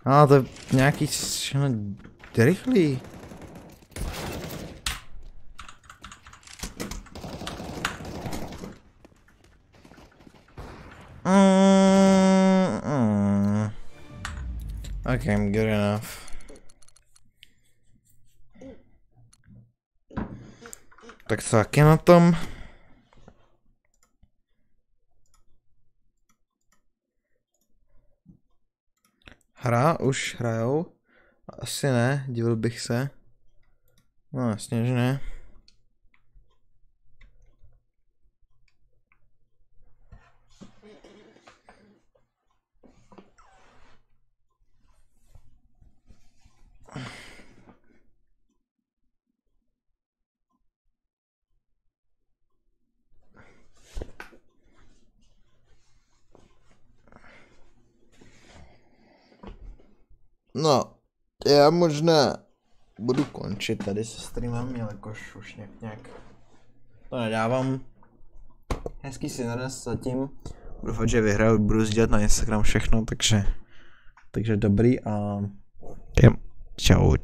A to je nějaký rychlý. Okay, I'm good enough. Tak co, jak je na tom? Hra? Už hrajou? Asi ne, divil bych se. No jasně, že ne. No, já možná budu končit tady se streamem, jelikož už nějak to nedávám. hezký si naraz zatím. Doufám, že vyhraju, budu sdílet na Instagram všechno, takže dobrý a čau.